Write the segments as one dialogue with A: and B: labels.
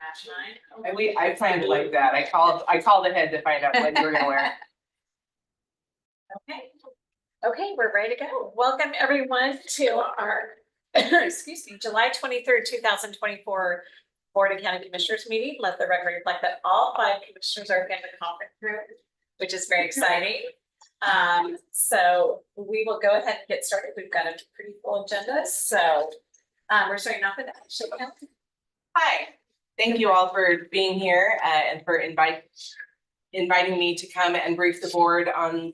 A: I planned like that. I called ahead to find out what you were gonna wear.
B: Okay, we're ready to go. Welcome everyone to our, excuse me, July 23rd, 2024 Board of County Commissioners meeting. Let the record reflect that all 5 commissioners are in the conference room, which is very exciting. So we will go ahead and get started. We've got a pretty full agenda. So we're starting off with Ashley Kelly.
A: Hi, thank you all for being here and for inviting me to come and brief the board on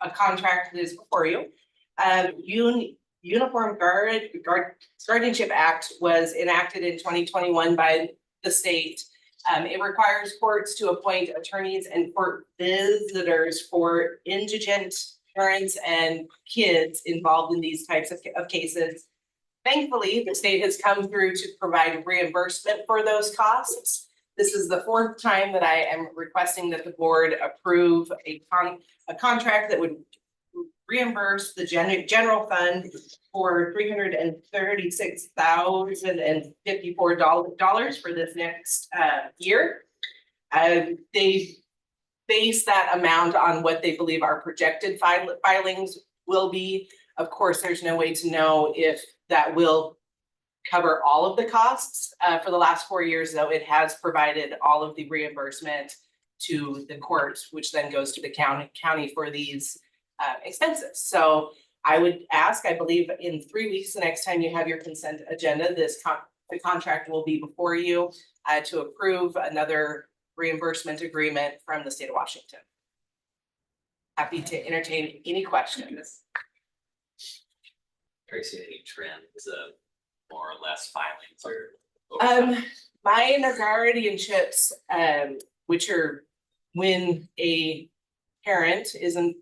A: a contract that is before you. Uniform Guardianship Act was enacted in 2021 by the state. It requires courts to appoint attorneys and court visitors for indigent parents and kids involved in these types of cases. Thankfully, the state has come through to provide reimbursement for those costs. This is the 4th time that I am requesting that the board approve a contract that would reimburse the general fund for $336,054 for this next year. They base that amount on what they believe our projected filings will be. Of course, there's no way to know if that will cover all of the costs. For the last 4 years, though, it has provided all of the reimbursement to the courts, which then goes to the county for these expenses. So I would ask, I believe in 3 weeks, the next time you have your consent agenda, the contract will be before you to approve another reimbursement agreement from the state of Washington. Happy to entertain any questions.
C: Tracy, any trends of more or less filings or?
A: Minor guardianships, which are when a parent isn't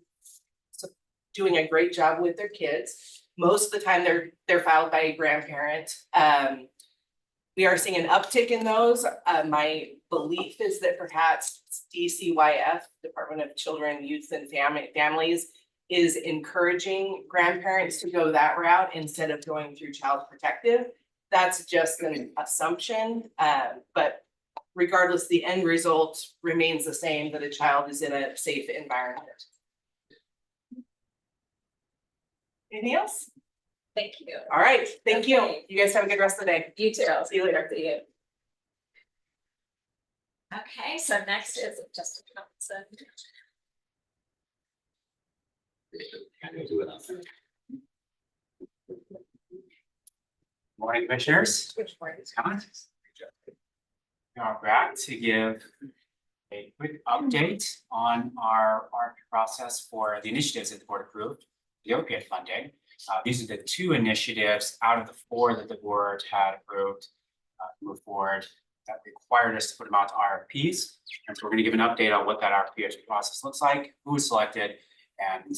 A: doing a great job with their kids. Most of the time they're filed by a grandparent. We are seeing an uptick in those. My belief is that perhaps DCYF, Department of Children, Youth and Families, is encouraging grandparents to go that route instead of going through Child Protective. That's just an assumption, but regardless, the end result remains the same, that a child is in a safe environment. Anything else?
B: Thank you.
A: All right, thank you. You guys have a good rest of the day.
B: You too.
A: See you later.
B: See you. Okay, so next is Justin Johnson.
D: Morning, commissioners.
B: Which one is
D: We are back to give a quick update on our RFP process for the initiatives that the board approved, the opiate funding. These are the 2 initiatives out of the 4 that the board had approved move forward that required us to put them out to RFPs. And so we're going to give an update on what that RFP process looks like, who was selected, and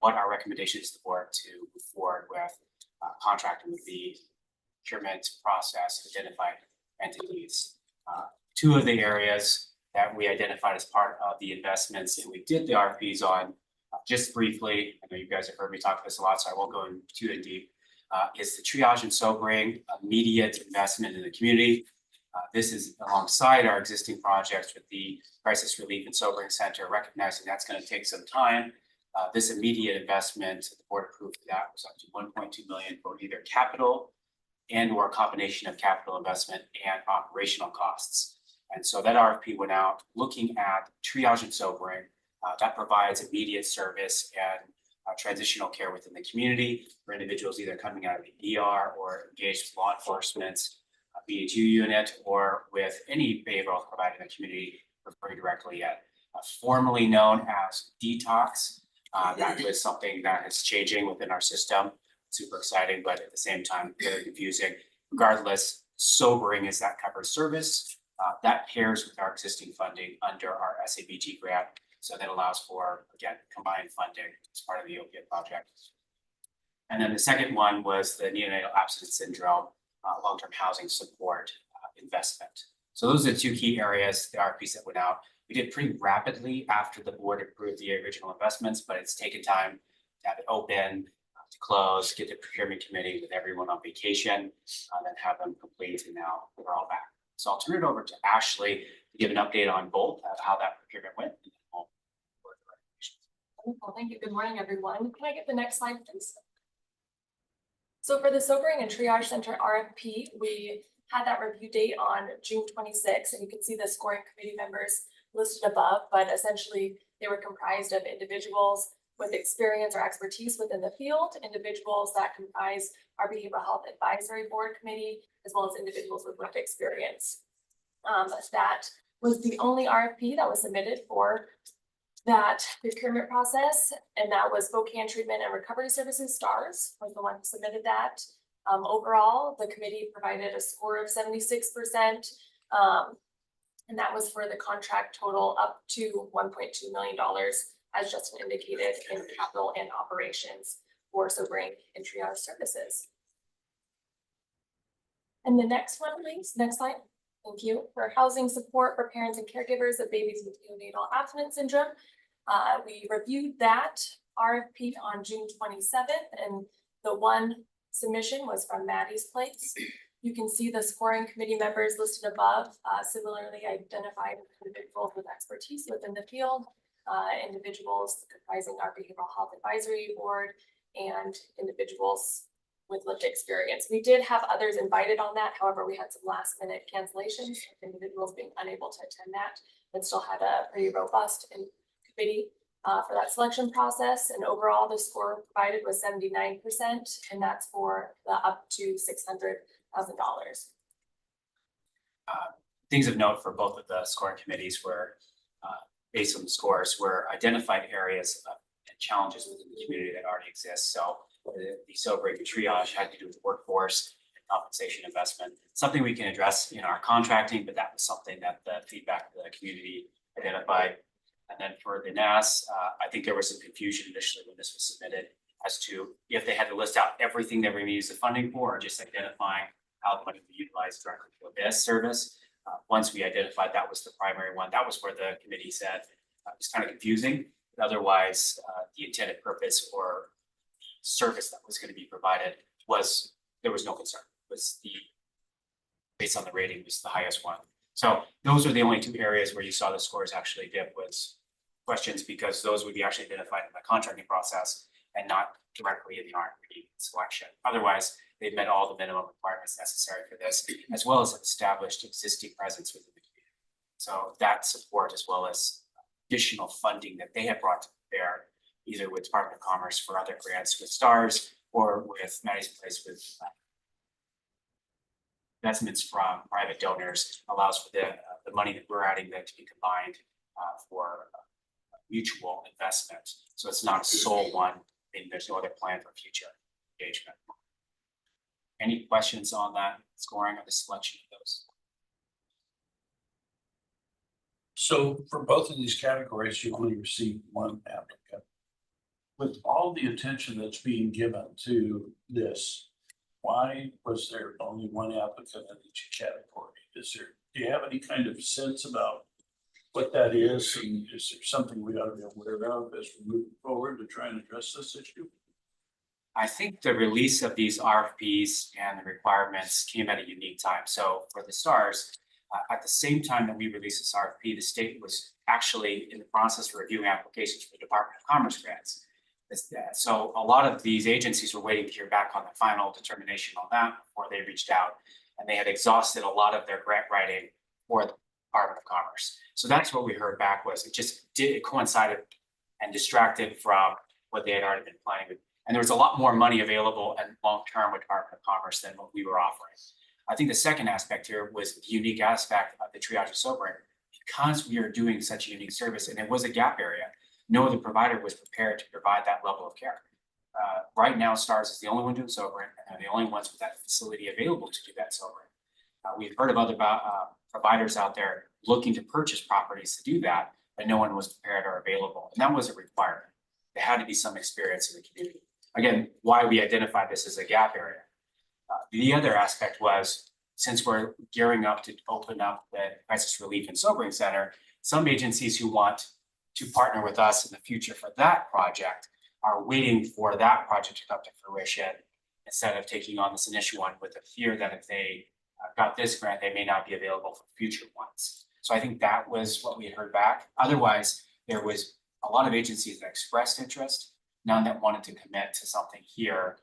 D: what our recommendation is to the board to move forward with contracting with the procurement process, identified entities. 2 of the areas that we identified as part of the investments and we did the RFPs on, just briefly, I know you guys have heard me talk about this a lot, so I won't go too in deep, is the triage and sobering immediate investment in the community. This is alongside our existing projects with the Crisis Relief and Sobering Center, recognizing that's going to take some time. This immediate investment, the board approved that was up to $1.2 million for either capital and or a combination of capital investment and operational costs. And so that RFP went out looking at triage and sobering that provides immediate service and transitional care within the community for individuals either coming out of the ER or engaged with law enforcement, BHU unit, or with any behavioral health provider in the community, referring directly at formerly known as Detox. That was something that is changing within our system. Super exciting, but at the same time, very confusing. Regardless, sobering is that covered service that pairs with our existing funding under our SABG grant. So that allows for, again, combined funding as part of the opiate project. And then the second one was the neonatal abstinence syndrome long-term housing support investment. So those are the 2 key areas, the RFPs that went out. We did pretty rapidly after the board approved the original investments, but it's taken time to have it open, to close, get the procurement committee with everyone on vacation, then have them complete, and now we're all back. So I'll turn it over to Ashley to give an update on both, how that procurement went. And then we'll work the recommendations.
E: Wonderful, thank you. Good morning, everyone. Can I get the next slide, please? So for the Sobering and Triage Center RFP, we had that review date on June 26th, and you can see the scoring committee members listed above, but essentially they were comprised of individuals with experience or expertise within the field, individuals that comprise our Behavioral Health Advisory Board Committee, as well as individuals with lived experience. That was the only RFP that was submitted for that procurement process, and that was Spokane Treatment and Recovery Services, STARS, was the one who submitted that. Overall, the committee provided a score of 76%, and that was for the contract total up to $1.2 million, as Justin indicated, in capital and operations for sobering and triage services. And the next one, please, next slide. Thank you. For housing support for parents and caregivers of babies with neonatal abstinence syndrome. We reviewed that RFP on June 27th, and the one submission was from Maddie's Place. You can see the scoring committee members listed above, similarly identified individuals with expertise within the field, individuals comprising our Behavioral Health Advisory Board, and individuals with lived experience. We did have others invited on that. However, we had some last minute cancellations, individuals being unable to attend that, but still had a pretty robust committee for that selection process. And overall, the score provided was 79%, and that's for the up to $600,000.
D: Things of note for both of the scoring committees were, based on the scores, were identified areas and challenges within the community that already exist. So the sobering and triage had to do with workforce and compensation investment, something we can address in our contracting, but that was something that the feedback of the community identified. And then for the NAS, I think there was some confusion initially when this was submitted as to if they had to list out everything that we're going to use the funding for, or just identifying how the money would be utilized directly for this service. Once we identified that was the primary one, that was where the committee said it's kind of confusing. But otherwise, the intended purpose or the service that was going to be provided was, there was no concern. It was the, based on the rating, was the highest one. So those are the only two areas where you saw the scores actually dip, was questions, because those would be actually identified in the contracting process and not directly in the RFP selection. Otherwise, they've met all the minimum requirements necessary for this, as well as established existing presence within the community. So that support, as well as additional funding that they have brought to bear, either with Department of Commerce for other grants with STARS, or with Maddie's Place with investments from private donors, allows for the money that we're adding that to be combined for mutual investment. So it's not a sole one, and there's no other plan for future engagement. Any questions on that scoring or the selection of those?
F: So for both of these categories, you only received one applicant. With all the attention that's being given to this, why was there only one applicant in each category? Do you have any kind of sense about what that is? And is there something we ought to be aware of as we move forward to try and address this issue?
D: I think the release of these RFPs and the requirements came at a unique time. So for the STARS, at the same time that we released this RFP, the state was actually in the process of reviewing applications for the Department of Commerce grants. So a lot of these agencies were waiting to hear back on the final determination on that before they reached out, and they had exhausted a lot of their grant writing for the Department of Commerce. So that's what we heard back, was it coincided and distracted from what they had already been planning with. And there was a lot more money available and long-term with Department of Commerce than what we were offering. I think the second aspect here was the unique aspect of the triage of sobering. Because we are doing such a unique service, and it was a gap area, no other provider was prepared to provide that level of care. Right now, STARS is the only one doing sobering, and they're the only ones with that facility available to do that sobering. We've heard of other providers out there looking to purchase properties to do that, but no one was prepared or available, and that was a requirement. There had to be some experience in the community. Again, why we identified this as a gap area. The other aspect was, since we're gearing up to open up the Crisis Relief and Sobering Center, some agencies who want to partner with us in the future for that project are waiting for that project to come to fruition instead of taking on this initial one with the fear that if they got this grant, they may not be available for future ones. So I think that was what we had heard back. Otherwise, there was a lot of agencies that expressed interest, none that wanted to commit to something here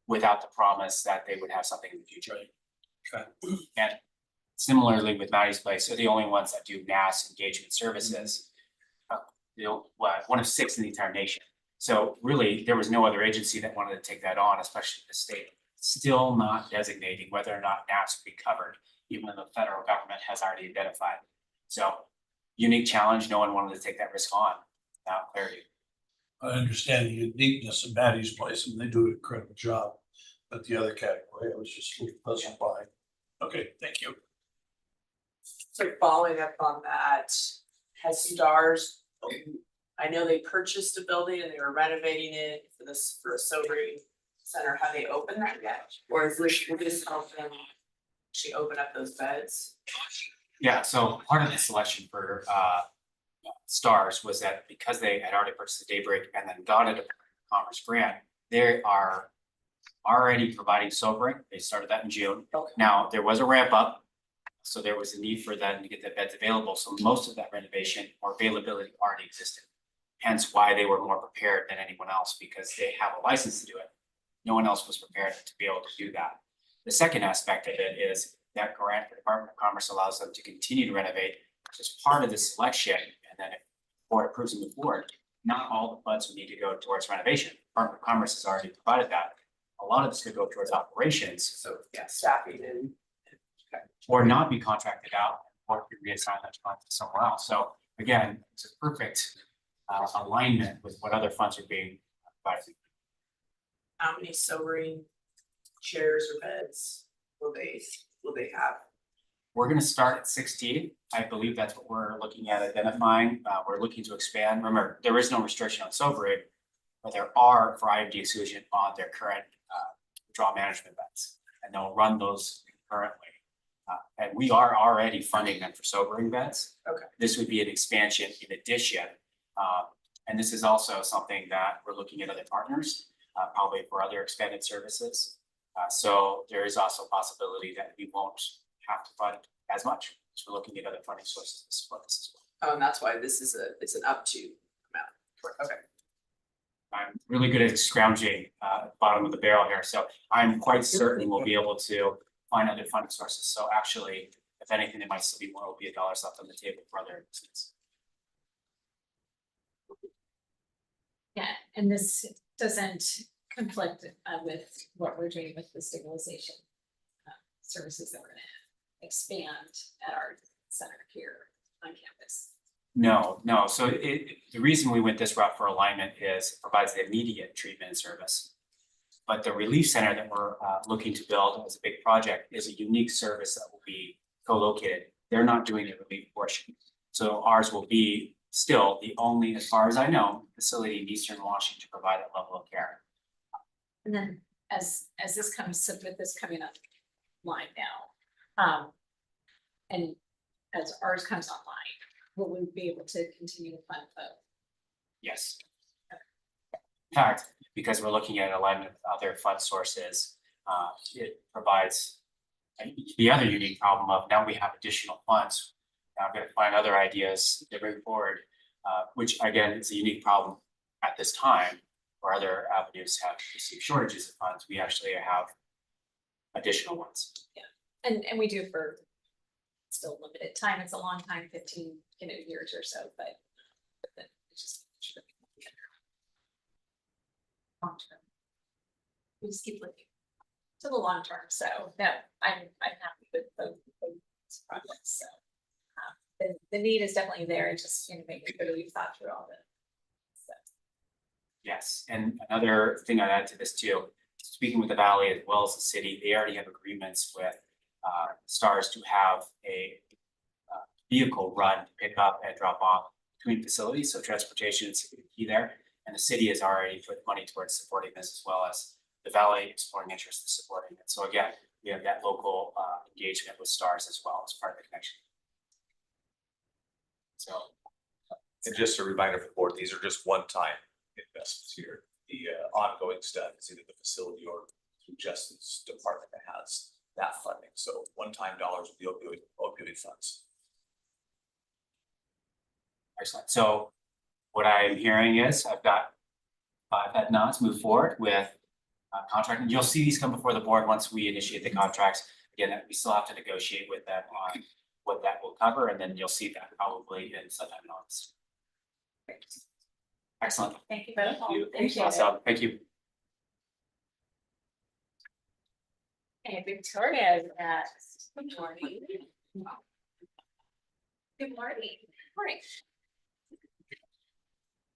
D: without the promise that they would have something in the future.
F: Okay.
D: And similarly with Maddie's Place, they're the only ones that do mass engagement services. One of 6 in the entire nation. So really, there was no other agency that wanted to take that on, especially the state. Still not designating whether or not NAS would be covered, even though the federal government has already identified. So unique challenge, no one wanted to take that risk on without clarity.
F: I understand the uniqueness of Maddie's Place and they do an incredible job. But the other category, I was just a little puzzled by. Okay, thank you.
G: So following up on that, has Stars, I know they purchased a building and they were renovating it for a sobering center. Have they opened that yet? Or is this help them actually open up those beds?
D: Yeah, so part of the selection for Stars was that because they had already purchased the Daybreak and then got a Commerce grant, they are already providing sobering. They started that in June.
G: Okay.
D: Now, there was a ramp up, so there was a need for them to get the beds available. So most of that renovation or availability already existed. Hence why they were more prepared than anyone else, because they have a license to do it. No one else was prepared to be able to do that. The second aspect of it is that grant, the Department of Commerce allows them to continue to renovate as part of the selection. And then if the board approves and move forward, not all the funds would need to go towards renovation. Department of Commerce has already provided that. A lot of this could go towards operations.
G: So, yeah, staffing and.
D: Or not be contracted out, or reassign that fund to somewhere else. So again, it's a perfect alignment with what other funds are being provided.
G: How many sobering chairs or beds will they have?
D: We're gonna start at 16. I believe that's what we're looking at identifying. We're looking to expand. Remember, there is no restriction on sobering, but there are for IMD exclusion on their current withdrawal management beds, and they'll run those concurrently. And we are already funding them for sobering beds.
G: Okay.
D: This would be an expansion in addition. And this is also something that we're looking at other partners, probably for other expanded services. So there is also a possibility that we won't have to fund as much. So we're looking at other funding sources to support this as well.
G: Oh, and that's why it's an up to amount. Okay.
D: I'm really good at scrounging bottom of the barrel here, so I'm quite certain we'll be able to find other funding sources. So actually, if anything, there might still be more opiate dollars left on the table for other investments.
B: Yeah, and this doesn't conflict with what we're doing with the stabilization services that we're gonna expand at our center here on campus.
D: No. So the reason we went this route for alignment is it provides the immediate treatment service. But the relief center that we're looking to build as a big project is a unique service that will be co-located. They're not doing the relief portion. So ours will be still the only, as far as I know, facility in Eastern Washington to provide that level of care.
B: And then as this comes, with this coming up line now, and as ours comes online, will we be able to continue to fund both?
D: Yes. In fact, because we're looking at alignment with other fund sources, it provides the other unique problem of now we have additional funds. Now I'm going to find other ideas to bring forward, which again, is a unique problem at this time where other avenues have received shortages of funds. We actually have additional ones.
B: And we do for still limited time. It's a long time, 15 years or so, but then it's just long term. We just keep looking to the long term. So no, I'm happy with both projects. So the need is definitely there. It's just making sure that we've thought through all this. So.
D: Yes, and another thing I'd add to this too, speaking with the Valley as well as the city, they already have agreements with Stars to have a vehicle run, pick up and drop off between facilities. So transportation is key there. And the city has already put money towards supporting this as well as the Valley exploring interest in supporting it. So again, we have that local engagement with Stars as well as part of the connection. So.
H: And just a reminder for the board, these are just one-time investments here. The ongoing stuff is either the facility or through Justin's department that has that funding. So one-time dollars with the opioid funds.
D: Excellent. So what I'm hearing is I've got 5 head nods, move forward with contract. And you'll see these come before the board once we initiate the contracts. Again, we still have to negotiate with them on what that will cover, and then you'll see that probably in sometime in August. Excellent.
B: Thank you both.
D: Thank you. Awesome. Thank you.
B: And Victoria is next. Good morning. Good morning.
I: Morning.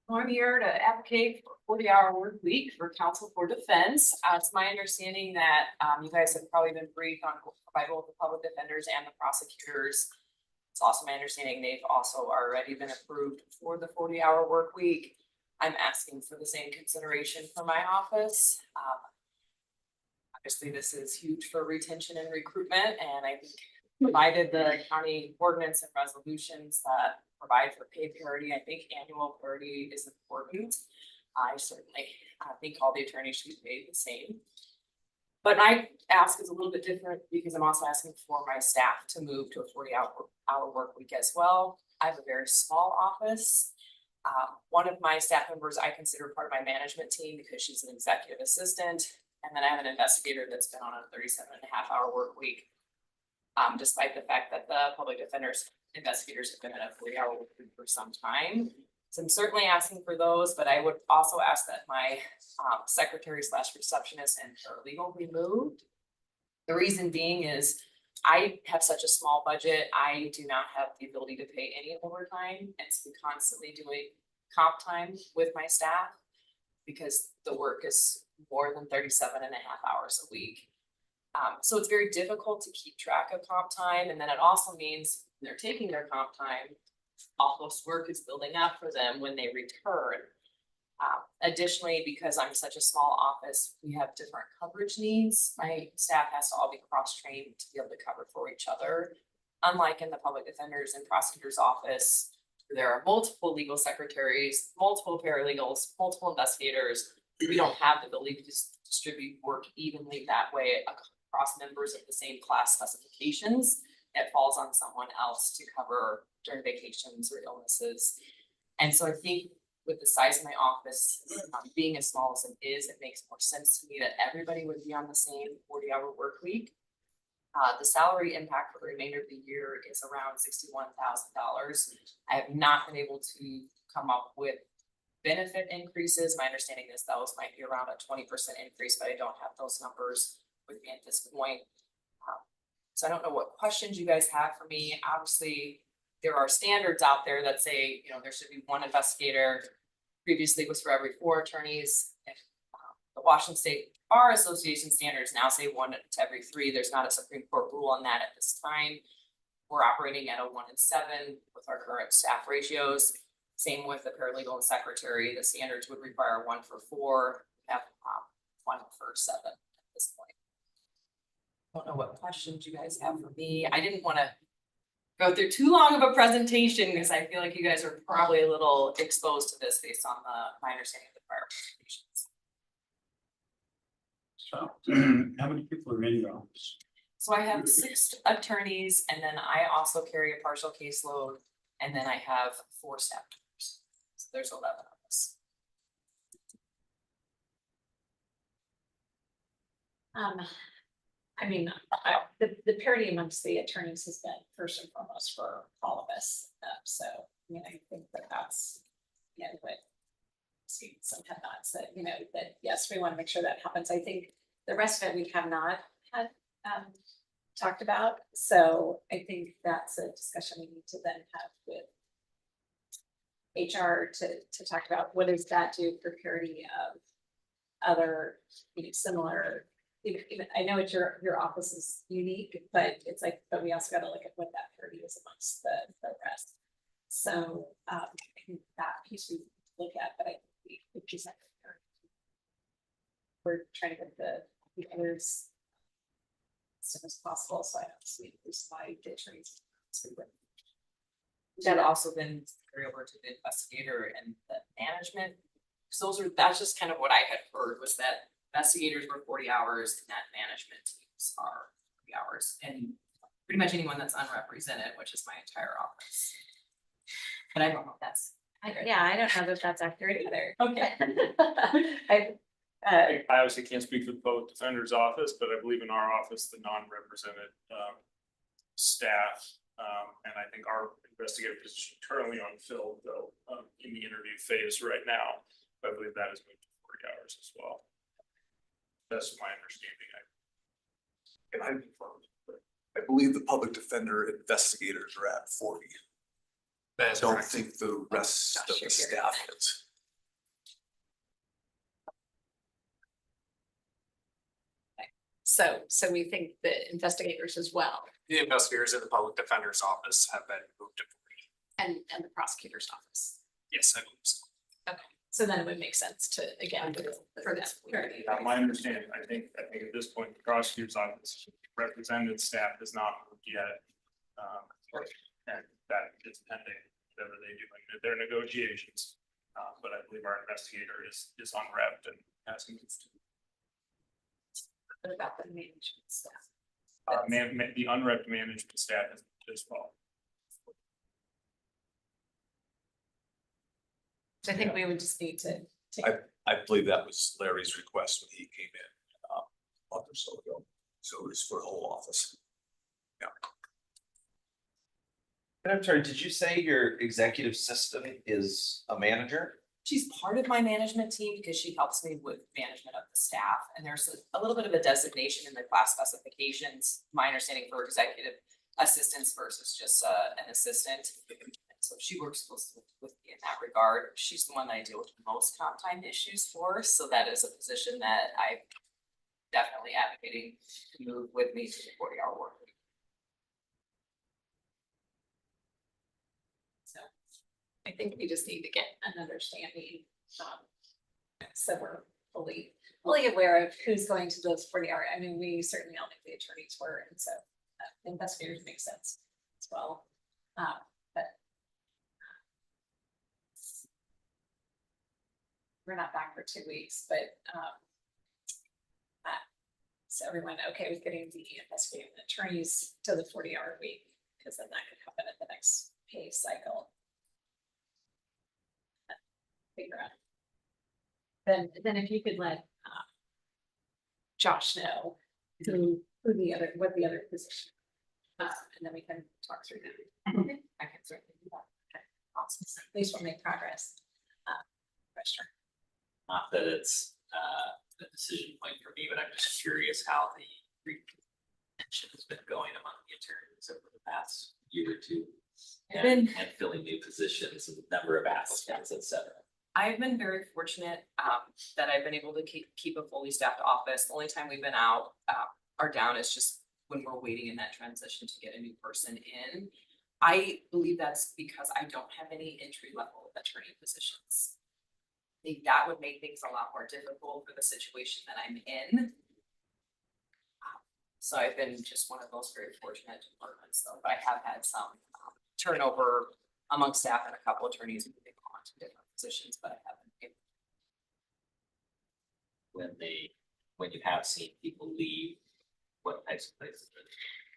I: I'm here to advocate for 40-hour work week for Council for Defense. It's my understanding that you guys have probably been briefed on by both the public defenders and the prosecutors. It's also my understanding they've also already been approved for the 40-hour work week. I'm asking for the same consideration for my office. Obviously, this is huge for retention and recruitment, and I think provided the county ordinance and resolutions that provide for pay parity, I think annual parity is important. I certainly think all the attorneys should be paid the same. But my ask is a little bit different because I'm also asking for my staff to move to a 40-hour work week as well. I have a very small office. One of my staff members I consider part of my management team because she's an executive assistant. And then I have an investigator that's been on a 37.5-hour work week. Despite the fact that the public defenders investigators have been in a 40-hour work week for some time. So I'm certainly asking for those, but I would also ask that my secretary / receptionist and paralegal be moved. The reason being is I have such a small budget, I do not have the ability to pay any overtime, and so I'm constantly doing comp time with my staff because the work is more than 37.5 hours a week. So it's very difficult to keep track of comp time, and then it also means when they're taking their comp time, all this work is building up for them when they return. Additionally, because I'm such a small office, we have different coverage needs. My staff has to all be cross-trained to be able to cover for each other. Unlike in the public defender's and prosecutor's office, there are multiple legal secretaries, multiple paralegals, multiple investigators. We don't have the ability to distribute work evenly that way across members of the same class specifications. It falls on someone else to cover during vacations or illnesses. And so I think with the size of my office, being as small as it is, it makes more sense to me that everybody would be on the same 40-hour work week. The salary impact for the remainder of the year is around $61,000. I have not been able to come up with benefit increases. My understanding is those might be around a 20% increase, but I don't have those numbers with me at this point. So I don't know what questions you guys have for me. Obviously, there are standards out there that say, you know, there should be one investigator. Previously it was for every 4 attorneys. If, the Washington State Bar Association standards now say 1 to every 3. There's not a Supreme Court rule on that at this time. We're operating at a 1 in 7 with our current staff ratios. Same with the paralegal and secretary. The standards would require 1 for 4. We have 1 for 7 at this point. I don't know what questions you guys have for me. I didn't want to go through too long of a presentation because I feel like you guys are probably a little exposed to this based on my understanding of the prior presentations.
F: So, how many people are in your office?
I: So I have 6 attorneys, and then I also carry a partial caseload, and then I have 4 staff members. So there's 11 of us.
B: I mean, the parity amongst the attorneys has been first and foremost for all of us. So, I mean, I think that that's, you know, what see some headlines that, you know, that yes, we want to make sure that happens. I think the rest of it we have not had talked about. So I think that's a discussion we need to then have with HR to talk about what does that do for parity of other, you know, similar. Even I know it's your office is unique, but it's like, but we also got to look at what that parity is amongst the rest. So I think that piece we look at, but I think we just we're trying to get the others as soon as possible. So I don't see why the attorneys.
I: That also then carry over to the investigator and the management. That's just kind of what I had heard was that investigators were 40 hours and that management teams are 40 hours. And pretty much anyone that's unrepresented, which is my entire office. But I don't know if that's.
B: Yeah, I don't know that that's accurate either.
I: Okay.
B: I,
J: I obviously can't speak for the public defender's office, but I believe in our office, the non-represented staff. And I think our investigative position currently unfilled though, in the interview phase right now. I believe that is moved to 40 hours as well. That's my understanding.
H: And I believe the public defender investigators are at 40. I don't think the rest of the staff is.
B: so we think the investigators as well,
D: The investigators in the public defender's office have been moved to 40.
B: and the prosecutor's office.
D: Yes, I believe so.
B: So then it would make sense to, again, for that.
J: My understanding, I think at this point, the prosecutor's office represented staff has not moved yet. And that is pending, whatever they do in their negotiations. But I believe our investigator is unwrapped and has moved.
B: What about the management staff?
J: The unwrapped management staff is as well.
B: So I think we would just need to.
H: I believe that was Larry's request when he came in a month or so ago. So it was for the whole office.
K: And I'm sorry, did you say your executive assistant is a manager?
I: She's part of my management team because she helps me with management of the staff. And there's a little bit of a designation in the class specifications, my understanding for executive assistants versus just an assistant. So she works closely with me in that regard. She's the one that I deal with the most comp time issues for. So that is a position that I'm definitely advocating to move with me to the 40-hour work week. So
B: I think we just need to get an understanding, so we're fully aware of who's going to those 40-hour. I mean, we certainly all think the attorneys were, and so investigators make sense as well. But we're not back for 2 weeks, but so everyone okay with getting the investigative attorneys to the 40-hour week, because then that could happen at the next pay cycle. Figure out. Then if you could let Josh know what the other position. And then we can talk through that. Okay, I can certainly do that. Okay, awesome. At least we'll make progress. Commissioner.
C: Not that it's a decision point for me, but I'm just curious how the retention has been going among the attorneys over the past year or two. And filling new positions and number of applicants, et cetera.
I: I've been very fortunate that I've been able to keep a fully staffed office. The only time we've been out or down is just when we're waiting in that transition to get a new person in. I believe that's because I don't have any entry level attorney positions. I think that would make things a lot more difficult for the situation that I'm in. So I've been just one of those very fortunate departments though, but I have had some turnover among staff and a couple attorneys moving on to different positions, but I haven't.
C: When you have seen people leave, what types of places are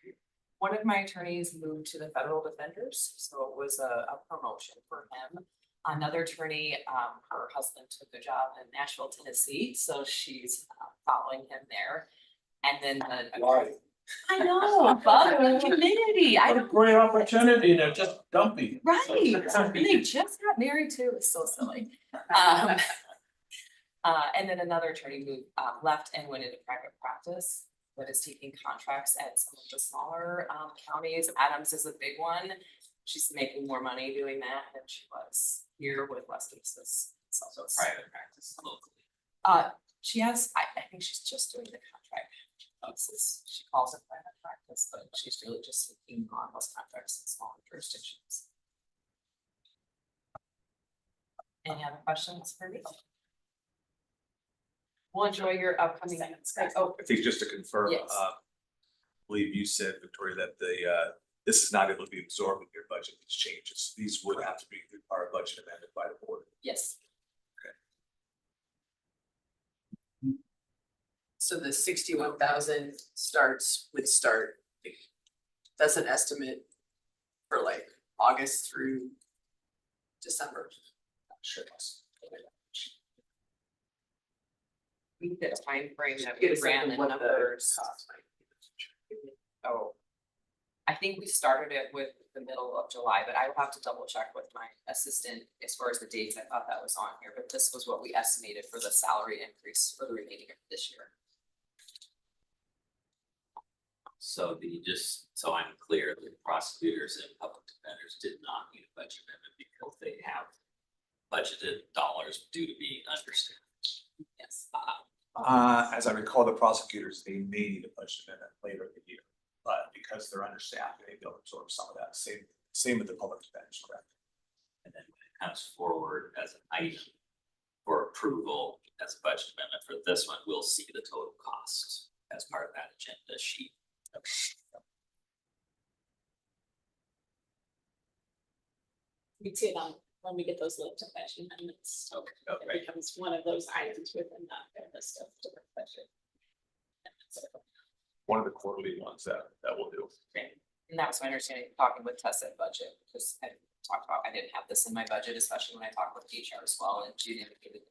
C: they?
I: One of my attorneys moved to the federal defenders, so it was a promotion for him. Another attorney, her husband took a job in Nashville, Tennessee, so she's following him there. And then
F: Why?
I: I know, above the community. I
F: What a
I: don't.
F: great opportunity to just dump you.
I: Right, and they just got married too, it's so silly. And then another attorney moved, left and went into private practice, but is taking contracts at some of the smaller counties. Adams is a big one. She's making more money doing that than she was here with less cases.
C: So private practice locally.
I: She has, I think she's just doing the contract. She calls it private practice, but she's really just taking on those contracts in smaller jurisdictions. Any other questions for me? We'll enjoy your upcoming. Oh,
H: I think just to confirm,
I: Yes.
H: I believe you said, Victoria, that this is not able to be absorbed in your budget, these changes. These would have to be our budget amended by the board.
I: yes.
G: So the 61,000 that's an estimate for like August through December.
H: Sure.
I: The timeframe that
G: Get
I: we
G: a
I: ran
G: sense
I: the
G: of what the
I: numbers.
G: cost might be.
I: Oh. I think we started it with the middle of July, but I will have to double check with my assistant as far as the dates. I thought that was on here, but this was what we estimated for the salary increase for the remaining of this year.
C: So just so I'm clear, the prosecutors and public defenders did not need a budget amendment because they have budgeted dollars due to be understaffed.
I: Yes.
H: As I recall, the prosecutors, they may need a budget amendment later in the year, but because they're understaffed, they will absorb some of that. Same with the public defenders, correct?
C: And then when it comes forward as an item for approval as a budget amendment for this one, we'll see the total cost as part of that agenda sheet.
B: We see it on, when we get those lift budget amendments, so it becomes one of those items within that list of different budget.
H: One of the quarterly ones that we'll do.
I: And that was my understanding, talking with Tessa at budget, because I talked about, I didn't have this in my budget, especially when I talked with HR as well, and she indicated.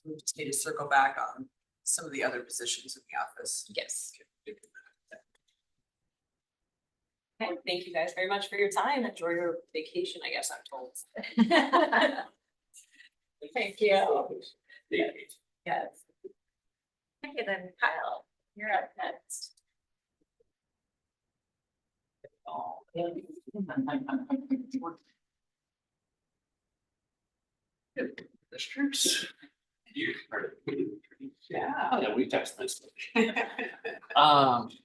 G: We just need to circle back on some of the other positions in the office.
I: Yes. Okay, thank you guys very much for your time. Enjoy your vacation, I guess I'm told. Thank you. Yes. Okay, then Kyle, you're up next.
J: Yeah, we text this.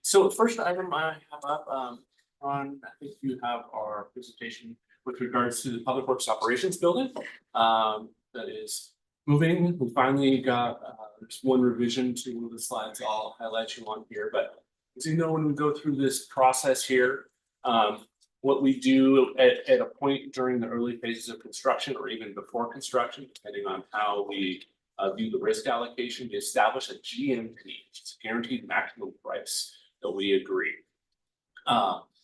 J: So the first item I have up, Ron, I think you have our presentation with regards to the Public Works Operations Building. That is moving. We finally got, there's one revision to one of the slides I'll highlight you on here, but as you know, when we go through this process here, what we do at a point during the early phases of construction or even before construction, depending on how we view the risk allocation, we establish a GMP, which is a guaranteed maximum price that we agree.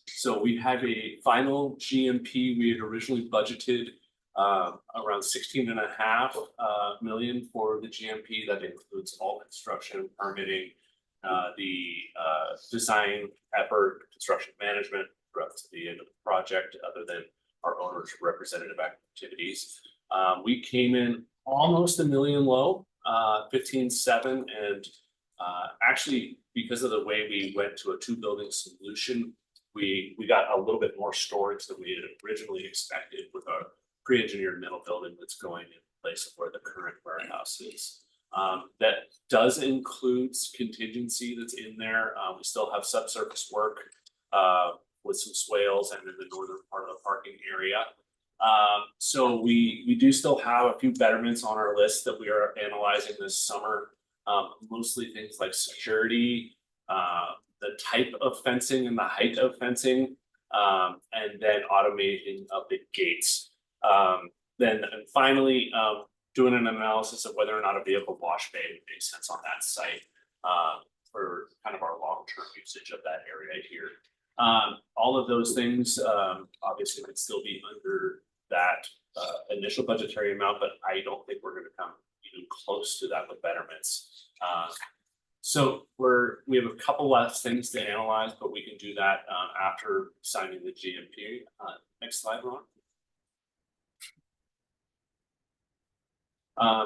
J: So we have a final GMP. We had originally budgeted around 16.5 million for the GMP. That includes all construction, permitting, the design effort, construction management throughout to the end of the project, other than our owner's representative activities. We came in almost $1 million low, 15.7, and actually, because of the way we went to a 2-building solution, we got a little bit more storage than we had originally expected with our pre-engineered metal building that's going in place of where the current warehouse is. That does include contingency that's in there. We still have subsurface work with some swales and in the northern part of the parking area. So we do still have a few betterments on our list that we are analyzing this summer. Mostly things like security, the type of fencing and the height of fencing, and then automating of the gates. Then and finally, doing an analysis of whether or not a vehicle wash bay would make sense on that site for kind of our long-term usage of that area here. All of those things obviously would still be under that initial budgetary amount, but I don't think we're going to come even close to that with betterments. So we have a couple last things to analyze, but we can do that after signing the GMP. Next slide, Ron.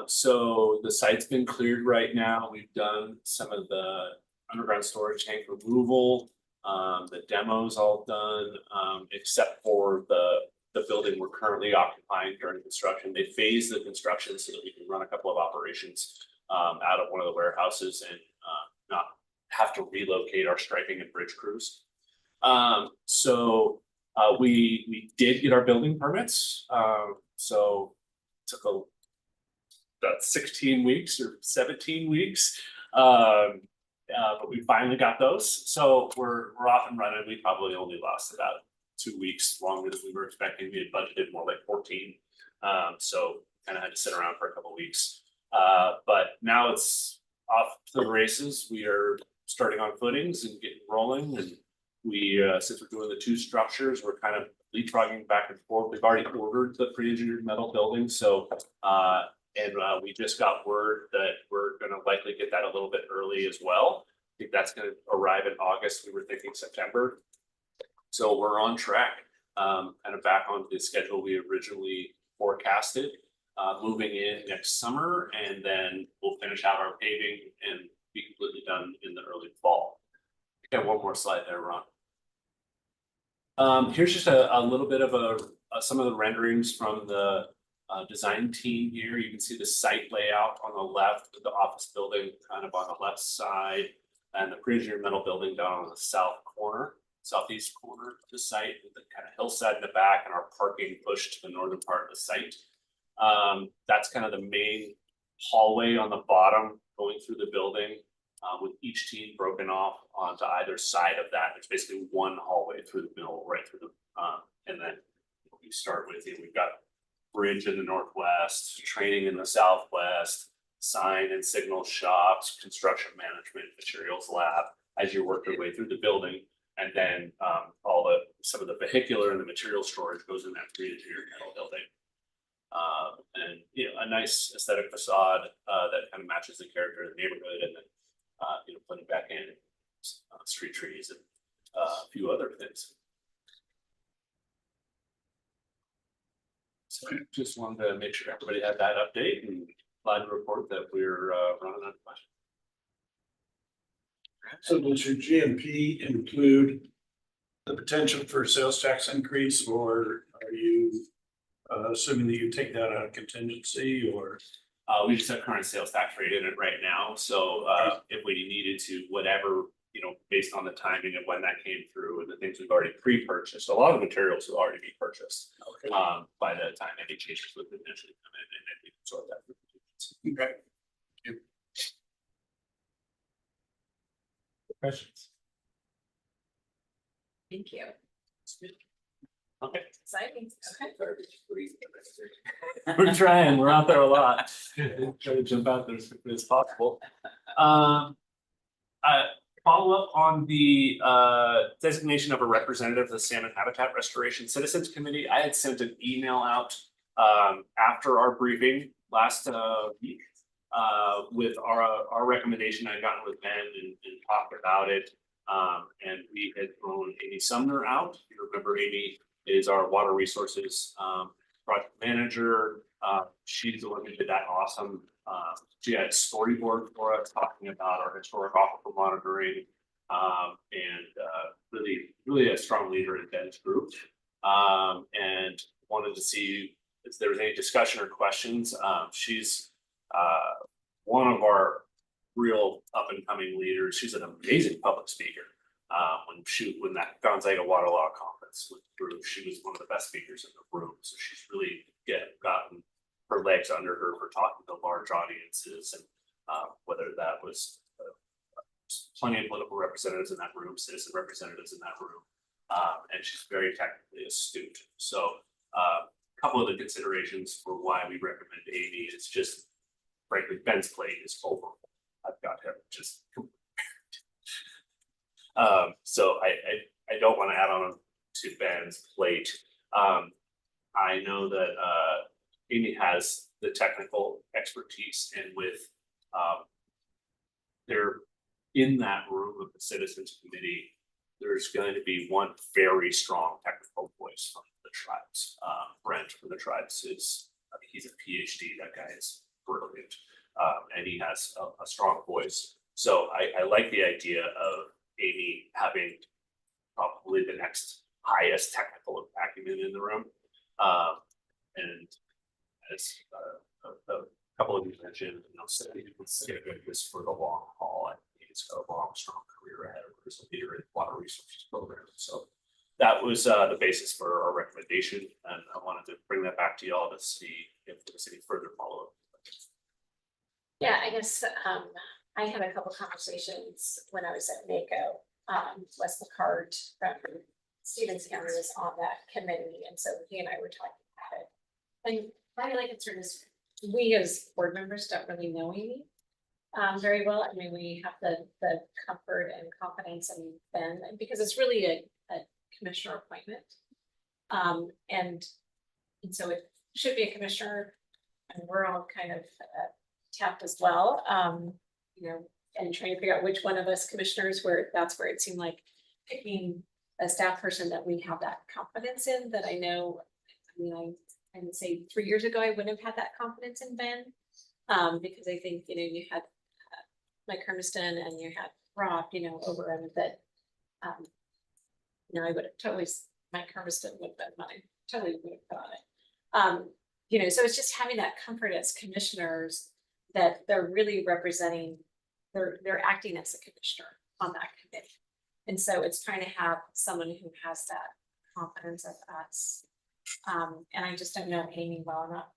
J: So the site's been cleared right now. We've done some of the underground storage tank removal. The demo's all done, except for the building we're currently occupying during construction. They phased the construction so that we can run a couple of operations out of one of the warehouses and not have to relocate our striping and bridge crews. So we did get our building permits. So it took about 16 weeks or 17 weeks. But we finally got those. So we're off and running. We probably only lost about 2 weeks longer than we were expecting. We had budgeted more like 14. So kind of had to sit around for a couple weeks. But now it's off to the races. We are starting on footings and getting rolling, and we, since we're doing the 2 structures, we're kind of leapfrogging back and forth. We've already ordered the pre-engineered metal building, so we just got word that we're gonna likely get that a little bit early as well. I think that's gonna arrive in August. We were thinking September. So we're on track, kind of back on the schedule we originally forecasted. Moving in next summer, and then we'll finish out our paving and be completely done in the early fall. Got one more slide there, Ron. Here's just a little bit of some of the renderings from the design team here. You can see the site layout on the left, with the office building kind of on the left side, and the pre-engineered metal building down on the southeast corner of the site, with the kind of hillside in the back and our parking pushed to the northern part of the site. That's kind of the main hallway on the bottom going through the building, with each team broken off onto either side of that. There's basically one hallway through the middle, right through the, and then we start with, we've got bridge in the northwest, training in the southwest, sign and signal shops, construction management, materials lab, as you work your way through the building. And then some of the vehicular and the material storage goes in that pre-engineered metal building. And a nice aesthetic facade that kind of matches the character of the neighborhood, and then putting back in street trees and a few other things. So just wanted to make sure everybody had that update, and glad to report that we're running on budget.
F: So does your GMP include the potential for sales tax increase, or are you assuming that you take that out of contingency, or?
J: We just have current sales tax rate in it right now, so if we needed to, whatever, based on the timing of when that came through and the things we've already pre-purchased, a lot of materials will already be purchased.
F: Okay.
J: By the time any changes would potentially come in, and then we can sort that.
F: Okay.
J: Questions?
B: Thank you.
J: Okay.
B: Exciting, okay.
J: We're trying, we're out there a lot. Try to jump out there as quickly as possible. Follow up on the designation of a representative of the Salmon Habitat Restoration Citizens Committee. I had sent an email out after our briefing last week with our recommendation. I'd gotten with Ben and talked about it. And we had thrown Amy Sumner out. You remember Amy is our water resources project manager. She's the one who did that awesome. She had a storyboard for us talking about our historic aquifer monitoring, and really a strong leader in Ben's group. And wanted to see if there was any discussion or questions. She's one of our real up and coming leaders. She's an amazing public speaker. When that Gonzaga Water Law Conference went through, she was one of the best speakers in the room. So she's really gotten her legs under her for talking to large audiences, and whether that was plenty of political representatives in that room, citizen representatives in that room, and she's very technically astute. So a couple of the considerations for why we recommend Amy is just, frankly, Ben's plate is over. I've got him just. So I don't want to add on to Ben's plate. I know that Amy has the technical expertise, and with they're in that room of the Citizens Committee, there's going to be one very strong technical voice from the tribes. Brent from the tribes I think he's a PhD. That guy is brilliant, and he has a strong voice. So I like the idea of Amy having probably the next highest technical acumen in the room. And as a couple of you mentioned, this for the long haul. I think he's got a long, strong career ahead of us as a leader in water resources program. So that was the basis for our recommendation, and I wanted to bring that back to y'all to see if there was any further follow-up.
B: Yeah, I guess I had a couple conversations when I was at NACO. Wes McCart from Stevens County was on that committee, and so he and I were talking about it. And my only concern is, we as board members don't really know Amy very well. I mean, we have the comfort and confidence in Ben, because it's really a commissioner appointment. And so it should be a commissioner, and we're all kind of tapped as well, you know, and trying to figure out which one of us commissioners, that's where it seemed like picking a staff person that we have that confidence in, that I know, I mean, I would say 3 years ago, I wouldn't have had that confidence in Ben. Because I think, you know, you had Mike Hermiston and you had Rob, you know, over him that, you know, I would have totally, Mike Hermiston would have been mine, totally would have got it. You know, so it's just having that comfort as commissioners that they're really representing, they're acting as a commissioner on that committee. And so it's trying to have someone who has that confidence of us. And I just don't know Amy well enough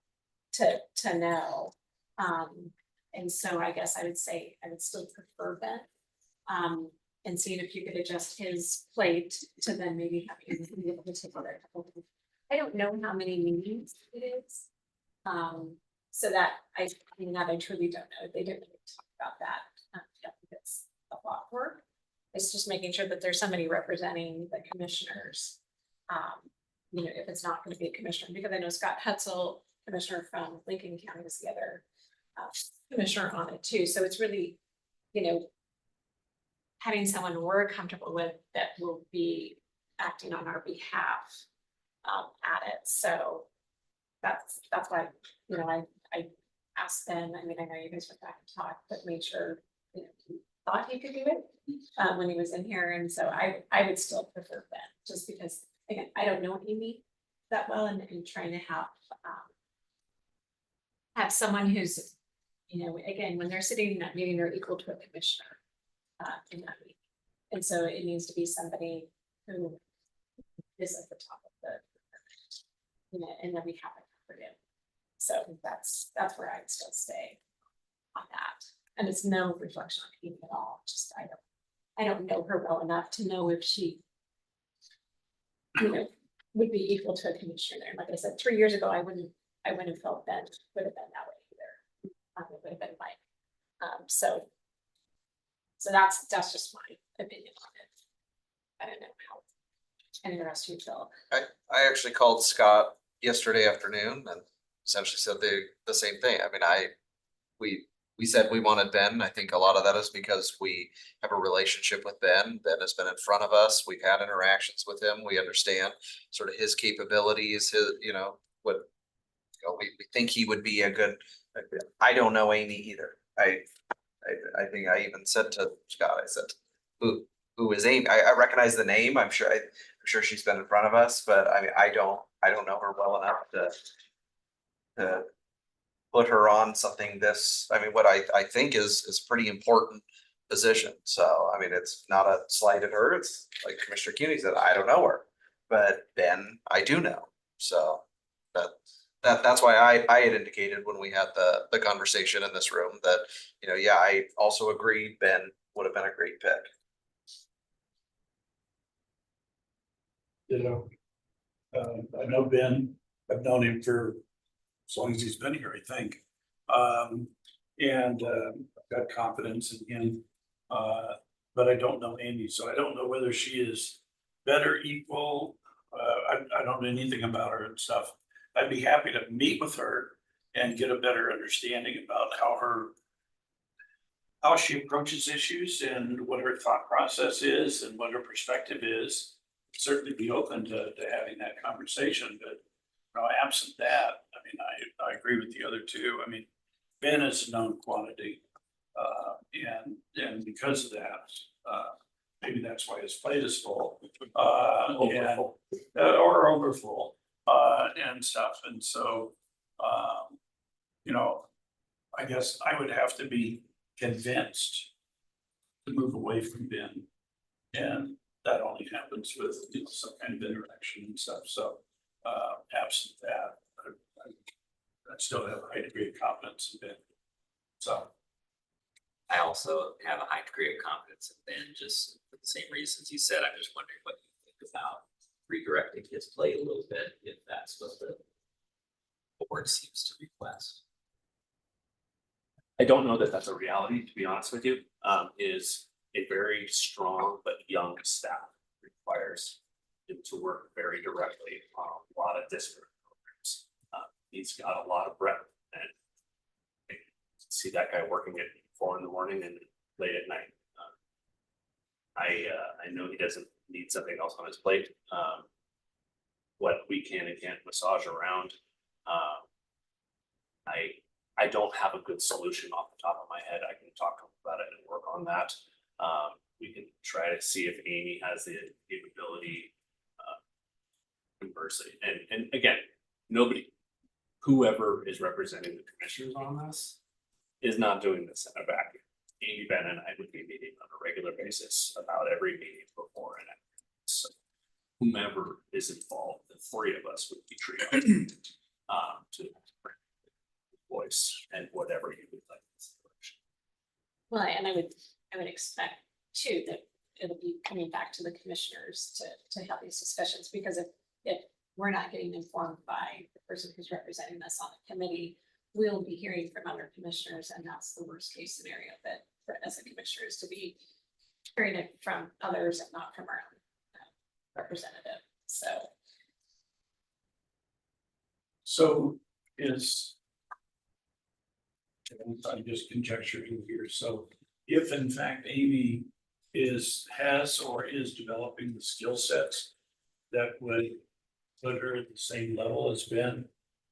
B: to know. And so I guess I would say I would still prefer Ben. And seeing if you could adjust his plate to then maybe have him be able to take over a couple of. I don't know how many meetings it is. So that I mean, that I truly don't know. They didn't really talk about that. I think it's a lot of work. It's just making sure that there's somebody representing the commissioners. You know, if it's not going to be a commissioner, because I know Scott Hutzel, commissioner from Lincoln County, is the other commissioner on it too. So it's really, you know, having someone we're comfortable with that will be acting on our behalf at it. So that's why, you know, I asked Ben. I mean, I know you guys went back and talked, but made sure, you know, he thought he could do it when he was in here. And so I would still prefer Ben, just because, again, I don't know Amy that well, and trying to have someone who's, you know, again, when they're sitting in that meeting, they're equal to a commissioner in that meeting. And so it needs to be somebody who is at the top of the, you know, and then we have it covered in. So that's where I'd still stay on that. And it's no reflection on Amy at all. Just I don't know her well enough to know if she, you know, would be equal to a commissioner there. Like I said, 3 years ago, I wouldn't have felt Ben would have been that way either. It would have been Mike. So that's just my opinion on it. I don't know how any of the rest of you feel.
K: I actually called Scott yesterday afternoon and essentially said the same thing. I mean, we said we wanted Ben. I think a lot of that is because we have a relationship with Ben. Ben has been in front of us. We've had interactions with him. We understand sort of his capabilities, his, you know, what, you know, we think he would be a good, I don't know Amy either. I think I even said to Scott, I said, who is Amy? I recognize the name. I'm sure she's been in front of us, but I mean, I don't know her well enough to put her on something this, I mean, what I think is pretty important position. So, I mean, it's not a slight at her. It's like Commissioner Cuny said, I don't know her, but Ben, I do know. So that's why I had indicated when we had the conversation in this room that, you know, yeah, I also agreed Ben would have been a great pick.
F: You know, I know Ben, I've known him for as long as he's been here, I think. And I've got confidence in him. But I don't know Amy, so I don't know whether she is better, equal. I don't know anything about her and stuff. I'd be happy to meet with her and get a better understanding about how she approaches issues and what her thought process is and what her perspective is. Certainly be open to having that conversation, but you know, absent that, I mean, I agree with the other two. I mean, Ben is a known quantity, and because of that, maybe that's why his plate is full, or overfull, and stuff. And so, you know, I guess I would have to be convinced to move away from Ben, and that only happens with, you know, some kind of interaction and stuff. So, absent that, I still have a high degree of confidence in Ben. So.
C: I also have a high degree of confidence in Ben, just for the same reasons you said. I'm just wondering what you think about redirecting his plate a little bit if that's what the board seems to request.
L: I don't know that that's a reality, to be honest with you, is a very strong but young staff requires him to work very directly on a lot of district programs. He's got a lot of breadth and I see that guy working at 4 a.m. and late at night. I know he doesn't need something else on his plate. What we can and can't massage around. I don't have a good solution off the top of my head. I can talk about it and work on that. We can try to see if Amy has the capability. Conversely, and again, whoever is representing the commissioners on this is not doing this in a vacuum. Amy, Ben, and I would be meeting on a regular basis about every meeting before and after. So whomever is involved, the 3 of us would be treated to voice and whatever you would like.
B: Well, and I would expect too that it'll be coming back to the commissioners to have these discussions, because if we're not getting informed by the person who's representing us on the committee, we'll be hearing from other commissioners, and that's the worst case scenario that for as a commissioner is to be hearing it from others and not from our own representative.
F: So is. I'm just conjecturing here, so if in fact Amy has or is developing the skill sets that would put her at the same level as Ben,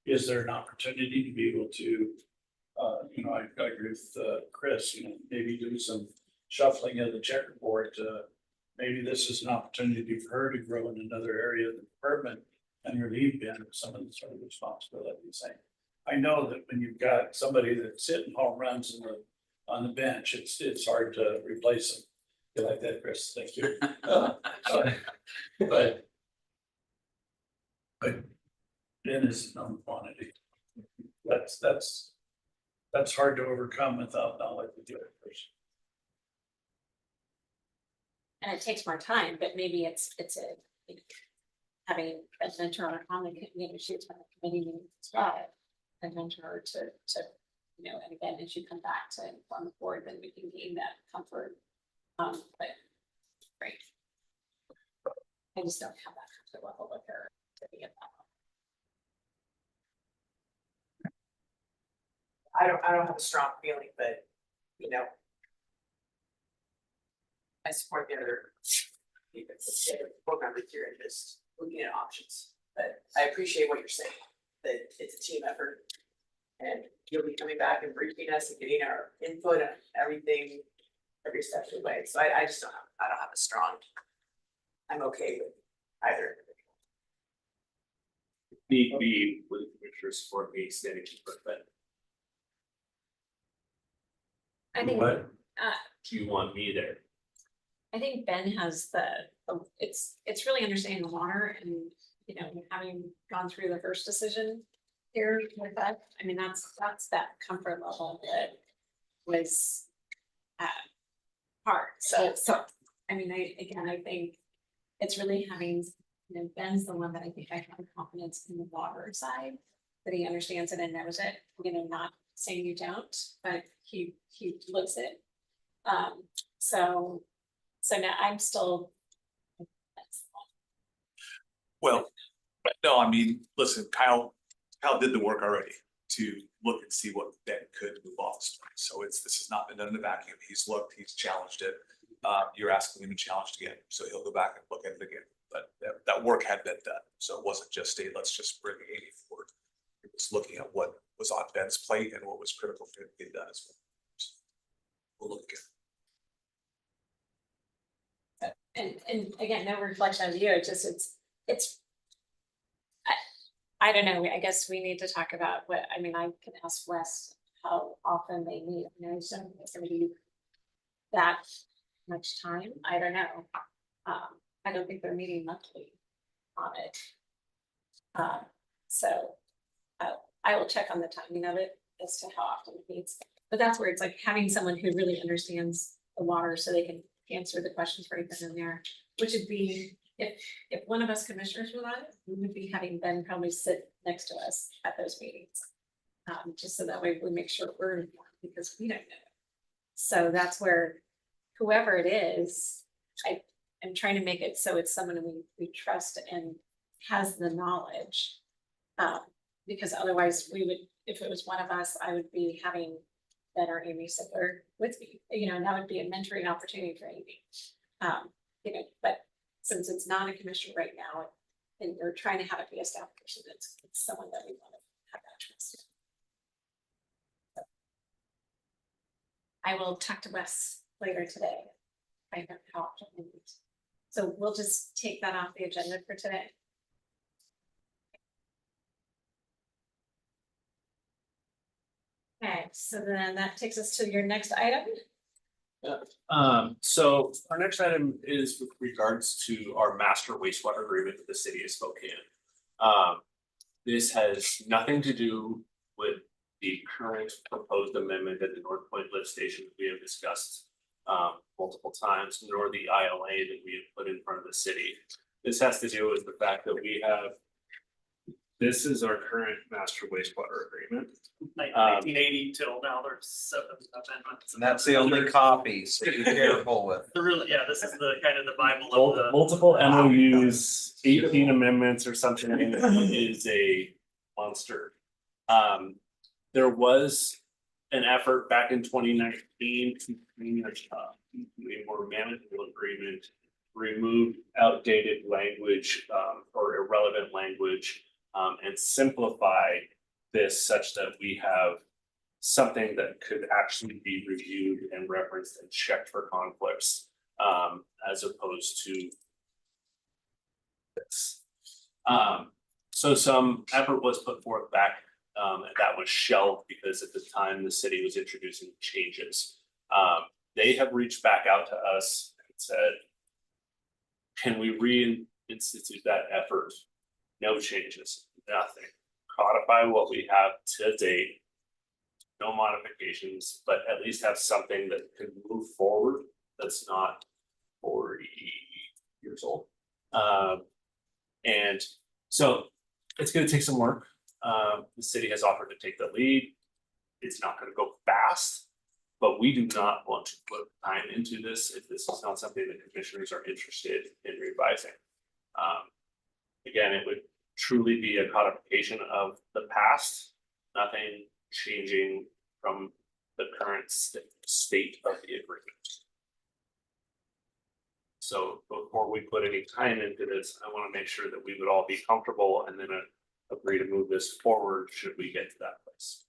F: is there an opportunity to be able to, I agree with Chris, maybe do some shuffling of the checkerboard. Maybe this is an opportunity for her to grow in another area of the department and relieve Ben of some of the sort of responsibilities. I know that when you've got somebody that's hitting home runs on the bench, it's hard to replace them. You like that, Chris? Thank you. But Ben is a known quantity. That's hard to overcome without knowledge of the other person.
B: And it takes more time, but maybe it's having a mentor on the committee, she's on the committee meetings as well. A mentor to and again, as you come back to inform the board, then we can gain that comfort. But great. I just don't have that comfort level with her to be at that level.
G: I don't have a strong feeling, but I support the other board members here and just looking at options. But I appreciate what you're saying, that it's a team effort. And you'll be coming back and briefing us and getting our input on everything, every step of the way. So I just don't have a strong, I'm okay with either.
L: Need be with the commissioners for me standing for Ben.
B: I think
F: What?
L: Do you want me there?
B: I think Ben has it's really understanding the water and, having gone through the first decision here with that. I mean, that's that comfort level that was hard. So, I mean, I think it's really having, Ben's the one that I think I have confidence in the water side, that he understands it and knows it, not saying you don't, but he lives it. So now I'm still.
H: Well, no, I mean, listen, Kyle did the work already to look and see what Ben could move off. So this has not been done in a vacuum. He's looked, he's challenged it. You're asking him to challenge it again, so he'll go back and look at it again. But that work had been done, so it wasn't just let's just bring Amy forward. It was looking at what was on Ben's plate and what was critical for him to get done as well. So we'll look again.
B: And again, no reflection on you, it's. I don't know, I guess we need to talk about I can ask Wes how often they meet. I assume it's gonna be that much time, I don't know. I don't think they're meeting monthly on it. So I will check on the timing of it as to how often it meets. But that's where it's like having someone who really understands the water so they can answer the questions right then and there, which would be if one of us commissioners were on it, we would be having Ben probably sit next to us at those meetings. Just so that way we make sure we're informed, because we don't know. So that's where whoever it is, I am trying to make it so it's someone we trust and has the knowledge. Because otherwise we would, if it was one of us, I would be having Ben or Amy sit there with me, you know, and that would be a mentoring opportunity for Amy. You know, but since it's not a commissioner right now, and we're trying to have it be a staff person, it's someone that we want to have that trust. I will talk to Wes later today. Find out how often we meet. So we'll just take that off the agenda for today. Okay, so then that takes us to your next item.
L: So our next item is with regards to our master wastewater agreement with the city of Spokane. This has nothing to do with the current proposed amendment at the North Point lift station that we have discussed multiple times, nor the ILA that we have put in front of the city. This has to do with the fact that we have, this is our current master wastewater agreement.
M: 1980 till now, there's 7 amendments.
K: And that's the only copy, so be careful with.
M: Yeah, this is the kind of the Bible of the.
L: Multiple MOUs, 18 amendments or something, it is a monster. There was an effort back in 2019 to a more manageable agreement, remove outdated language or irrelevant language, and simplify this such that we have something that could actually be reviewed and referenced and checked for conflicts, as opposed to this. So some effort was put forth back, and that was shelved because at the time the city was introducing changes. They have reached back out to us and said, can we reinstitute that effort? No changes, nothing. Codify what we have to date. No modifications, but at least have something that can move forward that's not 40 years old. And so it's gonna take some work. The city has offered to take the lead. It's not gonna go fast, but we do not want to put time into this if this is not something that commissioners are interested in revising. Again, it would truly be a codification of the past, nothing changing from the current state of the agreement. So before we put any time into this, I want to make sure that we would all be comfortable and then agree to move this forward should we get to that place.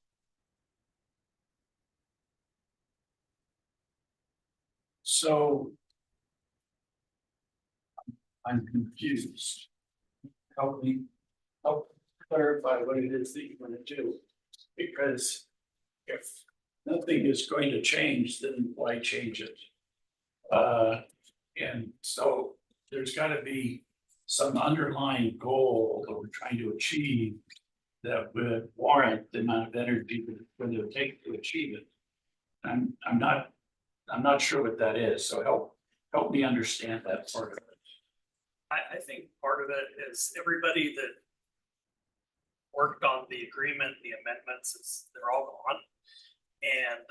F: So I'm confused. Help clarify what it is that you're gonna do. Because if nothing is going to change, then why change it? And so there's gotta be some underlying goal that we're trying to achieve that would warrant the amount of energy that it's going to take to achieve it. I'm not sure what that is, so help me understand that part of it.
M: I think part of it is everybody that worked on the agreement, the amendments, they're all gone. And,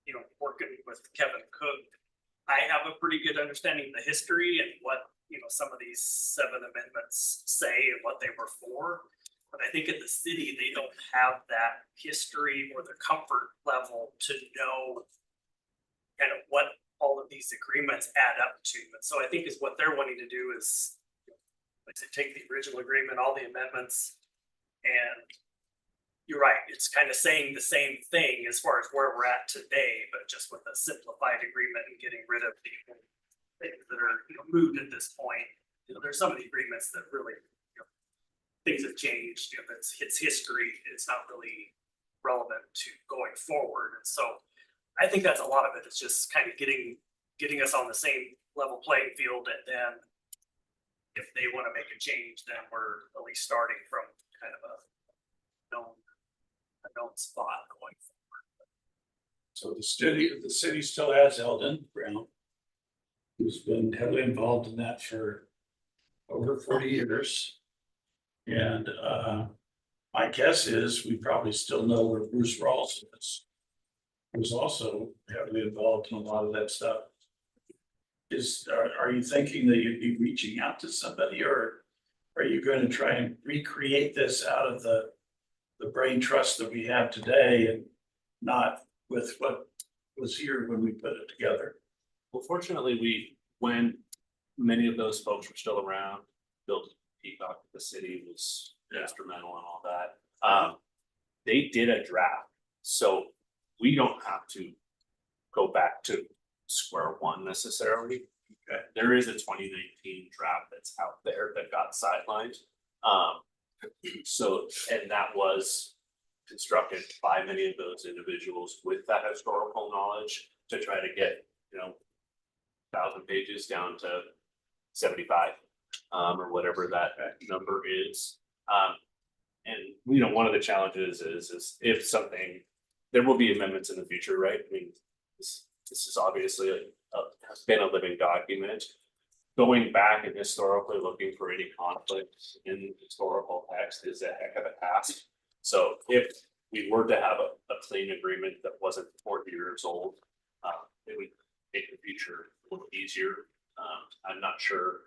M: you know, working with Kevin Cook, I have a pretty good understanding of the history and what, you know, some of these 7 amendments say and what they were for. But I think at the city, they don't have that history or the comfort level to know kind of what all of these agreements add up to. And so I think is what they're wanting to do is, like I said, take the original agreement, all the amendments, and you're right, it's kind of saying the same thing as far as where we're at today, but just with a simplified agreement and getting rid of the things that are, you know, moved at this point. You know, there's some of the agreements that really, you know, things have changed, you know, it's history, it's not really relevant to going forward. And so I think that's a lot of it. It's just kind of getting us on the same level playing field, and then if they want to make a change, then we're at least starting from kind of a known spot going forward.
F: So the city still has Eldon Brown, who's been heavily involved in that for over 40 years. And my guess is we probably still know where Bruce Rawls is. Who's also heavily involved in a lot of that stuff. Are you thinking that you'd be reaching out to somebody, or are you going to try and recreate this out of the brain trust that we have today and not with what was here when we put it together?
L: Well, fortunately, when many of those folks were still around, built Peacock, the city was instrumental in all that. They did a draft, so we don't have to go back to square one necessarily. Okay. There is a 2019 draft that's out there that got sidelined. So, and that was constructed by many of those individuals with that historical knowledge to try to get, 1,000 pages down to 75, or whatever that number is. And one of the challenges is if something, there will be amendments in the future, right? I mean, this is obviously has been a living document. Going back and historically looking for any conflicts in historical text is a heck of a task. So if we were to have a clean agreement that wasn't 40 years old, it would make the future a little easier. I'm not sure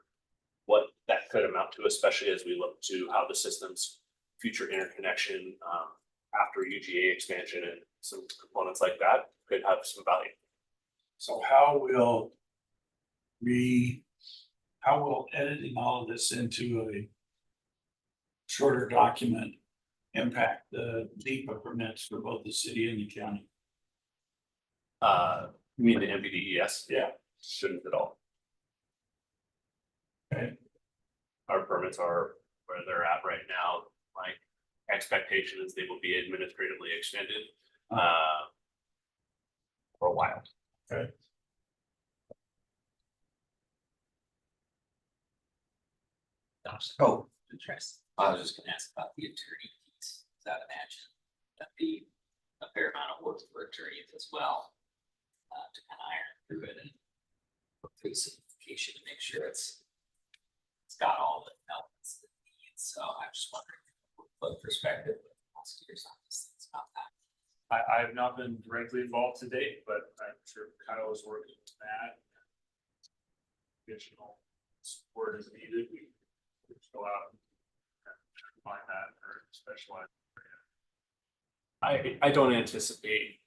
L: what that could amount to, especially as we look to how the system's future interconnection after UGA expansion and some components like that could have some value.
F: So how will editing all of this into a shorter document impact the DEPA permits for both the city and the county?
L: You mean the MPDES?
F: Yeah.
L: Shouldn't at all.
F: Okay.
L: Our permits are where they're at right now. My expectation is they will be administratively extended for a while.
F: Okay.
C: Oh, interesting. I was just gonna ask about the attorney piece. I'd imagine that'd be a fair amount of work for attorneys as well. To kind of iron through it and look through the simplification to make sure it's got all the elements that it needs. So I'm just wondering what perspective most of your office thinks about that.
J: I've not been directly involved to date, but I'm sure Kyle is working with that. Additional support is needed. We go out and find that or specialize.
L: I don't anticipate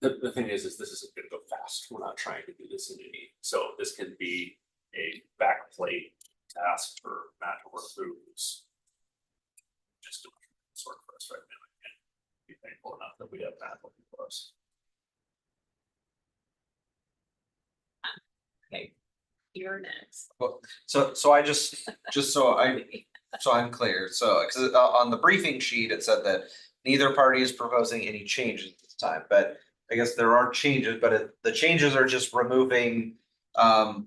L: the thing is this isn't gonna go fast. We're not trying to do this in any, so this can be a backplate task for Matt to work through. Who's just doing sort for us right now. And be thankful enough that we have Matt looking for us.
B: Okay, you're next.
K: So I just so I'm clear, so, cause on the briefing sheet, it said that neither party is proposing any changes at this time, but I guess there are changes, but the changes are just removing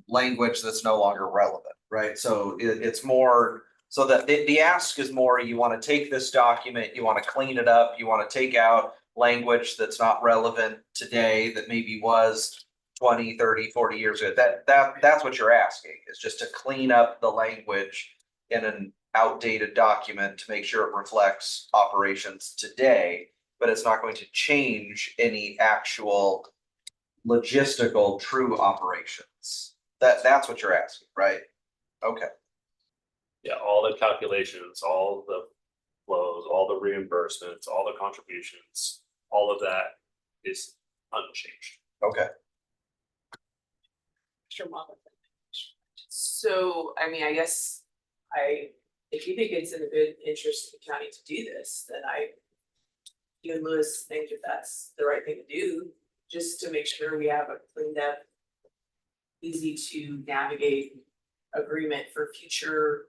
K: language that's no longer relevant, right? So it's more, so that the ask is more, you wanna take this document, you wanna clean it up, you wanna take out language that's not relevant today that maybe was 20, 30, 40 years ago. That's what you're asking, is just to clean up the language in an outdated document to make sure it reflects operations today, but it's not going to change any actual logistical true operations. That's what you're asking, right? Okay.
L: Yeah, all the calculations, all the flows, all the reimbursements, all the contributions, all of that is unchanged.
K: Okay.
B: Sure, Mom.
G: So, I mean, I guess if you think it's in the good interest of the county to do this, then you and Lewis think that that's the right thing to do, just to make sure we have a cleaned up, easy to navigate agreement for future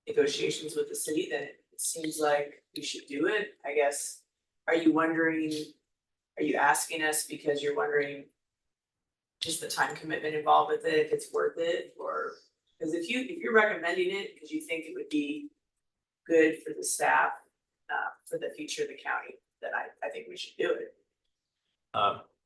G: negotiations with the city, then it seems like we should do it. I guess, are you asking us because you're wondering just the time commitment involved with it, if it's worth it, or, because if you're recommending it because you think it would be good for the staff, for the future of the county, then I think we should do it.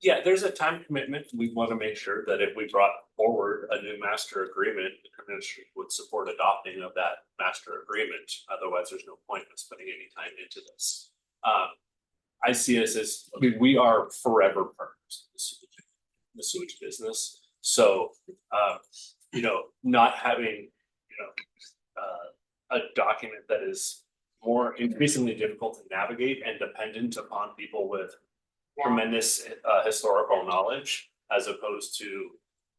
L: Yeah, there's a time commitment. We want to make sure that if we brought forward a new master agreement, the commission would support adopting of that master agreement. Otherwise, there's no point in us putting any time into this. I see us as, I mean, we are forever partners in the sewage business. So, you know, not having, you know, a document that is more increasingly difficult to navigate and dependent upon people with tremendous historical knowledge, as opposed to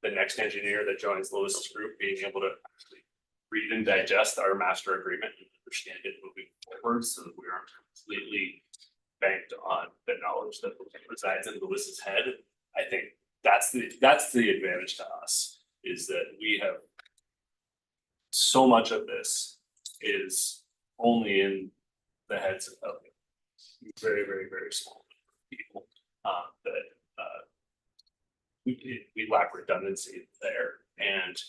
L: the next engineer that joins Lewis's group being able to actually read and digest our master agreement and understand it moving forward, so that we aren't completely banked on the knowledge that resides in Lewis's head. I think that's the advantage to us, is that we have so much of this is only in the heads of very, very, very small people, that we lack redundancy there, and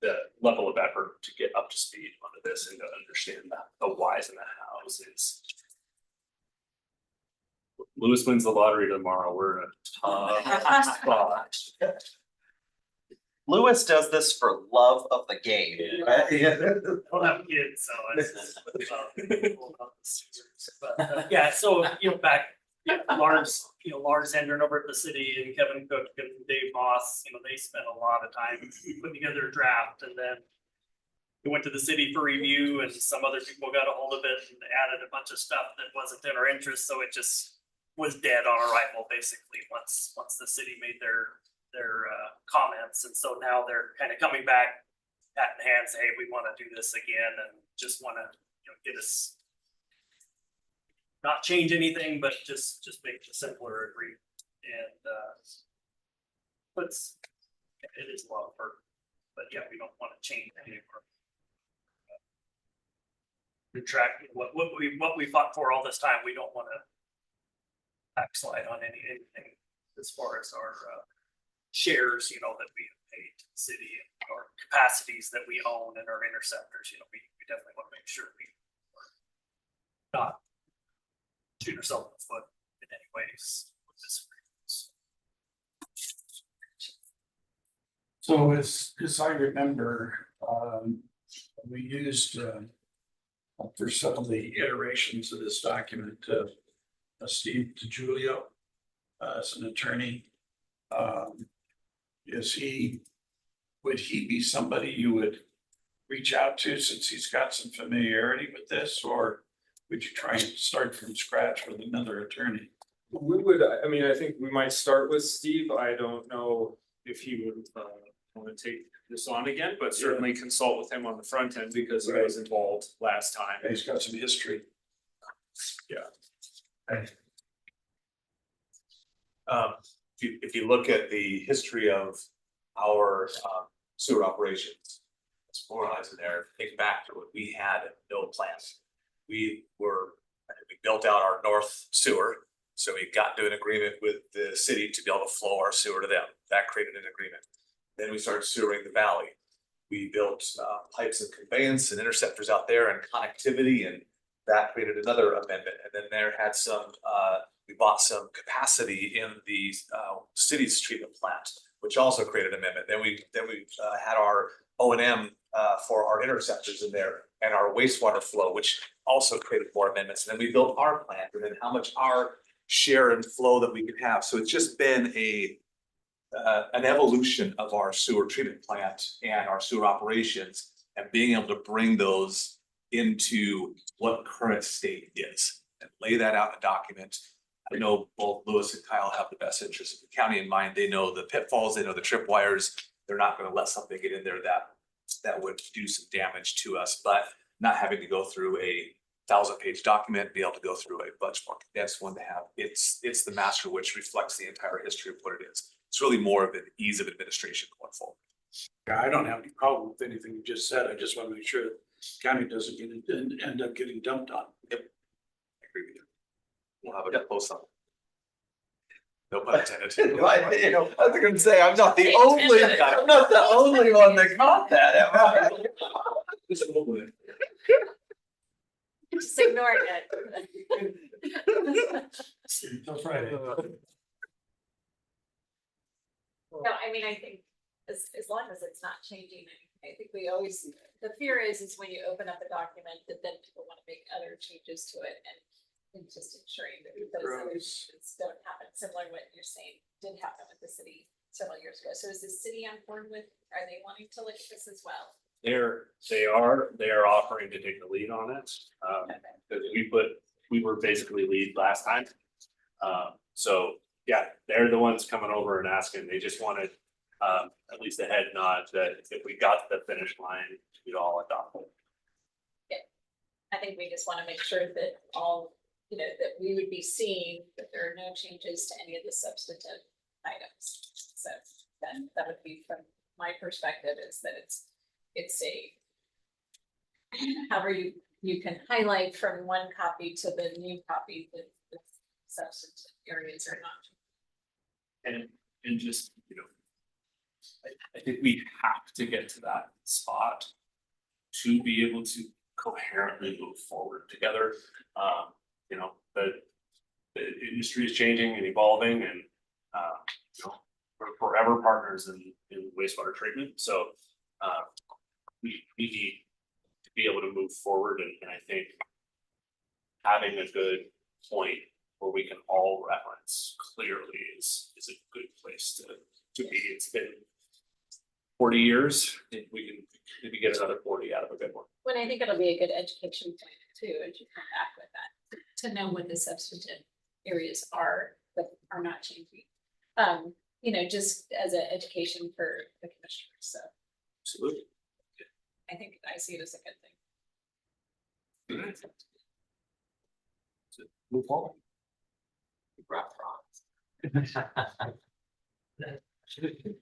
L: the level of effort to get up to speed onto this and to understand the whys and the hows is. Lewis wins the lottery tomorrow, we're in a tough spot.
K: Lewis does this for love of the game.
M: I don't have kids, so it's. But, yeah, so, you know, back, Lars Hendren over at the city and Kevin Cook and Dave Moss, you know, they spent a lot of time putting together a draft, and then it went to the city for review, and some other people got a hold of it and added a bunch of stuff that wasn't in our interest, so it just was dead on arrival, basically, once the city made their comments. And so now they're kind of coming back hat in hand, say, hey, we want to do this again, and just want to, you know, get us not change anything, but just make it simpler and read. And it is a lot of work, but yeah, we don't want to change any of our retract what we fought for all this time. We don't want to backslide on anything as far as our shares, you know, that we have paid to the city, and our capacities that we own and our interceptors. You know, we definitely want to make sure we are not shoot ourselves in the foot in any ways with this.
F: So as I remember, we used for some of the iterations of this document, Steve DiGiulio as an attorney. Would he be somebody you would reach out to, since he's got some familiarity with this, or would you try and start from scratch with another attorney?
J: We would, I mean, I think we might start with Steve. I don't know if he would want to take this on again, but certainly consult with him on the front end, because he was involved last time.
F: He's got some history.
H: Yeah. If you look at the history of our sewer operations, it's memorialized in there, think back to when we had no plans. We built out our north sewer, so we got into an agreement with the city to be able to flow our sewer to them. That created an agreement. Then we started sewering the valley. We built pipes and conveyance and interceptors out there and connectivity, and that created another amendment. And then there had some, we bought some capacity in the city's treatment plant, which also created an amendment. Then we had our O&M for our interceptors in there, and our wastewater flow, which also created more amendments. And then we built our plant, and then how much our share and flow that we could have. So it's just been an evolution of our sewer treatment plant and our sewer operations, and being able to bring those into what current state is and lay that out in a document. I know both Lewis and Kyle have the best interests of the county in mind. They know the pitfalls, they know the tripwires. They're not going to let something get in there that would do some damage to us, but not having to go through a 1,000-page document, be able to go through a much more condensed one to have. It's the master, which reflects the entire history of what it is. It's really more of an ease of administration going forward.
F: Yeah, I don't have any problem with anything you just said. I just want to make sure that county doesn't end up getting dumped on.
H: Yep. I agree with you. We'll have a close up. No pun intended.
K: I was gonna say, I'm not the only one that caught that.
B: Just ignored it.
F: That's right.
B: No, I mean, I think as long as it's not changing, I think we always, the fear is when you open up a document that then people want to make other changes to it and just ensuring that those other changes don't happen, similar to what you're saying did happen with the city several years ago. So is the city on board with, are they wanting to look at this as well?
L: They are offering to take the lead on it. Because we were basically lead last time. So yeah, they're the ones coming over and asking, they just wanted at least a head nod that if we got to the finish line, we'd all adopt it.
B: I think we just want to make sure that all, that we would be seeing that there are no changes to any of the substantive items. So that would be from my perspective is that it's a, however you can highlight from one copy to the new copy that the substantive areas are not.
L: And just, I think we have to get to that spot to be able to coherently move forward together. The industry is changing and evolving and, we're forever partners in wastewater treatment. So, we need to be able to move forward and I think having a good point where we can all reference clearly is a good place to be. It's been 40 years, if we can maybe get another 40 out of a good one.
B: When I think it'll be a good education point too, as you come back with that, to know what the substantive areas are that are not changing. Just as an education for the commissioners, so
L: Absolutely.
B: I think I see it as a good thing.
L: So move forward.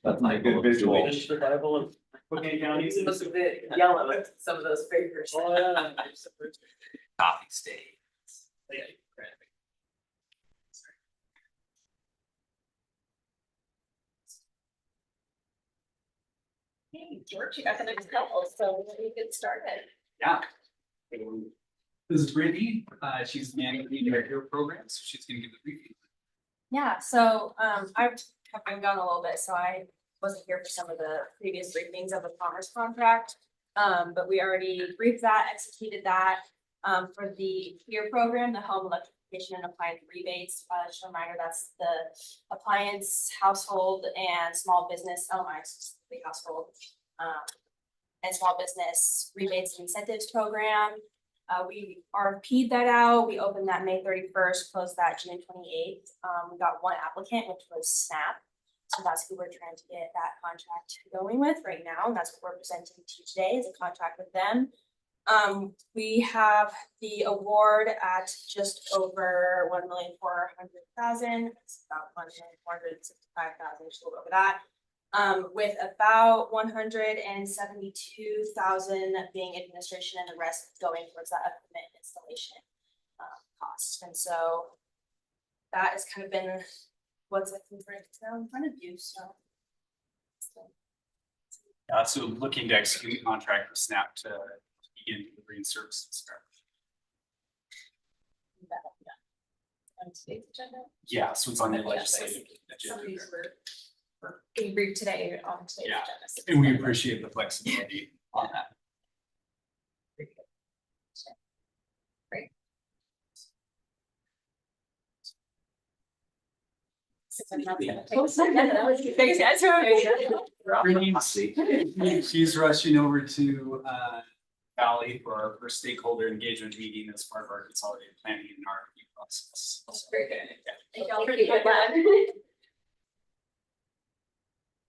C: That's my good visual.
M: Survival of Bookings counties.
G: It looks a bit yellow with some of those figures.
C: Coffee state.
B: Hey, George, you got the next couple, so we get started.
N: Yeah. This is Brittany, she's managing director of programs, so she's gonna give the briefing.
O: Yeah, so I've been gone a little bit, so I wasn't here for some of the previous briefings of the commerce contract. But we already briefed that, executed that. For the PEER program, the home electrification and appliance rebates, just a reminder, that's the appliance, household and small business, the household. And small business rebates and incentives program. We RFP'd that out, we opened that May 31st, closed that June 28th. We got one applicant, which was Snap. So that's who we're trying to get that contract going with right now, and that's what we're presenting to you today, is a contract with them. We have the award at just over 1,400,000, it's about 1,465,000, just a little over that. With about 172,000 being administration and the rest going towards that equipment installation cost. And so that has kind of been what's in front of you, so.
N: So looking to execute a contract with Snap to begin delivering services.
B: On today's agenda.
N: Yeah, so it's on the
B: Okay,
N: legislative
B: Some of
N: agenda.
B: these were being briefed today on today's
N: Yeah,
B: agenda. so
N: and we appreciate the flexibility on that.
B: Great.
O: Thanks, guys.
N: She's rushing over to Valley for our first stakeholder engagement meeting as part of our consolidated planning and RFP process.
B: Very good.
O: Thank y'all for doing that.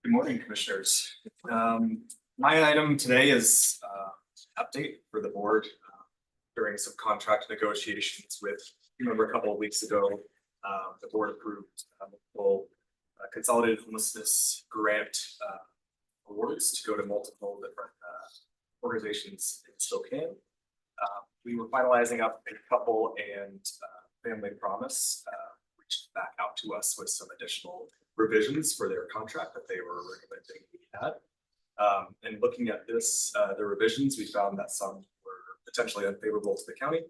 P: Good morning, Commissioners. My item today is update for the board during some contract negotiations with, you remember a couple of weeks ago, the board approved multiple consolidated homelessness grant awards to go to multiple different organizations in Spokane. We were finalizing up a couple, and Family Promise reached back out to us with some additional revisions for their contract that they were recommending we had. And looking at this, the revisions, we found that some were potentially unfavorable to the county.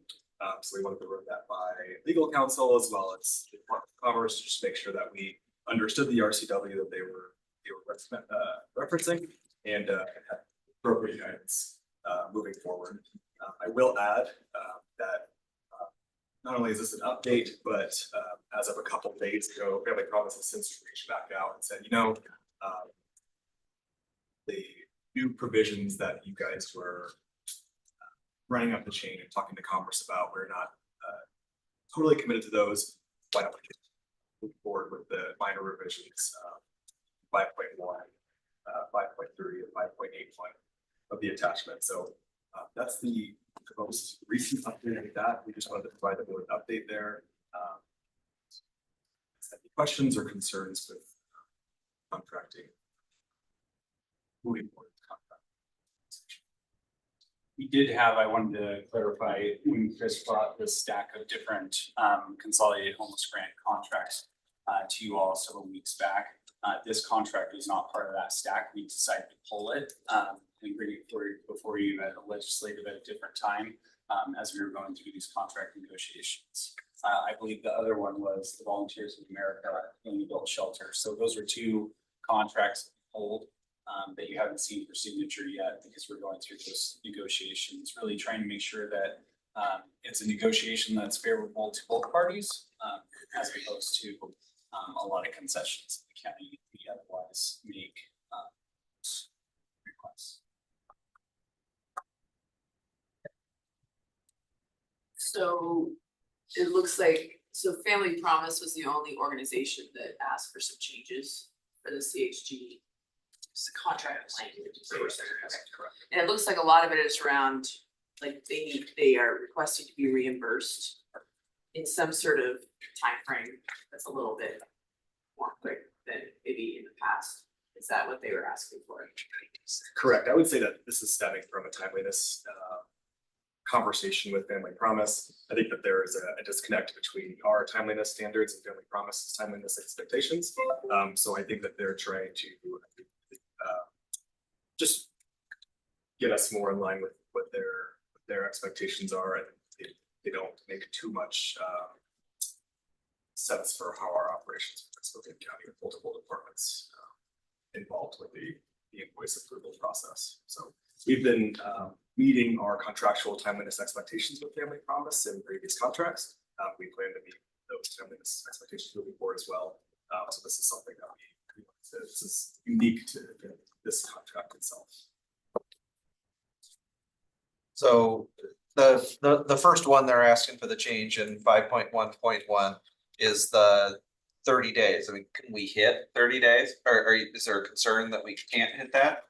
P: So we wanted to run that by legal counsel as well as the Department of Commerce, just to make sure that we understood the RCW that they were they were referencing and appropriate guidance moving forward. I will add that not only is this an update, but as of a couple days ago, Family Promise has since reached back out and said, you know, the new provisions that you guys were running up the chain and talking to Commerce about, we're not totally committed to those. Why don't we move forward with the minor revisions, 5.1, 5.3, and 5.81 of the attachment. So that's the most recent update of that. We just wanted to provide the board an update there. Any questions or concerns with contracting? Moving forward.
N: We did have, I wanted to clarify, when Chris brought this stack of different consolidated homeless grant contracts to you all several weeks back. This contract is not part of that stack. We decided to pull it and bring it before you at a legislative at a different time as we were going through these contract negotiations. I believe the other one was the Volunteers of America Family Built Shelter. So those are two contracts pulled that you haven't seen for signature yet because we're going through those negotiations, really trying to make sure that it's a negotiation that's favorable to both parties as opposed to a lot of concessions the county otherwise make requests.
G: So it looks like, so Family Promise was the only organization that asked for some changes for the CHG contract language. And it looks like a lot of it is around, like, they are requesting to be reimbursed in some sort of time frame that's a little bit more quick than maybe in the past. Is that what they were asking for?
P: Correct. I would say that this is stemming from a timeliness conversation with Family Promise. I think that there is a disconnect between our timeliness standards and Family Promise's timeliness expectations. So I think that they're trying to just get us more in line with what their expectations are, and they don't make too much sense for how our operations work. So Spokane County with multiple departments involved with the invoice approval process. So we've been meeting our contractual timeliness expectations with Family Promise in previous contracts. We plan to meet those timeliness expectations moving forward as well. So this is something that this is unique to this contract itself.
K: So the first one they're asking for the change in 5.1.1 is the 30 days. I mean, can we hit 30 days? Or is there a concern that we can't hit that?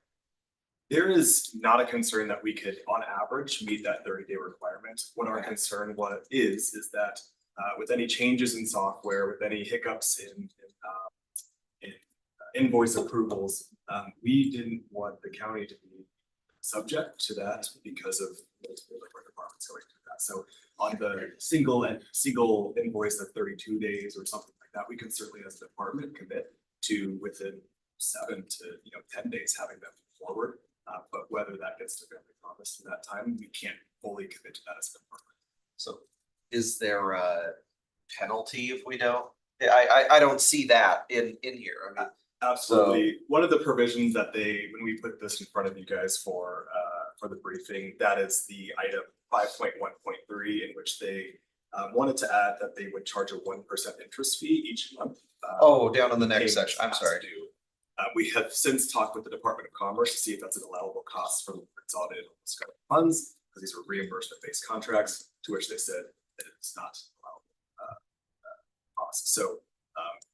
P: There is not a concern that we could, on average, meet that 30-day requirement. What our concern is that with any changes in software, with any hiccups in invoice approvals, we didn't want the county to be subject to that because of multiple different departments going through that. So on the single invoice of 32 days or something like that, we can certainly as a department commit to within 7 to 10 days having them forward. But whether that gets to Family Promise in that time, we can't fully commit to that as a department.
K: So is there a penalty if we don't? I don't see that in here. I mean,
P: absolutely. One of the provisions that when we put this in front of you guys for the briefing, that is the item 5.1.3, in which they wanted to add that they would charge a 1% interest fee each month.
K: Down in the next section. I'm sorry.
P: We have since talked with the Department of Commerce to see if that's an allowable cost from consolidated funds, because these are reimbursement-based contracts, to which they said that it's not allowable cost. So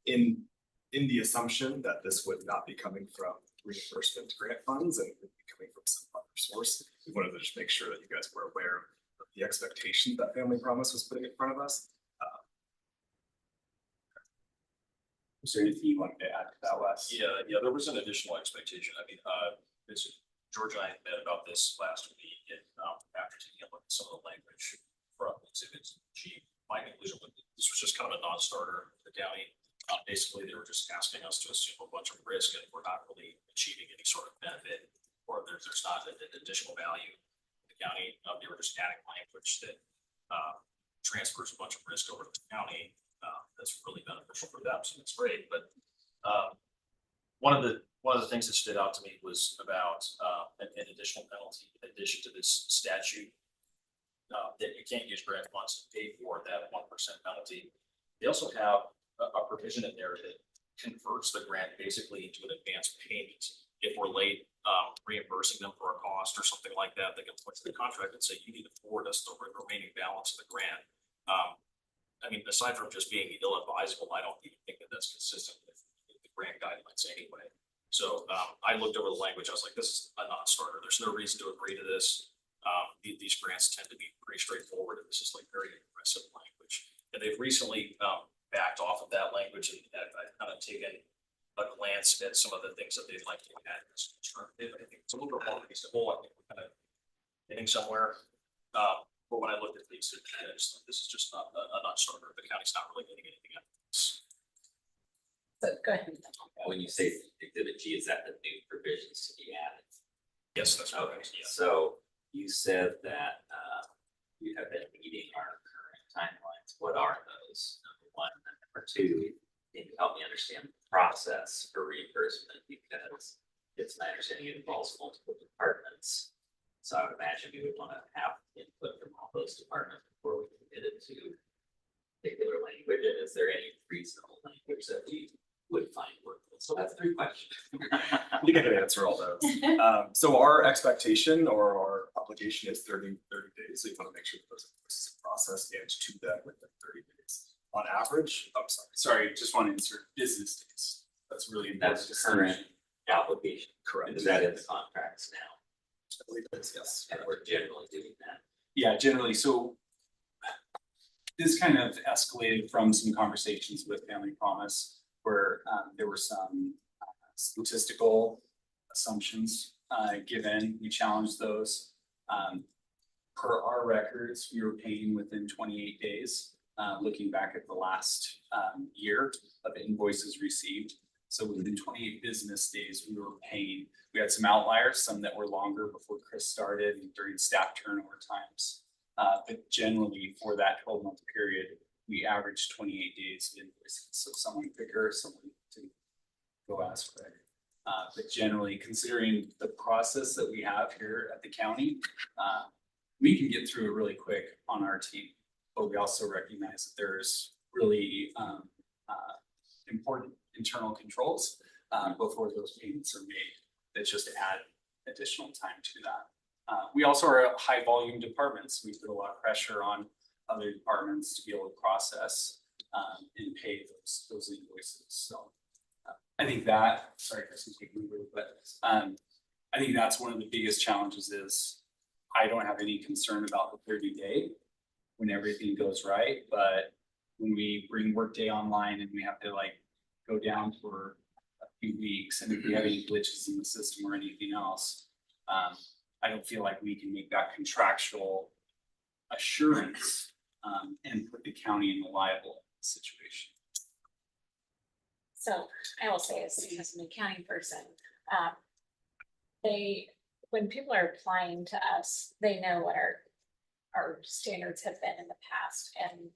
P: in the assumption that this would not be coming from reimbursement grant funds and would be coming from some other source, we wanted to just make sure that you guys were aware of the expectation that Family Promise was putting in front of us.
N: Is there anything you wanted to add to that, Wes?
Q: Yeah, there was an additional expectation. I mean, George and I met about this last week, and after taking a look at some of the language from exhibits G, my conclusion was this was just kind of a non-starter for the county. Basically, they were just asking us to assume a bunch of risk, and we're not really achieving any sort of benefit, or there's not an additional value to the county. They were just adding language that transfers a bunch of risk over to the county. That's really beneficial for them, so that's great. But one of the one of the things that stood out to me was about, an additional penalty in addition to this statute. That you can't use grant funds to pay for that 1% penalty. They also have a provision in there that converts the grant basically into an advance payment. If we're late, reimbursing them for a cost or something like that, they can point to the contract and say, you need to forward us the remaining balance of the grant. I mean, aside from just being ill-advisable, I don't even think that that's consistent with the grant guidelines anyway. So, I looked over the language, I was like, this is a non-starter, there's no reason to agree to this. These grants tend to be pretty straightforward, and this is like very aggressive language. And they've recently, backed off of that language, and I've kind of taken a glance at some of the things that they'd like to add as alternative. I think it's a little bit more reasonable. I think we're kind of getting somewhere. But when I looked at these, this is just not a non-starter. The county's not really getting anything out of this.
B: So go ahead.
C: When you say exhibit G, is that the new provisions to be added?
Q: Yes, that's
C: Okay,
Q: correct. Yeah.
C: so you said that you have been meeting our current timelines. What are those? Number one, and number two, can you help me understand the process for reimbursement? Because it's my understanding it involves multiple departments. So I would imagine we would want to have input from all those departments before we committed to particular language. And is there any reasonable language that we would find workable? So that's 3 questions.
P: You can answer all those. So our expectation or our obligation is 30 days. So you want to make sure that those process and to that within 30 days. On average, I'm sorry,
N: just want to insert business days. That's really important.
C: That's the current application.
P: correct.
C: Is that in the contracts now?
P: I believe it is, yes.
C: And we're generally doing that.
N: Yeah, generally, so this kind of escalated from some conversations with Family Promise where there were some statistical assumptions given. We challenged those. Per our records, we were paying within 28 days, looking back at the last year of invoices received. So within 28 business days, we were paying. We had some outliers, some that were longer before Chris started and during staff turnover times. But generally for that 12-month period, we averaged 28 days of invoices. So someone quicker, someone to go ask for it. But generally, considering the process that we have here at the county, we can get through it really quick on our team. But we also recognize that there's really important internal controls before those payments are made that just add additional time to that. We also are high volume departments. We put a lot of pressure on other departments to be able to process and pay those invoices. So I think that, sorry, Chris, but I think that's one of the biggest challenges is I don't have any concern about the 30-day when everything goes right, but when we bring Workday online and we have to like go down for a few weeks, and if we have any glitches in the system or anything else, I don't feel like we can make that contractual assurance and put the county in a liable situation.
B: So I will say as an accounting person, when people are applying to us, they know what our standards have been in the past, and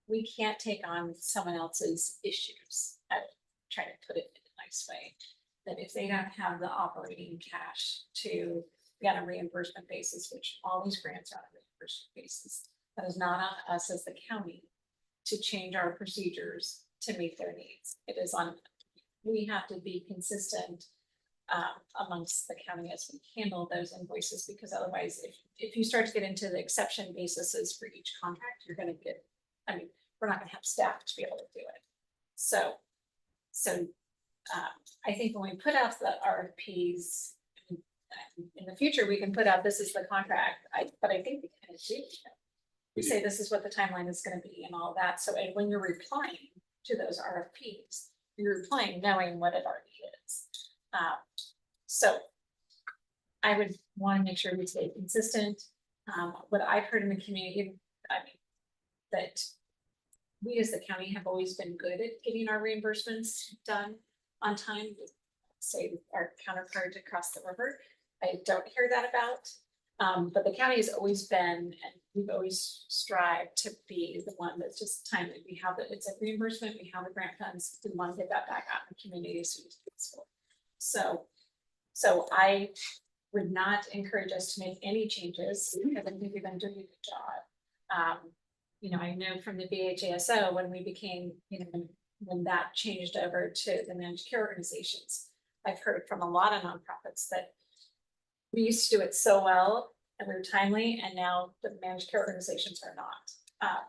B: we can't take on someone else's issues. I'm trying to put it in a nice way, that if they don't have the operating cash to be on a reimbursement basis, which all these grants are on a reimbursement basis, that is not on us as the county to change our procedures to meet their needs. It is on, we have to be consistent amongst the county as we handle those invoices, because otherwise, if you start to get into the exception basis for each contract, you're gonna get, I mean, we're not gonna have staff to be able to do it. So I think when we put out the RFPs, in the future, we can put out, this is the contract, but I think we kind of do. We say this is what the timeline is gonna be and all that. So and when you're replying to those RFPs, you're replying knowing what it already is. So I would want to make sure we stay consistent. What I've heard in the community, I mean, that we as the county have always been good at getting our reimbursements done on time. Say our counterpart across the river, I don't hear that about. But the county has always been, and we've always strived to be the one that's just timely. We have it, it's a reimbursement, we have the grant funds, we want to get that back out in the community as soon as possible. So I would not encourage us to make any changes because I think we've been doing a good job. You know, I know from the BHASO when we became, you know, when that changed over to the managed care organizations, I've heard from a lot of nonprofits that we used to do it so well and we were timely, and now the managed care organizations are not.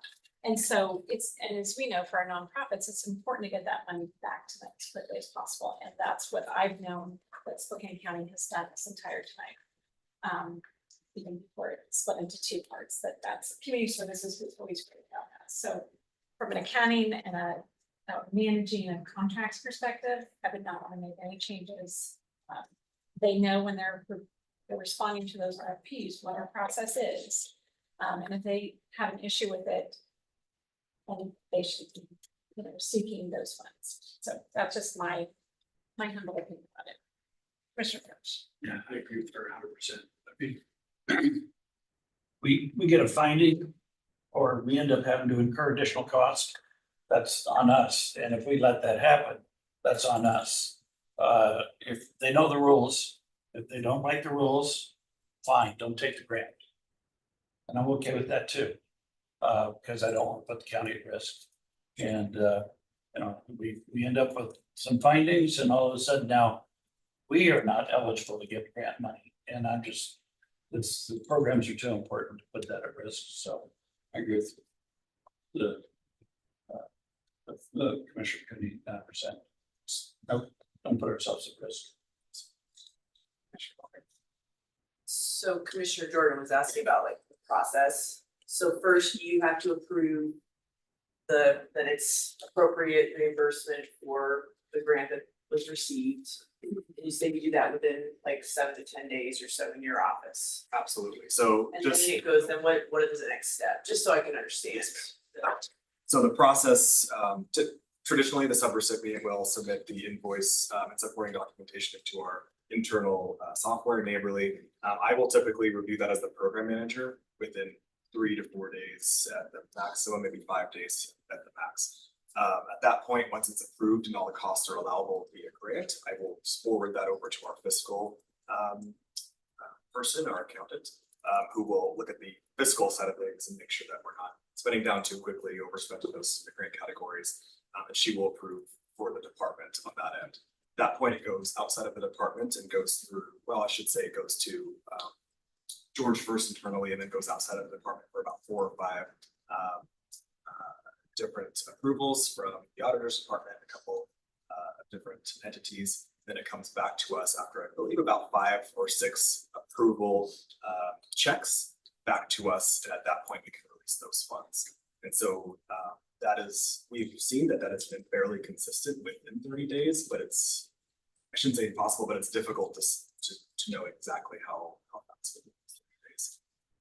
B: And so and as we know, for our nonprofits, it's important to get that money back to them as quickly as possible. And that's what I've known that Spokane County has done this entire time. Even before it split into two parts, that's community services was always great about that. So from an accounting and a managing and contracts perspective, I would not want to make any changes. They know when they're responding to those RFPs, what our process is. And if they have an issue with it, then they should be, you know, seeking those funds. So that's just my humble opinion about it. Commissioner French.
F: Yeah, I agree with her 100%. I mean, we get a finding or we end up having to incur additional costs, that's on us. And if we let that happen, that's on us. If they know the rules, if they don't like the rules, fine, don't take the grant. And I'm okay with that too, because I don't want to put the county at risk. And, you know, we end up with some findings and all of a sudden now we are not eligible to get grant money. And I'm just, the programs are too important to put that at risk. So I agree with the Commissioner Cooney 9%. Nope, don't put ourselves at risk.
G: So Commissioner Jordan was asking about like the process. So first you have to approve that it's appropriate reimbursement for the grant that was received. And you say you do that within like 7 to 10 days or so in your office.
P: Absolutely. So
G: And
P: just.
G: then it goes, then what is the next step? Just so I can understand.
P: So the process, traditionally, the subrecipient will submit the invoice and supporting documentation to our internal software, Neighborly. I will typically review that as the program manager within 3 to 4 days at the maximum, maybe 5 days at the max. At that point, once it's approved and all the costs are allowable via grant, I will forward that over to our fiscal person, our accountant, who will look at the fiscal side of things and make sure that we're not spending down too quickly, overspent in those grant categories, and she will approve for the department on that end. At that point, it goes outside of the department and goes through, well, I should say it goes to George first internally and then goes outside of the department for about 4 or 5 different approvals from the auditor's department, a couple different entities. Then it comes back to us after, I believe, about 5 or 6 approval checks back to us. And at that point, we can release those funds. And so that is, we've seen that has been fairly consistent within 30 days, but it's, I shouldn't say impossible, but it's difficult to know exactly how that's been.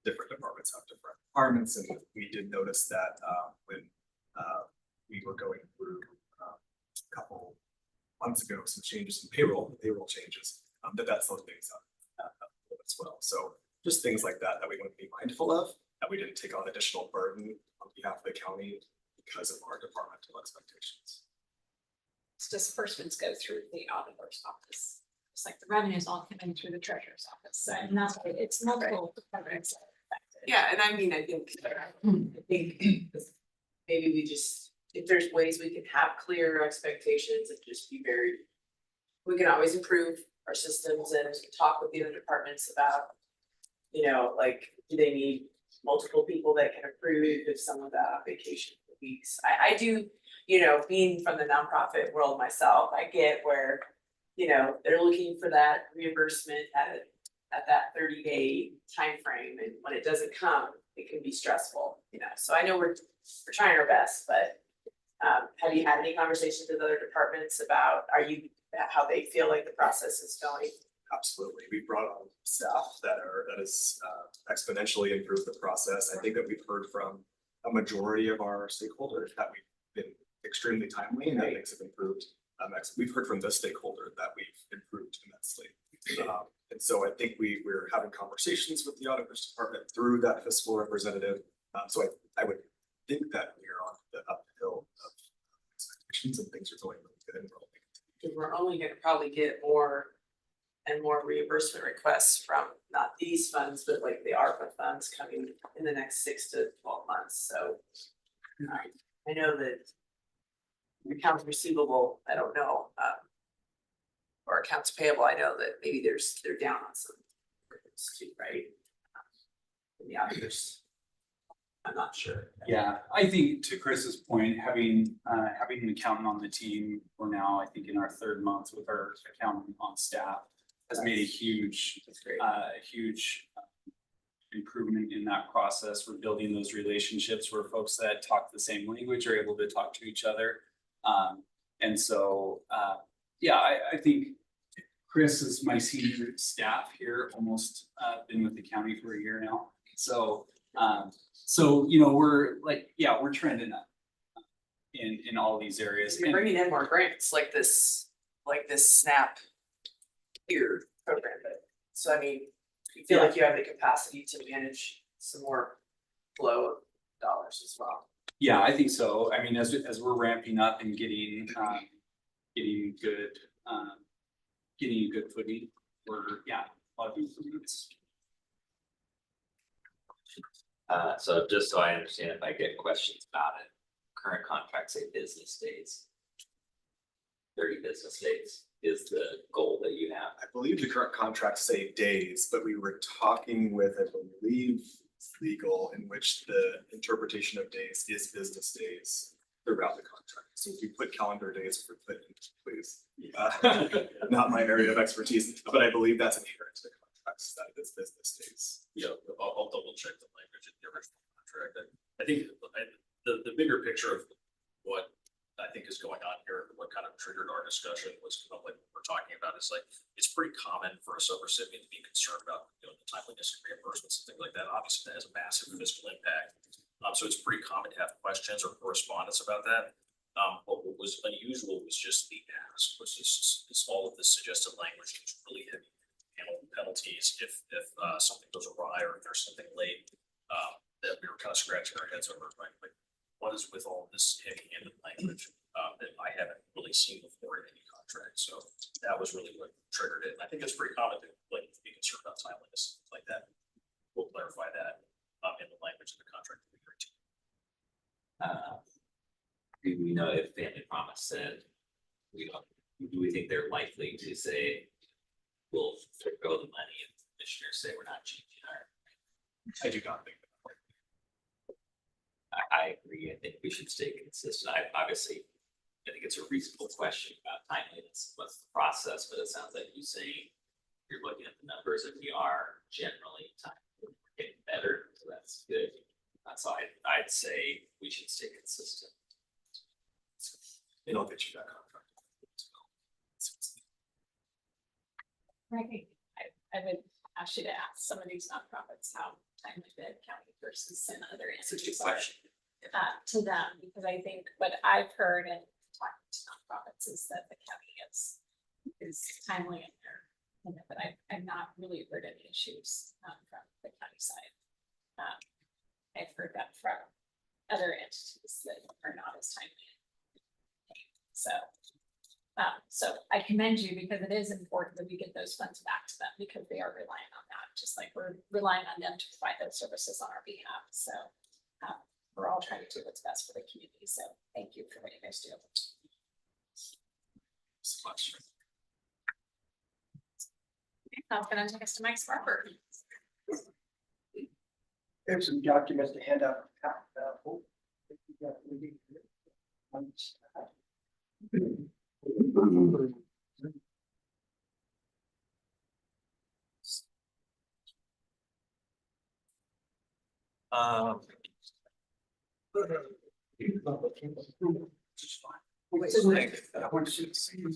P: Different departments have different requirements, and we did notice that when we were going through a couple months ago, some changes in payroll changes, that slowed things up as well. So just things like that we want to be mindful of, that we didn't take on additional burden on behalf of the county because of our departmental expectations.
B: Disbursements go through the auditor's office. It's like the revenues all come in through the treasurer's office. So, and that's why it's multiple departments that are affected.
G: Yeah, and I mean, I think maybe we just, if there's ways we can have clear expectations and just be very, we can always improve our systems and talk with the other departments about, you know, like, do they need multiple people that can approve if someone's out on vacation for weeks? I do, you know, being from the nonprofit world myself, I get where, you know, they're looking for that reimbursement at that 30-day time frame, and when it doesn't come, it can be stressful, you know. So I know we're trying our best, but have you had any conversations with other departments about how they feel like the process is going?
P: Absolutely. We brought on staff that has exponentially improved the process. I think that we've heard from a majority of our stakeholders that we've been extremely timely and that things have improved. We've heard from this stakeholder that we've improved immensely. And so I think we're having conversations with the auditors department through that fiscal representative. So I would think that we are on the uphill of expectations and things are going really good. And we're only
G: Because we're only gonna probably get more and more reimbursement requests from not these funds, but like the ARPA funds coming in the next 6 to 12 months, so. I know that accounts receivable, I don't know, or accounts payable, I know that maybe they're down on some things too, right? And the auditors, I'm not sure.
N: Yeah, I think to Chris's point, having an accountant on the team, we're now, I think, in our 3rd month with our accountant on staff, has made a huge, improvement in that process. We're building those relationships where folks that talk the same language are able to talk to each other. And so, yeah, I think Chris is my senior staff here, almost been with the county for a year now. So, you know, we're like, yeah, we're trending up in all these areas.
G: You're bringing in more grants like this SNAP here program, but, so I mean, you feel like you have the capacity to manage some more flow of dollars as well.
N: Yeah, I think so. I mean, as we're ramping up and getting good, getting a good footing, we're, yeah, a lot of improvements.
C: So just so I understand, if I get questions about it, current contract say business days. 30 business days is the goal that you have.
P: I believe the current contracts say days, but we were talking with, I believe, legal, in which the interpretation of days is business days throughout the contract. So if we put calendar days, for please, not my area of expertise, but I believe that's inherent to the contracts, that it's business days.
Q: Yeah, I'll double check the language in the original contract. I think the bigger picture of what I think is going on here, what kind of triggered our discussion was kind of like what we're talking about is like, it's pretty common for a subrecipient to be concerned about, you know, the timeliness of reimbursements and things like that. Obviously, that has a massive fiscal impact. So it's pretty common to have questions or correspondence about that. But what was unusual was just the ask, was this all of this suggested language, which really heavy penalties if something goes awry or if there's something late, that we were kind of scratching our heads over, right? Like, what is with all this heavy-handed language that I haven't really seen before in any contract? So that was really what triggered it. And I think it's pretty common to like be concerned about timeliness like that. We'll clarify that in the language of the contract.
C: Do we know if Family Promise said, do we think they're likely to say, we'll forgo the money if commissioners say we're not changing our?
P: I do not think that.
C: I agree. I think we should stay consistent. I think it's a reasonable question about timeliness. What's the process? But it sounds like you saying you're looking at the numbers and we are generally getting better. So that's good. So I'd say we should stay consistent.
P: They don't get you that contract.
B: Right. I would ask you to ask some of these nonprofits how timely the county versus some other entities are to them, because I think what I've heard and talking to nonprofits is that the county is timely in there. But I've not really heard any issues from the county side. I've heard that from other entities that are not as timely. So I commend you because it is important that we get those funds back to them because they are relying on that, just like we're relying on them to provide those services on our behalf. So we're all trying to do what's best for the community. So thank you for what you guys do.
C: So much.
B: I'm gonna take us to Mike Sparker.
R: There's some documents to hand out.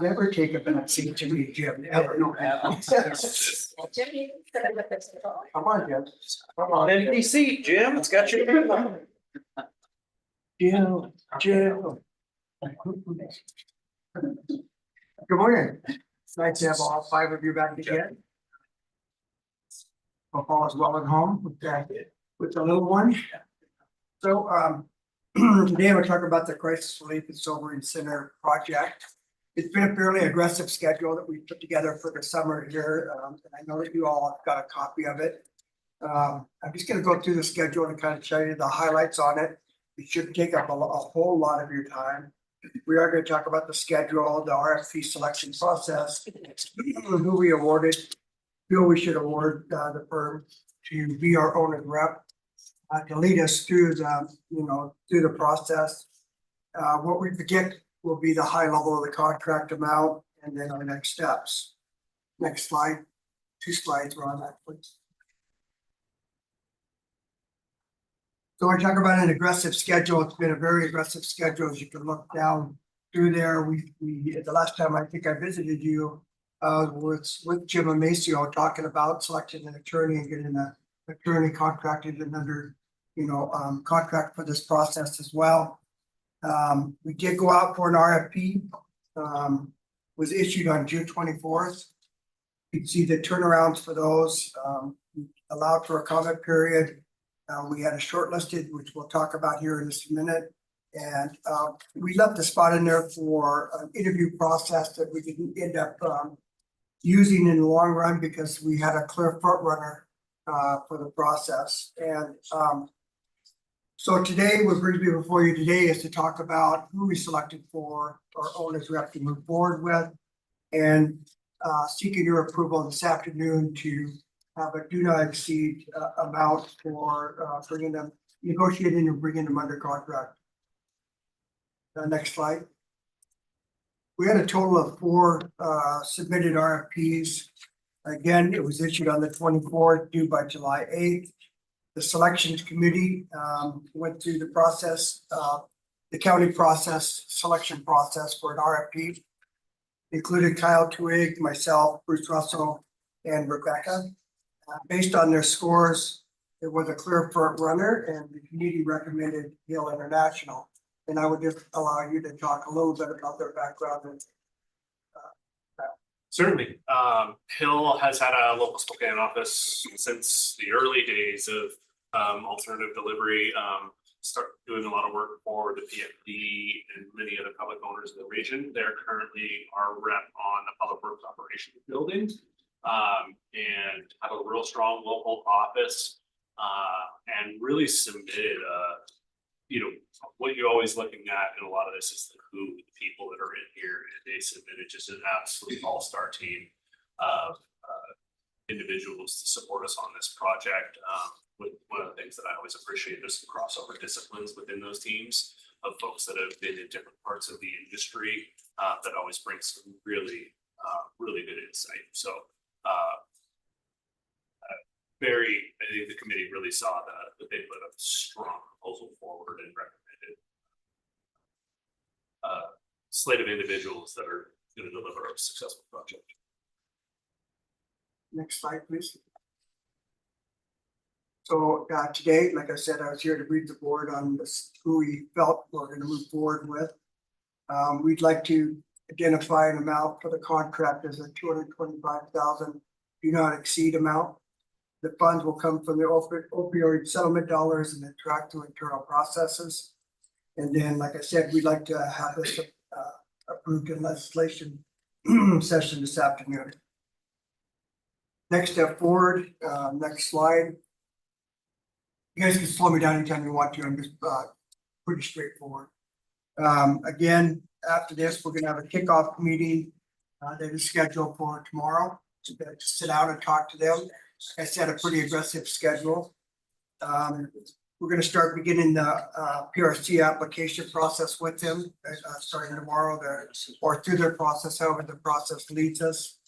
R: Never take a back seat to me, Jim, ever, no.
B: Jimmy,
R: Come on, Jim. Come on.
M: Empty seat, Jim, it's got your.
R: Jim. Good morning. It's nice to have all 5 of you back again. Hope all is well at home with the little one. So, today I'm gonna talk about the Crisis Relief and Sobering Center project. It's been a fairly aggressive schedule that we put together for the summer here, and I know that you all have got a copy of it. I'm just gonna go through the schedule and kind of show you the highlights on it. It shouldn't take up a whole lot of your time. We are gonna talk about the schedule, the RFP selection process, who we awarded, who we should award the firm to be our owner's rep, to lead us through through the process. What we predict will be the high level of the contract amount and then our next steps. Next slide, 2 slides are on that, please. So I talk about an aggressive schedule. It's been a very aggressive schedule. As you can look down through there, we the last time I think I visited you was with Jim Amacio talking about selecting an attorney and getting an attorney contracted and under contract for this process as well. We did go out for an RFP, was issued on June 24th. You can see the turnarounds for those, allowed for a comment period. We had a shortlisted, which we'll talk about here in just a minute. And we left a spot in there for an interview process that we didn't end up using in the long run because we had a clear front runner for the process. And so today, what brings me before you today is to talk about who we selected for our owner's rep to move forward with, and seeking your approval this afternoon to have a do not exceed amount for bringing them, negotiating and bringing them under contract. Next slide. We had a total of 4 submitted RFPs. Again, it was issued on the 24th, due by July 8th. The selections committee went through the process, the county process, selection process for an RFP. Included Kyle Twig, myself, Bruce Russell, and Rebecca. Based on their scores, it was a clear front runner, and the committee recommended Hill International. And I would just allow you to talk a little bit about their background and
L: Certainly. Hill has had a local Spokane office since the early days of alternative delivery. Start doing a lot of work for the PFD and many other public owners in the region. They're currently our rep on the Public Works Operations building, and have a real strong local office, and really submitted what you're always looking at in a lot of this is the who, the people that are in here. They submitted just an absolute all-star team of individuals to support us on this project. One of the things that I always appreciate is some crossover disciplines within those teams of folks that have been in different parts of the industry, that always brings some really good insight. So I think the committee really saw that they put a strong proposal forward and recommended slate of individuals that are going to deliver a successful project.
R: next slide, please. So today, like I said, I was here to brief the board on this, who we felt we're going to move forward with. We'd like to identify an amount for the contract as a $225,000 do not exceed amount. The funds will come from the opioid settlement dollars and then track through internal processes. And then, like I said, we'd like to have this approved in legislation session this afternoon. Next step forward, next slide. You guys can slow me down anytime you want to. I'm just pretty straightforward. Again, after this, we're gonna have a kickoff meeting that is scheduled for tomorrow to sit down and talk to them. Like I said, a pretty aggressive schedule. We're gonna start beginning the PRC application process with them, starting tomorrow, or through their process, however the process leads us.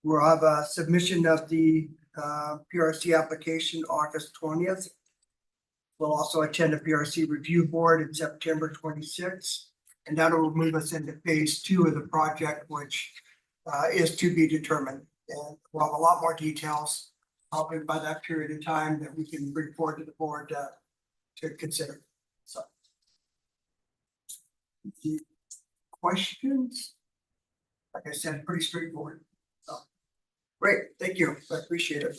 R: We'll have a submission of the PRC application August 20th. We'll also attend a PRC review board in September 26th. And that will move us into phase 2 of the project, which is to be determined. And we'll have a lot more details probably by that period of time that we can bring forward to the board to consider. So, questions? Like I said, pretty straightforward. So, great, thank you. I appreciate it.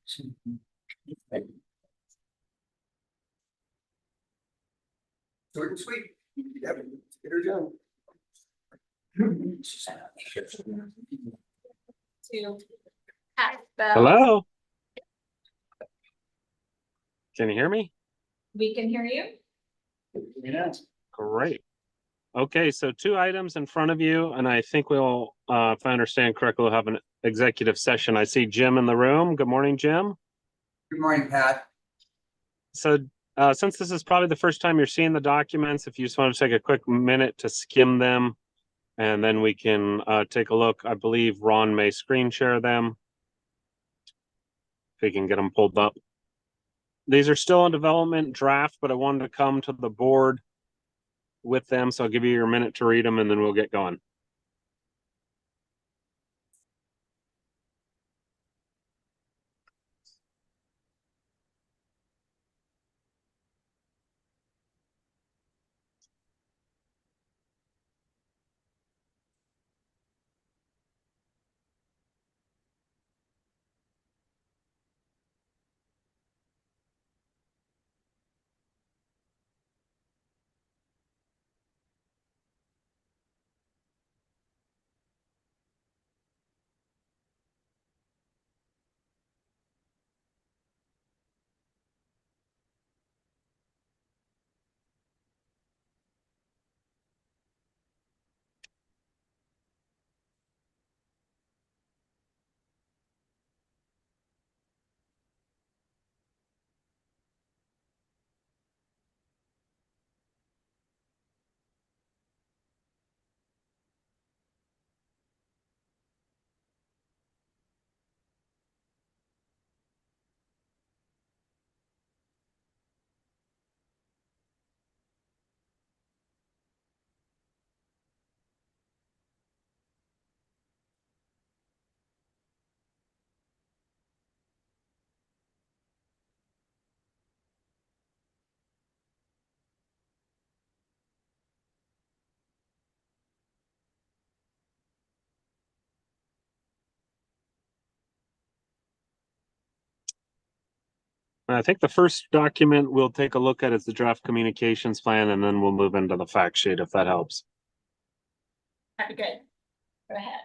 R: Short and sweet. Yep, get her done.
S: Hello? Can you hear me?
B: We can hear you.
S: Great. Okay, so 2 items in front of you, and I think we'll, if I understand correctly, we'll have an executive session. I see Jim in the room. Good morning, Jim.
R: Good morning, Pat.
S: So, since this is probably the first time you're seeing the documents, if you just want to take a quick minute to skim them, and then we can take a look. I believe Ron may screen share them. If he can get them pulled up. These are still in development draft, but I wanted to come to the board with them, so I'll give you your minute to read them and then we'll get going. I think the first document we'll take a look at is the draft communications plan, and then we'll move into the fact sheet if that helps.
B: That'd be good. Go ahead.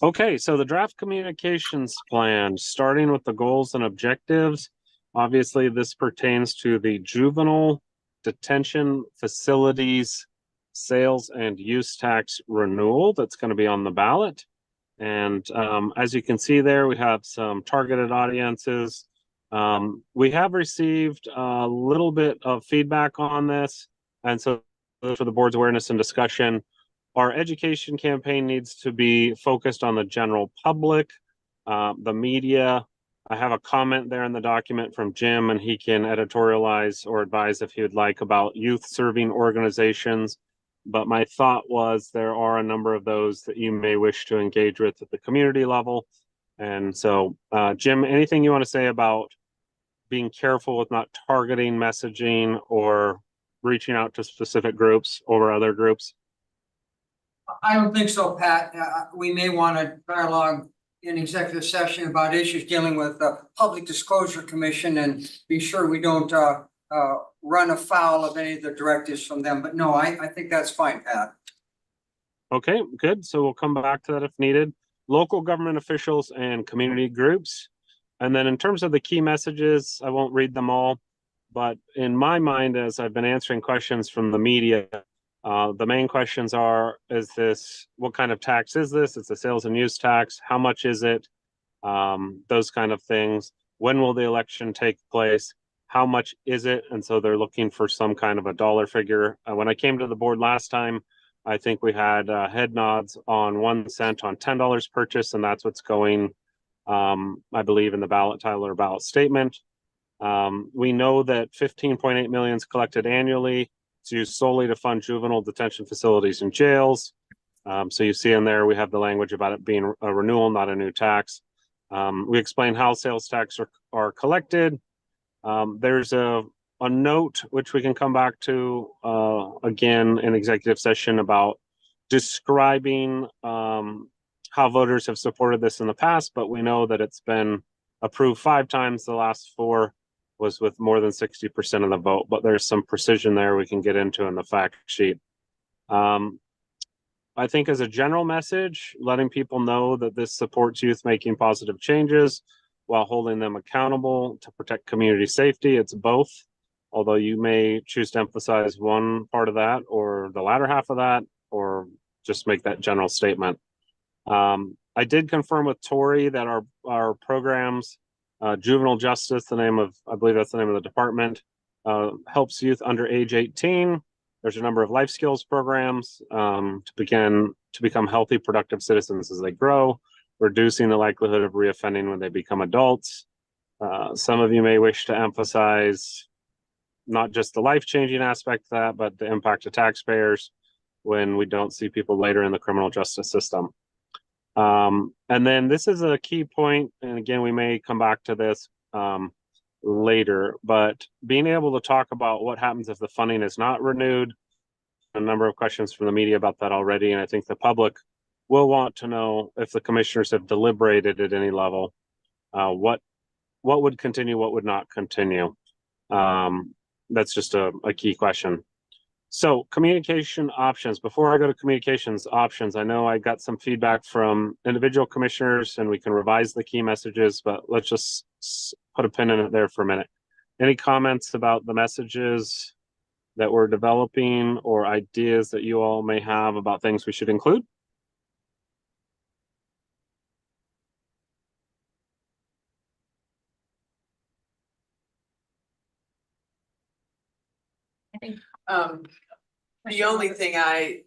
S: Okay, so the draft communications plan, starting with the goals and objectives. Obviously, this pertains to the juvenile detention facilities sales and use tax renewal that's going to be on the ballot. And as you can see there, we have some targeted audiences. We have received a little bit of feedback on this. And so for the board's awareness and discussion, our education campaign needs to be focused on the general public, the media. I have a comment there in the document from Jim, and he can editorialize or advise if he would like about youth serving organizations. But my thought was there are a number of those that you may wish to engage with at the community level. And so, Jim, anything you want to say about being careful with not targeting messaging or reaching out to specific groups over other groups?
T: I don't think so, Pat. We may want to dialogue in executive session about issues dealing with the Public Disclosure Commission and be sure we don't run afoul of any of the directives from them. But no, I think that's fine, Pat.
S: Okay, good. So we'll come back to that if needed. Local government officials and community groups. And then in terms of the key messages, I won't read them all, but in my mind, as I've been answering questions from the media, the main questions are, what kind of tax is this? It's a sales and use tax. How much is it? Those kind of things. When will the election take place? How much is it? And so they're looking for some kind of a dollar figure. When I came to the board last time, I think we had head nods on 1 cent on $10 purchase, and that's what's going, I believe, in the ballot title or ballot statement. We know that 15.8 million is collected annually. It's used solely to fund juvenile detention facilities and jails. So you see in there, we have the language about it being a renewal, not a new tax. We explain how sales tax are collected. There's a note which we can come back to again in executive session about describing how voters have supported this in the past, but we know that it's been approved 5 times. The last 4 was with more than 60% of the vote, but there's some precision there we can get into in the fact sheet. I think as a general message, letting people know that this supports youth making positive changes while holding them accountable to protect community safety. It's both, although you may choose to emphasize one part of that or the latter half of that, or just make that general statement. I did confirm with Tori that our programs, juvenile justice, I believe that's the name of the department, helps youth under age 18. There's a number of life skills programs to become healthy, productive citizens as they grow, reducing the likelihood of reoffending when they become adults. Some of you may wish to emphasize not just the life-changing aspect of that, but the impact to taxpayers when we don't see people later in the criminal justice system. And then this is a key point, and again, we may come back to this later, but being able to talk about what happens if the funding is not renewed. A number of questions from the media about that already, and I think the public will want to know if the commissioners have deliberated at any level, what would continue, what would not continue. That's just a key question. So communication options. Before I go to communications options, I know I got some feedback from individual commissioners and we can revise the key messages, but let's just put a pin in it there for a minute. Any comments about the messages that we're developing or ideas that you all may have about things we should include?
G: The only thing I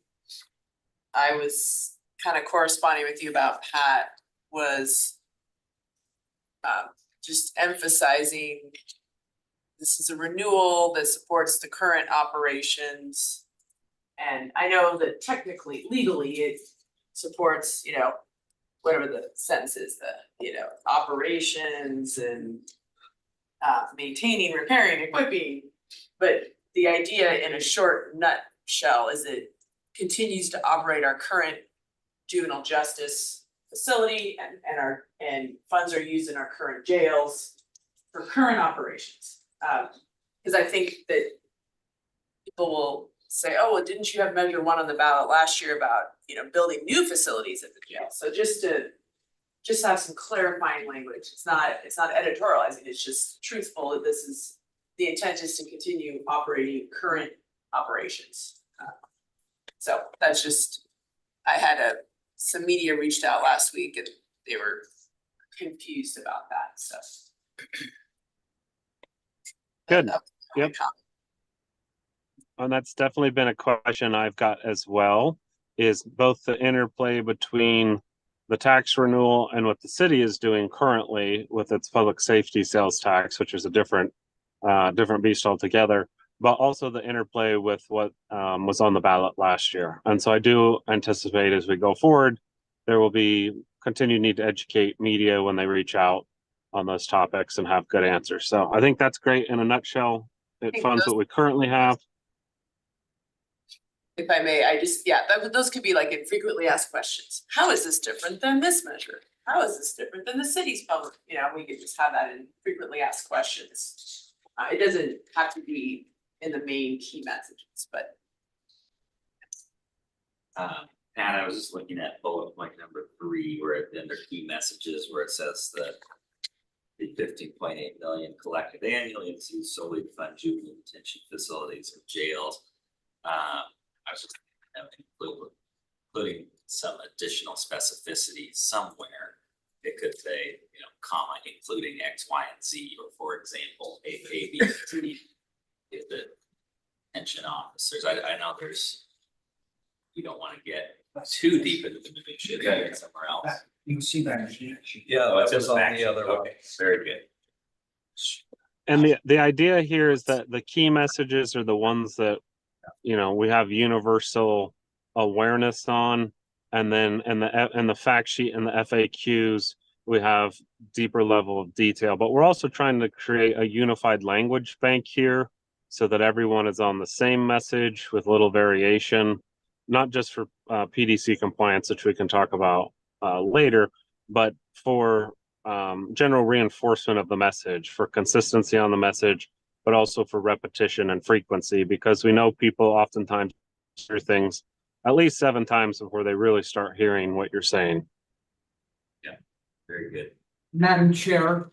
G: was kind of corresponding with you about, Pat, was just emphasizing this is a renewal that supports the current operations. And I know that technically, legally, it supports, whatever the sentence is, the, operations and maintaining, repairing, equipping. But the idea in a short nutshell is it continues to operate our current juvenile justice facility and funds are used in our current jails for current operations. Because I think that people will say, oh, well, didn't you have measure 1 on the ballot last year about, building new facilities at the jail? So just have some clarifying language. It's not editorializing, it's just truthful that this is, the intent is to continue operating current operations. So that's just, I had some media reached out last week and they were confused about that, so.
S: Good, yep. And that's definitely been a question I've got as well, is both the interplay between the tax renewal and what the city is doing currently with its public safety sales tax, which is a different beast altogether, but also the interplay with what was on the ballot last year. And so I do anticipate as we go forward, there will be continued need to educate media when they reach out on those topics and have good answers. So I think that's great in a nutshell. It funds what we currently have.
G: If I may, those could be like in frequently asked questions. How is this different than this measure? How is this different than the city's public? We could just have that in frequently asked questions. It doesn't have to be in the main key messages, but.
C: Pat, I was just looking at bullet point number 3, where it, under key messages, where it says that the 15.8 million collected annually is used solely to fund juvenile detention facilities and jails. I was just including some additional specificity somewhere. It could say, comma, including X, Y, and Z, or for example, A, B, C, if the detention officers. I know you don't want to get too deep into the minutia there somewhere else.
T: You can see that.
K: Yeah,
C: Oh, it's
K: that was
C: in the
K: on
C: back.
K: the other one.
C: Okay, very good.
S: And the idea here is that the key messages are the ones that, we have universal awareness on, and then in the fact sheet and the FAQs, we have deeper level of detail. But we're also trying to create a unified language bank here so that everyone is on the same message with little variation, not just for PDC compliance, which we can talk about later, but for general reinforcement of the message, for consistency on the message, but also for repetition and frequency, because we know people oftentimes hear things at least 7 times before they really start hearing what you're saying.
C: Very good.
T: Madam Chair.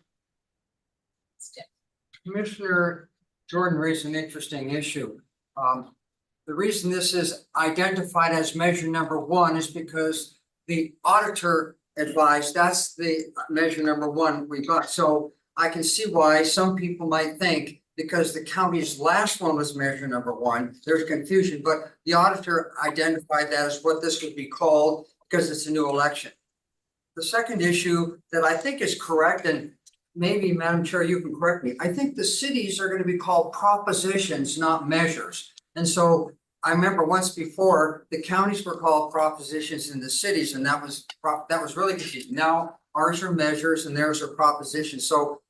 T: Commissioner Jordan raised an interesting issue. The reason this is identified as measure number 1 is because the auditor advised that's the measure number 1 we got. So I can see why some people might think because the county's last one was measure number 1, there's confusion, but the auditor identified that as what this would be called because it's a new election. The second issue that I think is correct, and maybe Madam Chair, you can correct me, I think the cities are gonna be called propositions, not measures. And so I remember once before, the counties were called propositions in the cities, and that was really confusing. Now ours are measures and theirs are propositions. So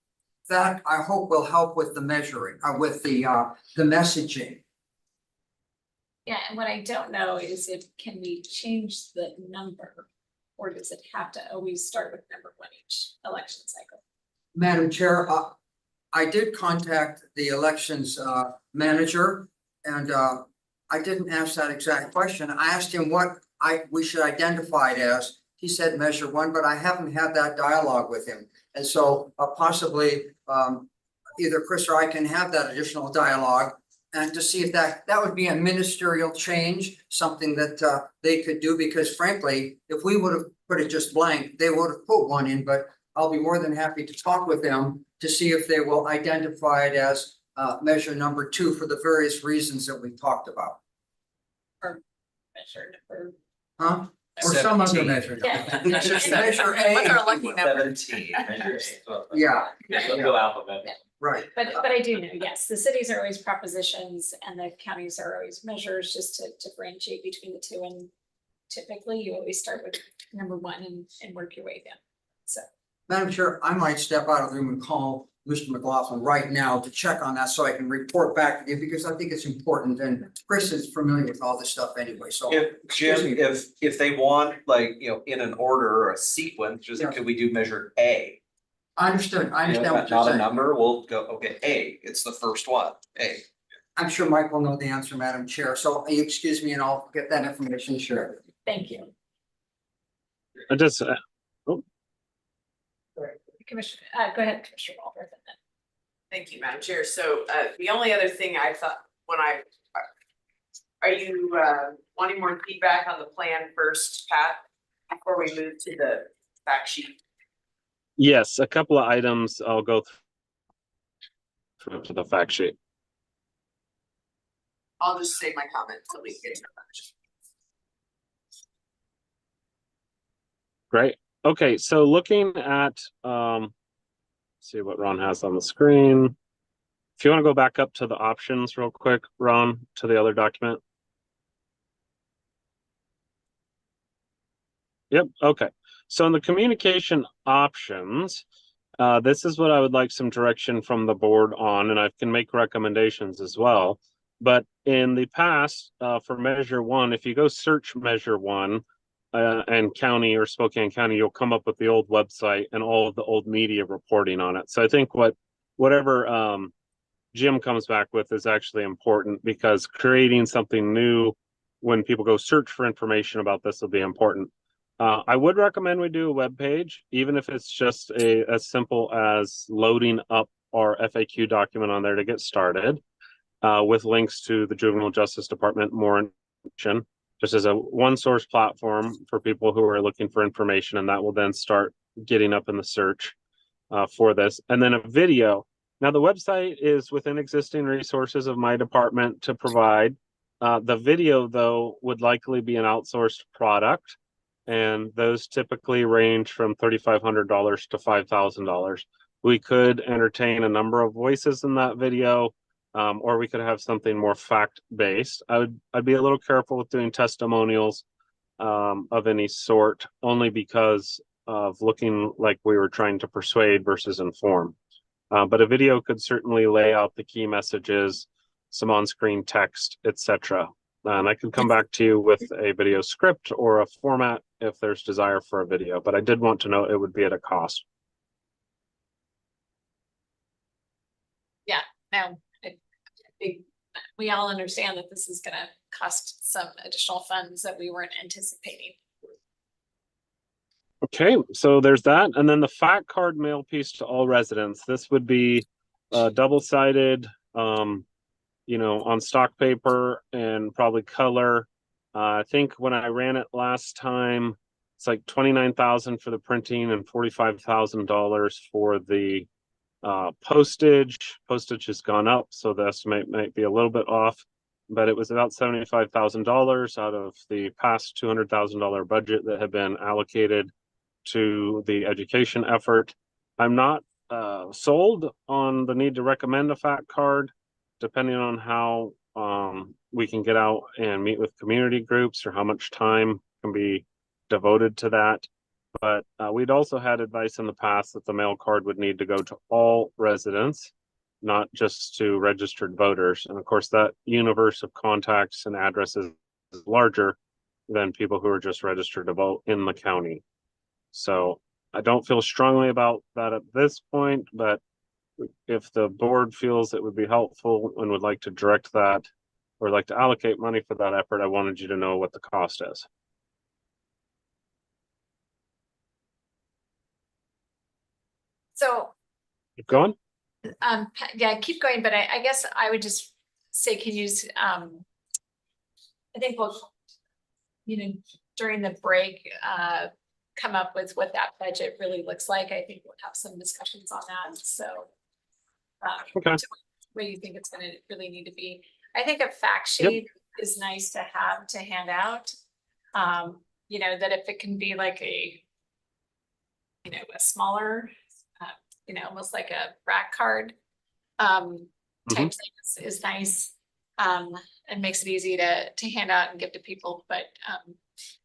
T: that I hope will help with the measuring, with the messaging.
B: Yeah, and what I don't know is can we change the number? Or does it have to always start with number 1 each election cycle?
T: Madam Chair, I did contact the elections manager and I didn't ask that exact question. I asked him what we should identify it as. He said measure 1, but I haven't had that dialogue with him. And so possibly either Chris or I can have that additional dialogue and to see if that would be a ministerial change, something that they could do, because frankly, if we would have put it just blank, they would have put 1 in, but I'll be more than happy to talk with them to see if they will identify it as measure number 2 for the various reasons that we talked about.
B: Or measure number.
T: Huh? Or some other measure.
B: Yeah.
T: Measure A.
I: What's our lucky number?
C: 17. measures.
T: Yeah.
C: Let's go alphabet.
T: Right.
B: But I do know, yes, the cities are always propositions and the counties are always measures, just to differentiate between the 2. And typically you always start with number 1 and work your way down. So.
T: Madam Chair, I might step out of the room and call Mr. McLaughlin right now to check on that so I can report back to you, because I think it's important, and Chris is familiar with all this stuff anyway, so.
K: Jim, if they want, like, in an order or a sequence, just could we do measure A?
T: I understand what you're
K: Not a
T: saying.
K: number, we'll go, okay, A, it's the first one, A.
T: I'm sure Mike will know the answer, Madam Chair, so you excuse me and I'll get that information shared.
B: Thank you.
S: I just,
B: Commissioner, go ahead, Commissioner Walworth.
G: Thank you, Madam Chair. So the only other thing I thought are you wanting more feedback on the plan first, Pat, before we move to the fact sheet?
S: yes, a couple of items I'll go through to the fact sheet.
G: I'll just save my comment until we get to the fact sheet.
S: Great. Okay, so looking at, see what Ron has on the screen. If you want to go back up to the options real quick, Ron, to the other document. Yep, okay. So in the communication options, this is what I would like some direction from the board on, and I can make recommendations as well. But in the past, for measure 1, if you go search measure 1, and county or Spokane County, you'll come up with the old website and all of the old media reporting on it. So I think whatever Jim comes back with is actually important, because creating something new when people go search for information about this will be important. I would recommend we do a web page, even if it's just as simple as loading up our FAQ document on there to get started, with links to the Juvenile Justice Department, more information, just as a one source platform for people who are looking for information, and that will then start getting up in the search for this. And then a video. Now the website is within existing resources of my department to provide. The video, though, would likely be an outsourced product, and those typically range from $3,500 to $5,000. We could entertain a number of voices in that video, or we could have something more fact-based. I'd be a little careful with doing testimonials of any sort, only because of looking like we were trying to persuade versus inform. But a video could certainly lay out the key messages, some on-screen text, etc. And I can come back to you with a video script or a format if there's desire for a video, but I did want to know it would be at a cost.
B: no, we all understand that this is gonna cost some additional funds that we weren't anticipating.
S: Okay, so there's that, and then the fact card mail piece to all residents. This would be double-sided, on stock paper and probably color. I think when I ran it last time, it's like 29,000 for the printing and $45,000 for the postage. Postage has gone up, so the estimate might be a little bit off, but it was about $75,000 out of the past $200,000 budget that had been allocated to the education effort. I'm not sold on the need to recommend a fact card, depending on how we can get out and meet with community groups or how much time can be devoted to that. But we'd also had advice in the past that the mail card would need to go to all residents, not just to registered voters. And of course, that universe of contacts and addresses is larger than people who are just registered to vote in the county. So I don't feel strongly about that at this point, but if the board feels it would be helpful and would like to direct that or like to allocate money for that effort, I wanted you to know what the cost is.
B: So,
S: Keep going.
B: yeah, keep going, but I guess I would just say, can you, I think we'll, during the break, come up with what that budget really looks like. I think we'll have some discussions on that, so.
S: Okay.
B: What do you think it's gonna really need to be? I think a fact sheet is nice to have to hand out. That if it can be like a smaller, almost like a rack card type thing is nice. And makes it easy to hand out and give to people, but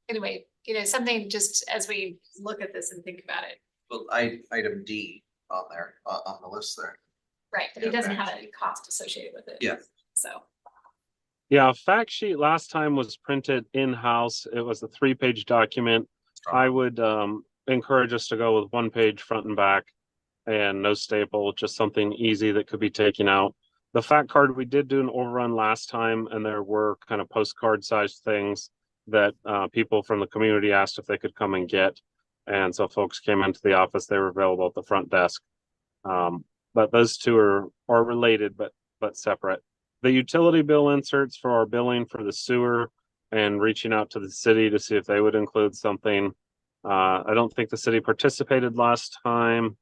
B: anyway, something just as we look at this and think about it.
K: Well, item D on there, on the list there.
B: Right, but it doesn't have any cost associated with it.
K: Yeah.
B: So.
S: Yeah, a fact sheet last time was printed in-house. It was a 3-page document. I would encourage us to go with 1 page front and back and no staple, just something easy that could be taken out. The fact card, we did do an overrun last time, and there were kind of postcard sized things that people from the community asked if they could come and get. And so folks came into the office, they were available at the front desk. But those two are related, but separate. The utility bill inserts for our billing for the sewer and reaching out to the city to see if they would include something. I don't think the city participated last time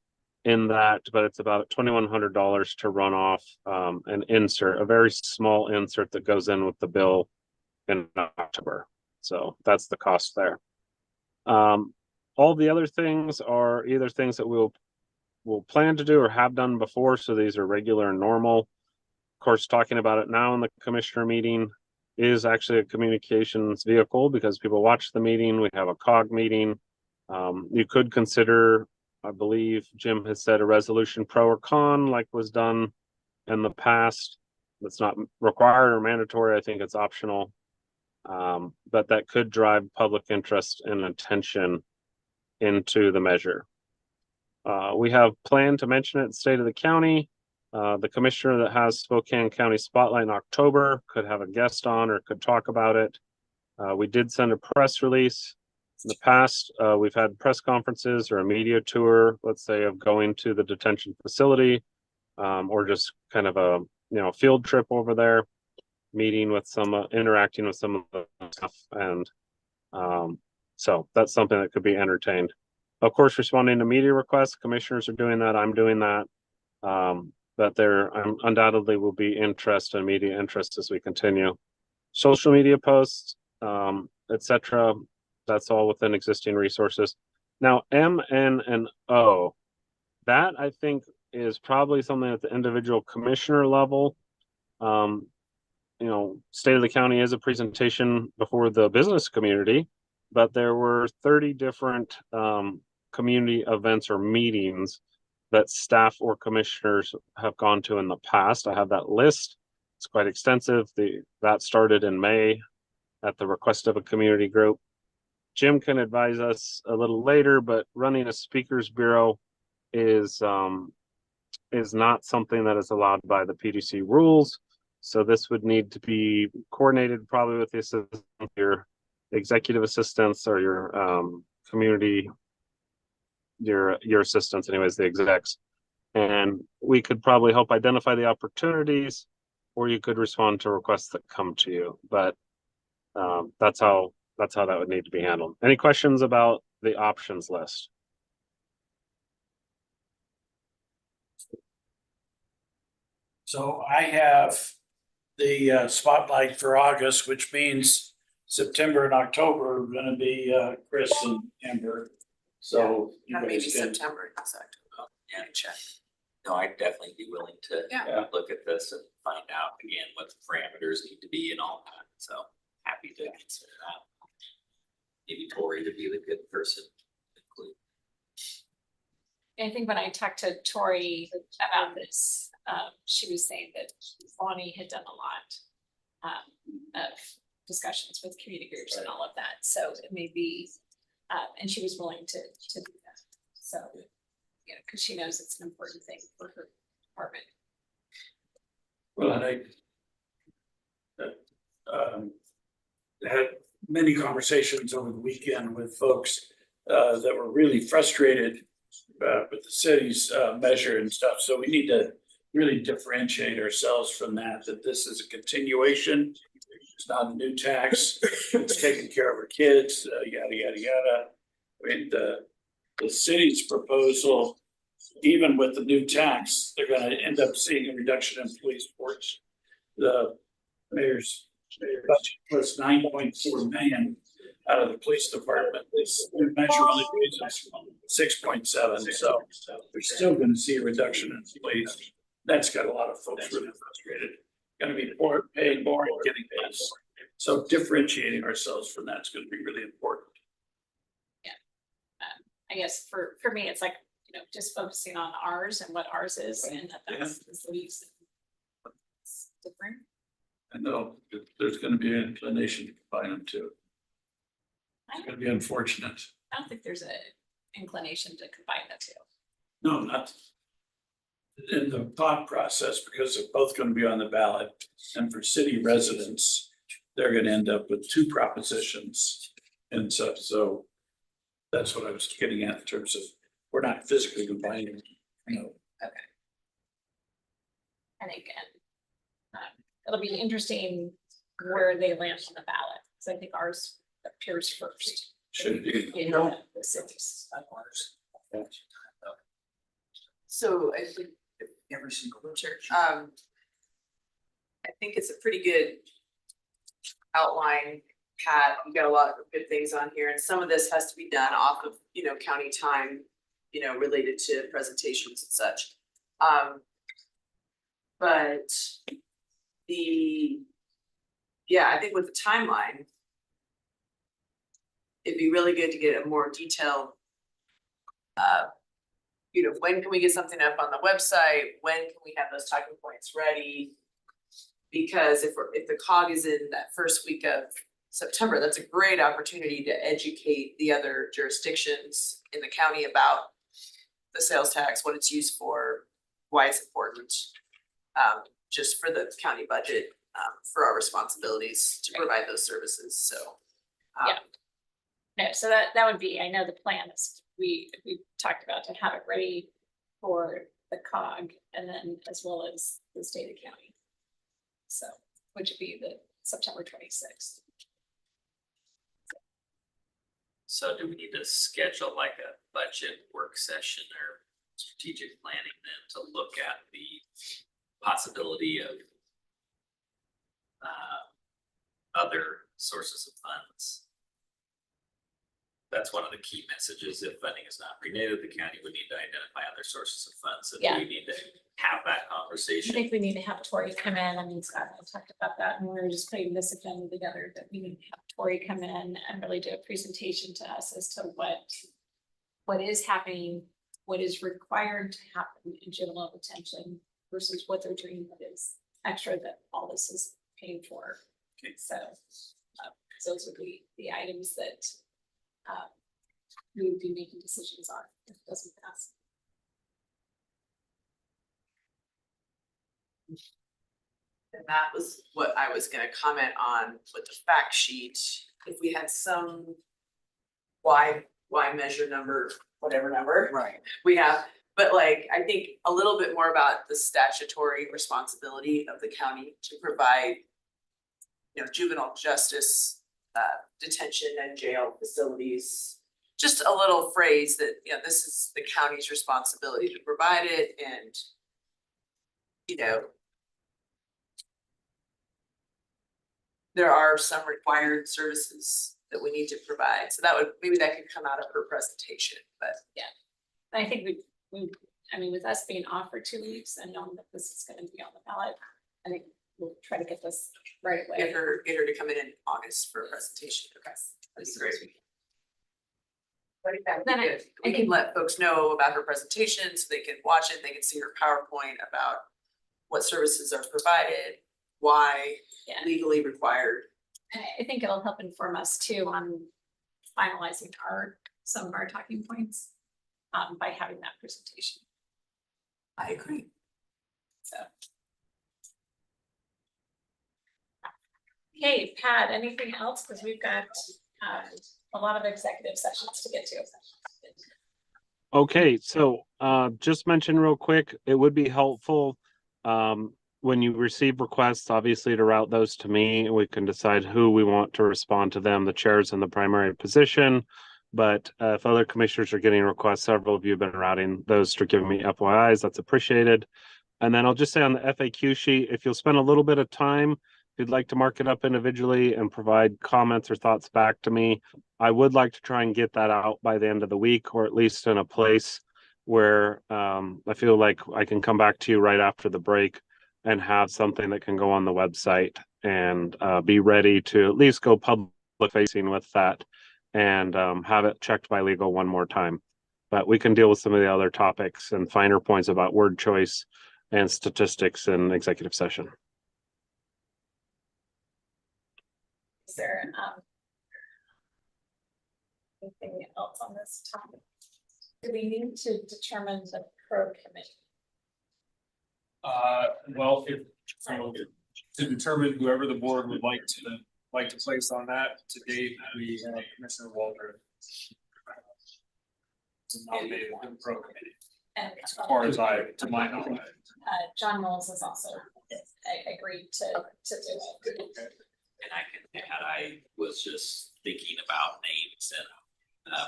S: in that, but it's about $2,100 to run off an insert, a very small insert that goes in with the bill in October. So that's the cost there. All the other things are either things that we'll plan to do or have done before. So these are regular and normal. Of course, talking about it now in the commissioner meeting is actually a communications vehicle because people watch the meeting. We have a COG meeting. You could consider, I believe Jim has said, a resolution pro or con like was done in the past. That's not required or mandatory. I think it's optional. But that could drive public interest and attention into the measure. We have planned to mention it in the state of the county. The commissioner that has Spokane County Spotlight in October could have a guest on or could talk about it. We did send a press release. In the past, we've had press conferences or a media tour, let's say, of going to the detention facility, or just kind of a field trip over there, meeting with some, interacting with some of the stuff, and so that's something that could be entertained. Of course, responding to media requests, commissioners are doing that. I'm doing that. But there undoubtedly will be interest and media interest as we continue. Social media posts, etc. That's all within existing resources. Now, M, N, and O, that I think is probably something at the individual commissioner level. State of the county is a presentation before the business community, but there were 30 different community events or meetings that staff or commissioners have gone to in the past. I have that list. It's quite extensive. That started in May at the request of a community group. Jim can advise us a little later, but running a speakers bureau is is not something that is allowed by the PDC rules. So this would need to be coordinated probably with the assistant, your executive assistants or your community, your assistants anyways, the execs. And we could probably help identify the opportunities, or you could respond to requests that come to you. But that's how that would need to be handled. Any questions about the options list?
F: So I have the spotlight for August, which means September and October are gonna be Chris and Amber. So you
G: Maybe
F: guys can,
G: September, not October.
C: Yeah, check. No, I'd definitely be willing to
G: Yeah.
C: look at this and find out again what the parameters need to be and all that, so happy to consider that. Maybe Tori to be the good person to include.
B: I think when I talked to Tori about this, she was saying that Bonnie had done a lot of discussions with community groups and all of that, so it may be, and she was willing to do that, so. You know, because she knows it's an important thing for her department.
F: well, and I had many conversations over the weekend with folks that were really frustrated with the city's measure and stuff. So we need to really differentiate ourselves from that this is a continuation. It's not a new tax. It's taking care of our kids, yada, yada, yada. I mean, the city's proposal, even with the new tax, they're gonna end up seeing a reduction in police force. The mayor's budget was 9.4 million out of the police department. This new measure only raises 6.7, so we're still gonna see a reduction in police. That's got a lot of folks really frustrated. Gonna be paid more and getting less. So differentiating ourselves from that's gonna be really important.
B: I guess for me, it's like, you know, just focusing on ours and what ours is, and that's the city's. It's different.
F: I know there's gonna be an inclination to combine them too. It's gonna be unfortunate.
B: I don't think there's a inclination to combine the two.
F: No, not in the thought process, because they're both gonna be on the ballot. And for city residents, they're gonna end up with two propositions and stuff, so that's what I was getting at in terms of, we're not physically combining, you know.
B: Okay. And again, it'll be interesting where they land on the ballot, because I think ours appears first.
F: Should be.
B: In the cities.
G: So I think every single church, I think it's a pretty good outline. Pat, you got a lot of good things on here, and some of this has to be done off of, you know, county time, you know, related to presentations and such. But I think with the timeline, it'd be really good to get a more detailed, you know, when can we get something up on the website? When can we have those talking points ready? Because if the COG is in that first week of September, that's a great opportunity to educate the other jurisdictions in the county about the sales tax, what it's used for, why it's important, just for the county budget, for our responsibilities to provide those services, so.
B: No, so that would be, I know the plan is, we talked about to have it ready for the COG and then as well as the state of county. So, which would be the September 26th.
C: So do we need to schedule like a budget work session or strategic planning then to look at the possibility of other sources of funds? That's one of the key messages. If funding is not renewed, the county would need to identify other sources of funds, and we need to have that
B: I
C: conversation.
B: think we need to have Tori come in. I mean, Scott and I talked about that, and we were just putting this agenda together, that we need to have Tori come in and really do a presentation to us as to what is happening, what is required to happen in juvenile detention versus what they're doing that is extra that all this is paying for.
C: Okay.
B: So those would be the items that we would be making decisions on if it doesn't pass.
G: that was what I was gonna comment on with the fact sheet, if we had some why measure number, whatever number.
T: Right.
G: We have, but like, I think a little bit more about the statutory responsibility of the county to provide, you know, juvenile justice, detention and jail facilities. Just a little phrase that, you know, this is the county's responsibility to provide it and, you know, there are some required services that we need to provide. So that would, maybe that could come out of her presentation, but.
B: Yeah. I think I mean, with us being off for 2 weeks and knowing that this is gonna be on the ballot, I think we'll try to get this right away.
G: Get her to come in August for a presentation. Okay, that'd be great.
B: Then
G: We can let folks know about her presentation so they can watch it, they can see her PowerPoint about what services are provided, why
B: Yeah.
G: legally required.
B: And I think it'll help inform us too on finalizing some of our talking points by having that presentation.
G: I agree.
B: So. Okay, Pat, anything else? Because we've got a lot of executive sessions to get to.
S: Okay, so just mention real quick, it would be helpful when you receive requests, obviously to route those to me, we can decide who we want to respond to them. The chair's in the primary position. But if other commissioners are getting requests, several of you have been routing those to giving me FYIs, that's appreciated. And then I'll just say on the FAQ sheet, if you'll spend a little bit of time, if you'd like to mark it up individually and provide comments or thoughts back to me, I would like to try and get that out by the end of the week, or at least in a place where I feel like I can come back to you right after the break and have something that can go on the website and be ready to at least go public facing with that and have it checked by legal one more time. But we can deal with some of the other topics and finer points about word choice and statistics in executive session.
B: Is there anything else on this topic? Do we need to determine the pro committee?
J: Well, if, to determine whoever the board would like to place on that, to date, we have Commissioner Waldron to nominate the pro committee,
B: And
J: as far as to my knowledge.
B: John Knowles has also agreed to do it.
C: And I was just thinking about names and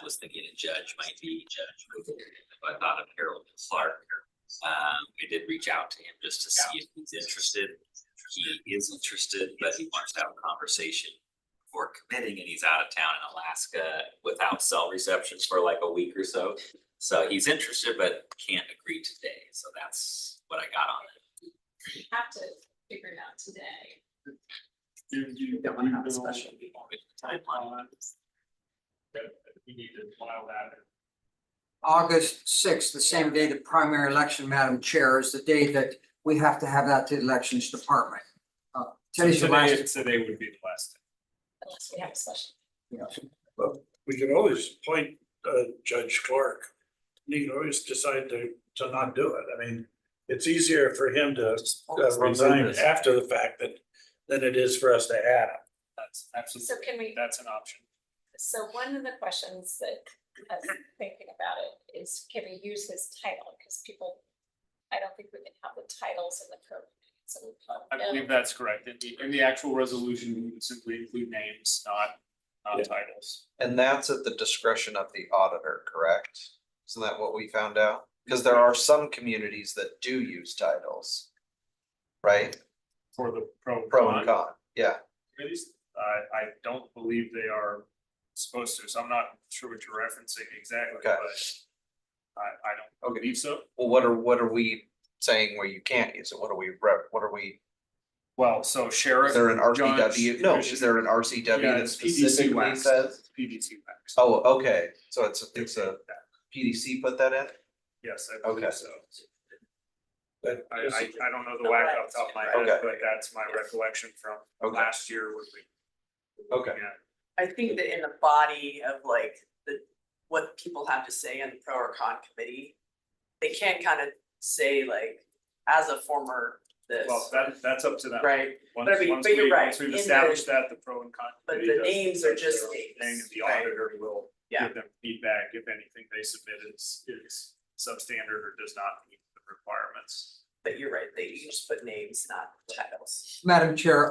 C: was thinking a judge might be judge. I thought of Harold Clark. I did reach out to him just to see if he's interested. He is interested, but he wants to have a conversation before committing, and he's out of town in Alaska without cell reception for like a week or so. So he's interested, but can't agree today. So that's what I got on it.
B: We have to figure it out today.
J: You
G: don't want to have a special
J: timeline. We need to file that.
T: August sixth, the same day the primary election, Madam Chair, is the day that we have to have that to the Elections Department. Today's the last.
J: Today would be the last day.
B: Unless we have a special.
F: Well, we could always appoint Judge Clark. You can always decide to not do it. I mean, it's easier for him to resign after the fact than it is for us to add him.
J: That's absolutely.
B: So can we?
J: That's an option.
B: So one of the questions that I was thinking about it is, can we use his title? Because people, I don't think we can have the titles in the program. So we
J: I believe that's correct. In the actual resolution, we would simply include names, not titles.
K: And that's at the discretion of the auditor, correct? Isn't that what we found out? Because there are some communities that do use titles, right?
J: For the
K: Pro and con, yeah.
J: Committees, I don't believe they are supposed to, so I'm not sure what you're referencing exactly,
K: Okay.
J: but I don't believe so.
K: Well, what are we saying where you can't use it? What are we?
J: Well, so sheriff.
K: Is there an
J: judge,
K: RCW? No, is
J: commission-
K: there an RCW
J: Yeah,
K: that
J: it's PDC
K: specifically
J: wax.
K: says?
J: It's PDC wax.
K: Oh, okay, so it's a PDC put that in?
J: Yes, I believe
K: Okay.
J: so.
F: But
J: I don't know the whack off the top of my head,
K: Okay.
J: but that's my recollection from last year when we.
K: Okay.
J: Yeah.
G: I think that in the body of like what people have to say on the pro or con committee, they can kind of say like, as a former this.
J: Well, that's up to them.
G: Right,
J: Once,
G: but I mean,
J: once
G: but you're
J: we,
G: right,
J: once we've
G: in the-
J: established that, the pro and con.
G: but
J: committee
G: the
J: does
G: names are just
J: their own
G: names,
J: thing, and the
G: right.
J: auditor will
G: Yeah.
J: give them feedback if anything they submit is substandard or does not meet the requirements.
G: But you're right, they just put names, not titles.
T: Madam Chair,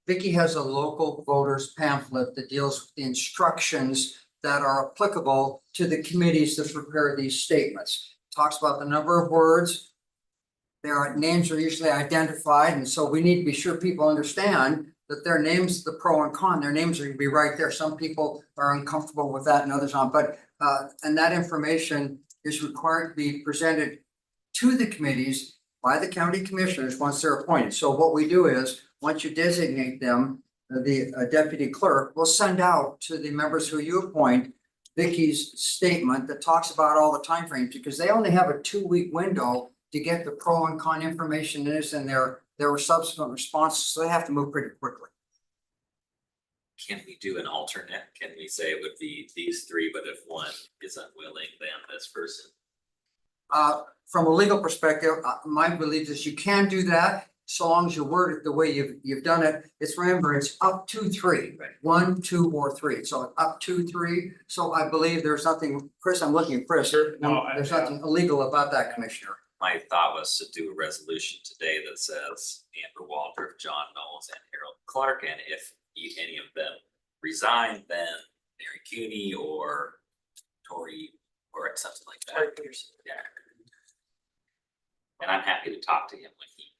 T: Vicky has a local voters pamphlet that deals with the instructions that are applicable to the committees that prepare these statements. Talks about the number of words. Their names are usually identified, and so we need to be sure people understand that their names, the pro and con, their names are gonna be right there. Some people are uncomfortable with that and others aren't, but and that information is required to be presented to the committees by the county commissioners once they're appointed. So what we do is, once you designate them, the deputy clerk will send out to the members who you appoint Vicky's statement that talks about all the timeframes, because they only have a 2-week window to get the pro and con information in this, and there were subsequent responses, so they have to move pretty quickly.
C: Can we do an alternate? Can we say it would be these three, but if one is unwilling, then this person?
T: From a legal perspective, my belief is you can do that, so long as you word it the way you've done it. Remember, it's up to 3,
C: Right.
T: 1, 2, or 3, so up to 3. So I believe there's nothing, Chris, I'm looking at Chris, there's nothing illegal about that, Commissioner.
C: My thought was to do a resolution today that says Amber Waldrop, John Knowles, and Harold Clark, and if any of them resign, then Mary Cooney or Tori or something like that. Yeah. And I'm happy to talk to him when he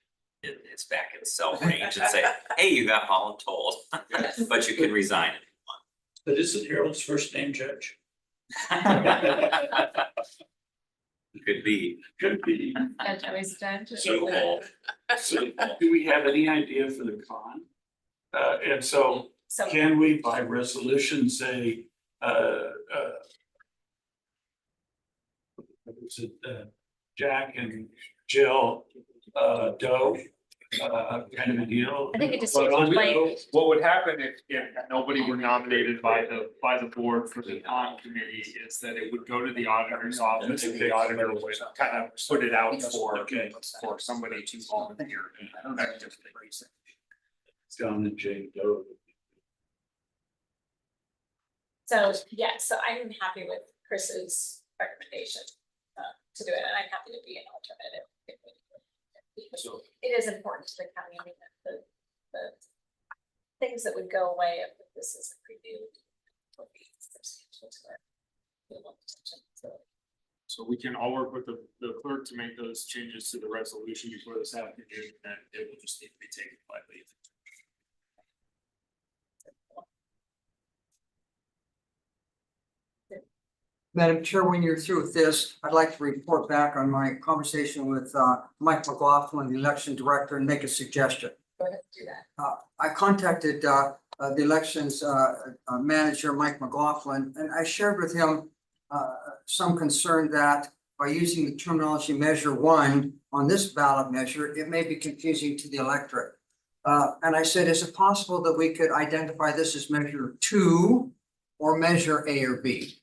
C: is back in cell range and say, hey, you got voluntold, but you can resign if you want.
F: But isn't Harold's first name Judge?
C: Could be.
F: Could be.
B: Judge, always judge.
F: So, so do we have any idea for the con? And so
B: So
F: can we by resolution say, was it, Jack and Jill, Doe, kind of a deal?
B: I think it just
F: But
B: seems
F: on-
B: like-
J: What would happen if nobody were nominated by the board for the con committee is that it would go to the auditor's office and the auditor would kind of put it out for somebody to volunteer.
F: John and Jane Doe.
B: So, yeah, so I'm happy with Chris's recommendation to do it, and I'm happy to be an alternative. It is important to the county, I mean, the things that would go away if this is reviewed. Would be substantial to our legal attention, so.
J: So we can all work with the clerk to make those changes to the resolution before this afternoon, and it will just need to be taken by leave.
T: Madam Chair, when you're through with this, I'd like to report back on my conversation with Mike McLaughlin, the election director, and make a suggestion.
B: Go ahead and do that.
T: I contacted the elections manager, Mike McLaughlin, and I shared with him some concern that by using the terminology measure 1 on this ballot measure, it may be confusing to the electorate. And I said, is it possible that we could identify this as measure 2 or measure A or B?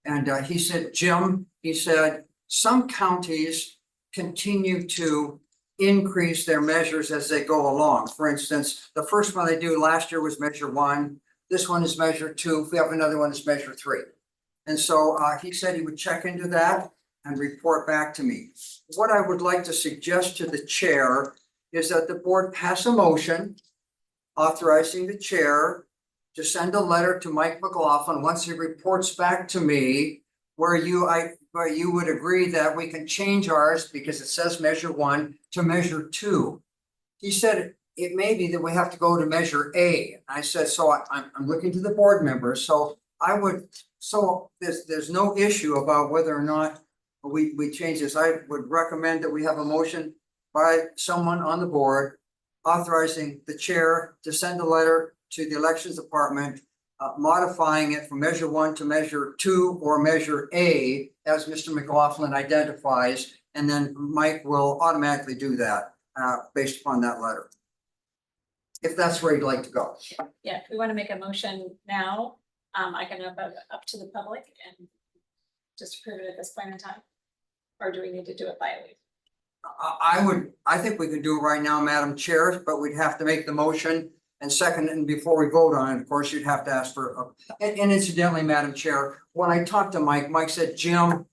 T: And he said, Jim, he said, some counties continue to increase their measures as they go along. For instance, the first one they do last year was measure 1. This one is measure 2. If we have another one, it's measure 3. And so he said he would check into that and report back to me. What I would like to suggest to the chair is that the board pass a motion authorizing the chair to send a letter to Mike McLaughlin once he reports back to me where you would agree that we can change ours because it says measure 1 to measure 2. He said it may be that we have to go to measure A. I said, so I'm looking to the board members, so there's no issue about whether or not we change this. I would recommend that we have a motion by someone on the board authorizing the chair to send a letter to the elections department, modifying it from measure 1 to measure 2 or measure A, as Mr. McLaughlin identifies, and then Mike will automatically do that based upon that letter. If that's where you'd like to go.
B: Yeah, if we want to make a motion now, I can open it up to the public and just approve it at this point in time. Or do we need to do it by leave?
T: I think we could do it right now, Madam Chair, but we'd have to make the motion and second, and before we vote on it, of course, you'd have to ask for, and incidentally, Madam Chair, when I talked to Mike, Mike said, Jim,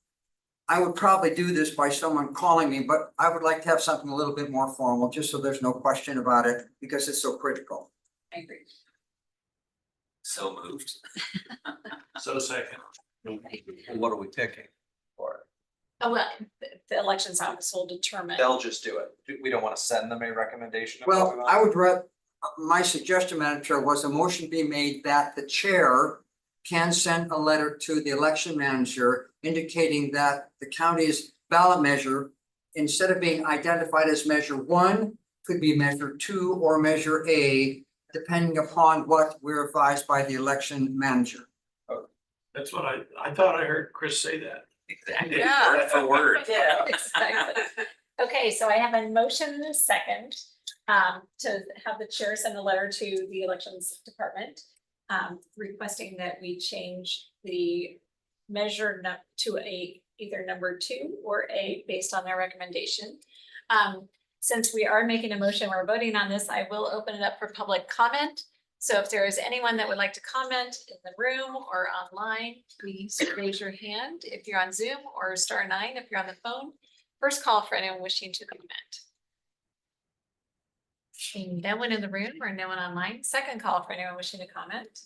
T: I would probably do this by someone calling me, but I would like to have something a little bit more formal, just so there's no question about it, because it's so critical.
B: I agree.
C: So moved.
F: So second.
K: What are we picking for?
B: Oh, well, the elections office will determine.
K: They'll just do it. We don't want to send them a recommendation. of what we
T: Well,
K: want?
T: I would my suggestion, Madam Chair, was a motion be made that the chair can send a letter to the election manager indicating that the county's ballot measure, instead of being identified as measure 1, could be measure 2 or measure A, depending upon what we're advised by the election manager.
F: That's what I thought I heard Chris say that.
C: Exactly.
B: Yeah.
C: Word for word.
B: Yeah, exactly. Okay, so I have a motion and a second, to have the chair send a letter to the elections department, requesting that we change the measure to either number 2 or A based on their recommendation. Since we are making a motion, we're voting on this, I will open it up for public comment. So if there is anyone that would like to comment in the room or online, please raise your hand if you're on Zoom, or *9 if you're on the phone. First call for anyone wishing to comment. Seeing no one in the room or no one online. Second call for anyone wishing to comment.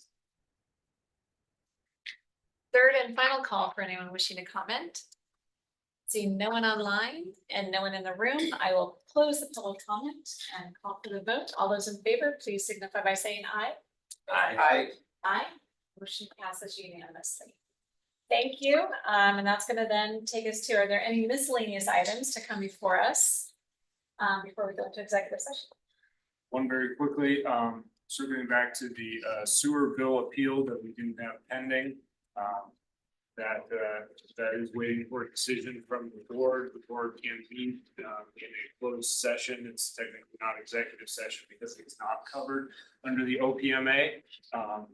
B: Third and final call for anyone wishing to comment. Seeing no one online and no one in the room, I will close the public comment and call for the vote. All those in favor, please signify by saying aye.
C: Aye.
B: Aye. Motion passes unanimously. Thank you. And that's gonna then take us to, are there any miscellaneous items to come before us? Before we go into executive session?
J: One very quickly, circling back to the sewer bill appeal that we didn't have pending. That is waiting for a decision from the board. The board can meet in a closed session. It's technically not executive session because it's not covered under the OPMA.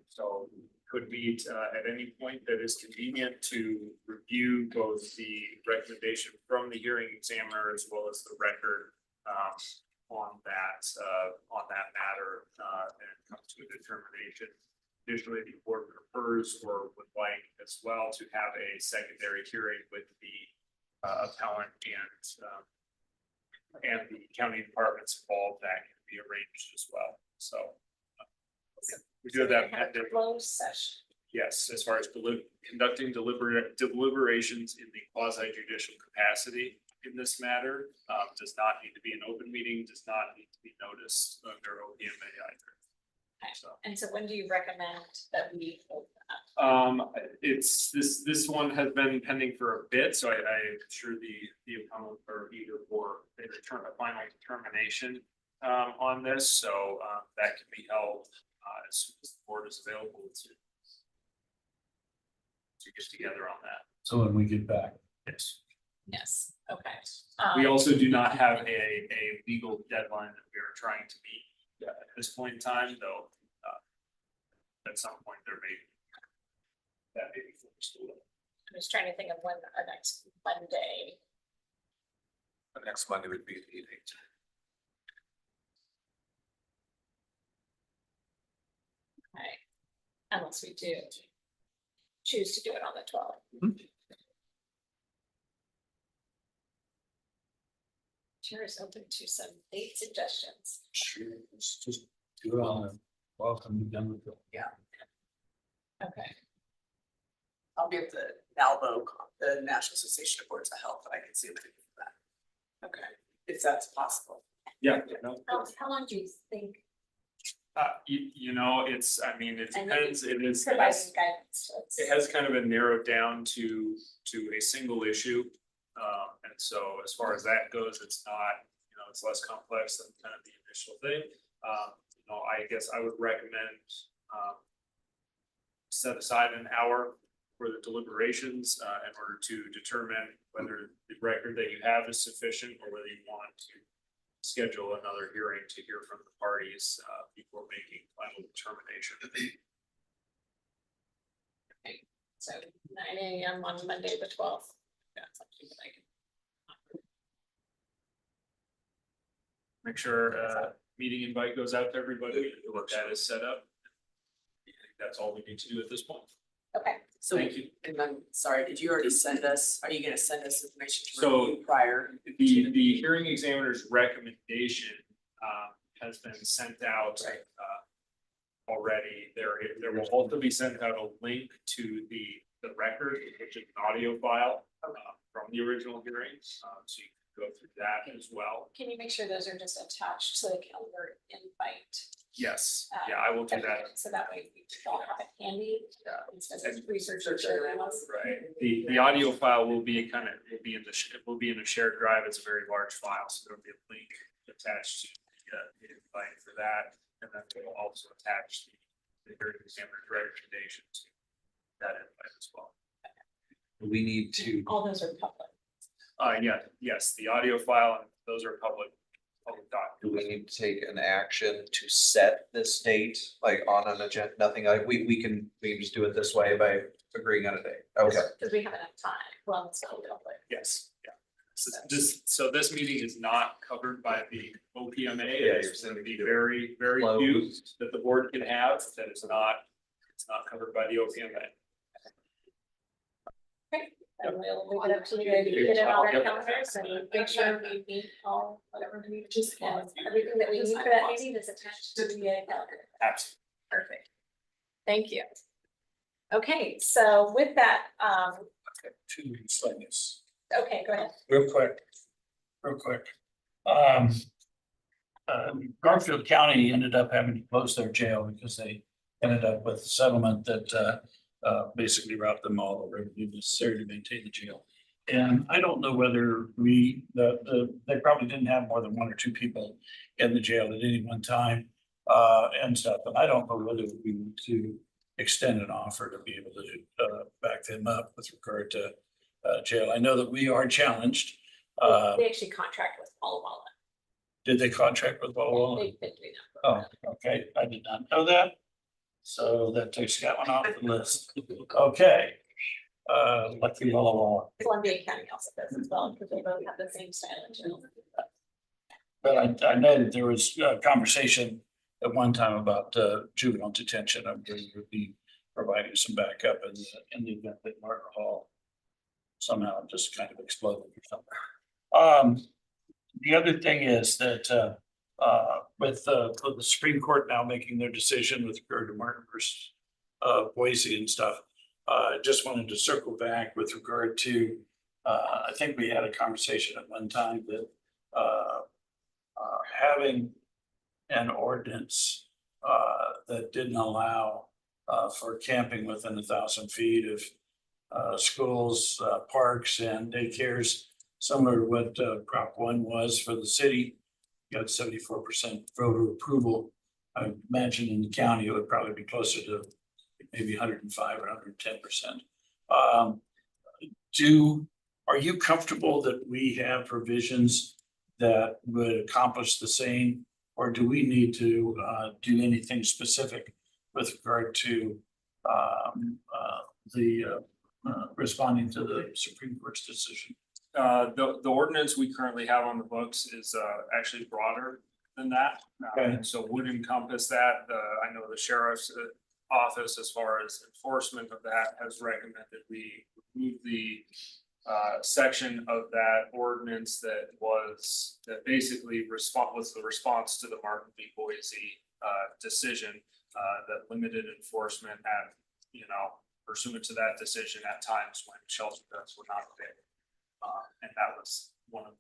J: So could meet at any point that is convenient to review both the recommendation from the hearing examiner as well as the record on that matter and come to a determination. Additionally, the board prefers or would like as well to have a secondary hearing with the appellant and the county departments involved. That can be arranged as well. So we do have that pending.
B: Closed session.
J: Yes, as far as conducting deliberations in the quasi judicial capacity in this matter, does not need to be an open meeting, does not need to be noticed under OPMA either. So.
B: And so when do you recommend that we hold that?
J: It's this one has been pending for a bit, so I'm sure the appellant are eager for a final determination on this, so that can be held as soon as the board is available to get together on that.
F: So when we get back.
J: Yes.
B: Yes, okay.
J: We also do not have a legal deadline that we are trying to meet at this point in time, though. At some point there may be forced.
B: I'm just trying to think of when our next Monday.
K: The next Monday would be the 8th.
B: Okay, unless we do choose to do it on the 12th. Chair is open to some date suggestions.
F: Sure, let's just do it on. Welcome, you've done with it.
G: Yeah,
B: Okay,
G: I'll be at the NALBO, the National Association of Boards of Health, and I can see if I can do that. Okay, if that's possible.
J: Yeah, no.
B: how long do you think?
J: You know, it's, I mean, it
B: And
J: depends, it is.
B: Providing guidance.
J: It has kind of been narrowed down to a single issue. And so as far as that goes, it's not, you know, it's less complex than kind of the initial thing. You know, I guess I would recommend set aside an hour for the deliberations in order to determine whether the record that you have is sufficient or whether you want to schedule another hearing to hear from the parties before making final determination.
B: Okay, so 9 AM on Monday, the 12th. That's something that I can.
J: make sure meeting invite goes out to everybody, that is set up. I think that's all we need to do at this point.
B: Okay.
G: So,
J: Thank you.
G: and I'm sorry, did you already send us, are you gonna send us information to
J: So,
G: review prior?
J: The hearing examiner's recommendation has been sent out already. There will also be sent out a link to the record, which is an audio file from the original hearings, so you can go through that as well.
B: Can you make sure those are just attached to the calendar invite?
J: Yes, yeah, I will do that.
B: So that way we all have it handy instead of research or journals.
J: Right, the audio file will be will be in a shared drive. It's a very large file, so there'll be a link attached to the invite for that. And then we'll also attach the hearing examiner's recommendation to that invite as well.
K: We need to,
B: All those are public.
J: Yes, the audio file, and those are public documents.
K: do we need to take an action to set this date, like on an agenda, nothing like, we can just do it this way by agreeing on a date, okay.
B: Because we have enough time. Well, it's still public.
J: Yes, yeah. So this meeting is not covered by the OPMA.
K: Yeah,
J: It's going to be very few that the board can have, that it's not covered by the OPMA.
B: And we'll leave it up to you to get it on our calendars and make sure we meet all, whatever we need to just, everything that we need for that meeting is attached to the calendar.
J: Absolutely.
B: Perfect. Thank you. Okay, so with that,
F: 2 seconds.
B: okay, go ahead.
F: Real quick. Garfield County ended up having to close their jail because they ended up with a settlement that basically robbed them all the revenue necessary to maintain the jail. And I don't know whether they probably didn't have more than 1 or 2 people in the jail at any one time and stuff. And I don't know whether we need to extend an offer to be able to back them up with regard to jail. I know that we are challenged.
B: They actually contract with Walla Walla.
F: Did they contract with Walla Walla?
B: They've been doing that.
F: Oh, okay, I did not know that. So that takes that one off the list. Okay. Lucky Walla Walla.
B: Columbia County also does as well, because they both have the same style of jail.
F: But I know that there was a conversation at one time about juvenile detention. I'm going to be providing some backup in the event that Martin Hall somehow just kind of exploded or something. The other thing is that with the Supreme Court now making their decision with regard to Martin versus Boise and stuff, I just wanted to circle back with regard to, I think we had a conversation at one time that having an ordinance that didn't allow for camping within 1,000 feet of schools, parks and daycares, similar to what Prop 1 was for the city. You got 74% voter approval. I imagine in the county, it would probably be closer to maybe 105 or 110%. Are you comfortable that we have provisions that would accomplish the same? Or do we need to do anything specific with regard to responding to the Supreme Court's decision?
J: The ordinance we currently have on the books is actually broader than that.
F: Okay.
J: So would encompass that. I know the sheriff's office, as far as enforcement of that, has recommended we remove the section of that ordinance that basically was the response to the Martin v. Boise decision that limited enforcement at, pursuant to that decision at times when shelter beds were not available. And that was one of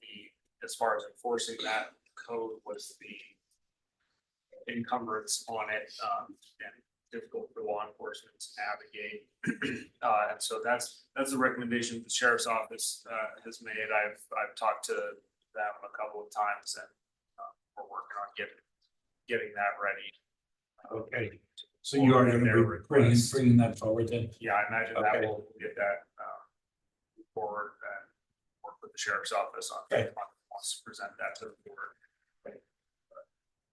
J: as far as enforcing that code was the encumbrance on it, and difficult for law enforcement to navigate. And so that's the recommendation the sheriff's office has made. I've talked to them a couple of times, and we're working on getting that ready.
F: Okay, so you are going to be bringing that forward then?
J: Yeah, I imagine that will get that forward and work with the sheriff's office on wants to present that to the board.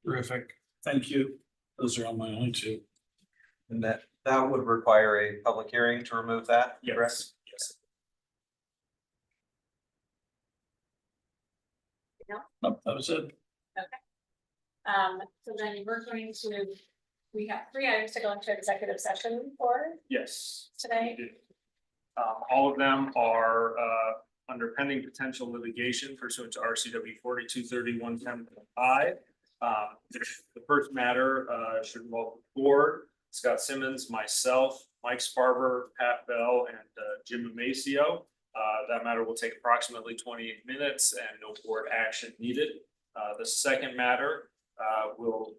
F: Terrific, thank you. Those are on my own too.
K: And that would require a public hearing to remove that?
J: Yes.
F: No, that was it.
B: So then we're going to, we have 3 items to go into executive session for
J: Yes.
B: today.
J: All of them are under pending potential litigation pursuant to RCW 4231-10.I. The first matter should involve the board, Scott Simmons, myself, Mike Sparber, Pat Bell, and Jim Amacio. That matter will take approximately 28 minutes and no board action needed. The second matter will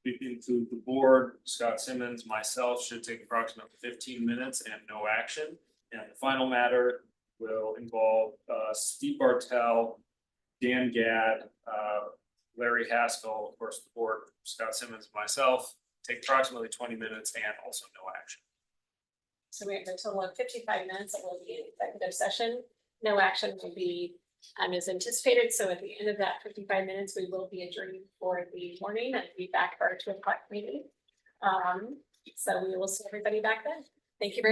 J: include the board, Scott Simmons, myself, should take approximately 15 minutes and no action. And the final matter will involve Steve Bartel, Dan Gadd, Larry Haskell, of course, the board, Scott Simmons, myself, take approximately 20 minutes and also no action.
B: So we have a total of 55 minutes that will be in executive session. No action will be as anticipated. So at the end of that 55 minutes, we will be adjourning for the morning and be back for our 2 o'clock meeting. So we will see everybody back then. Thank you very much.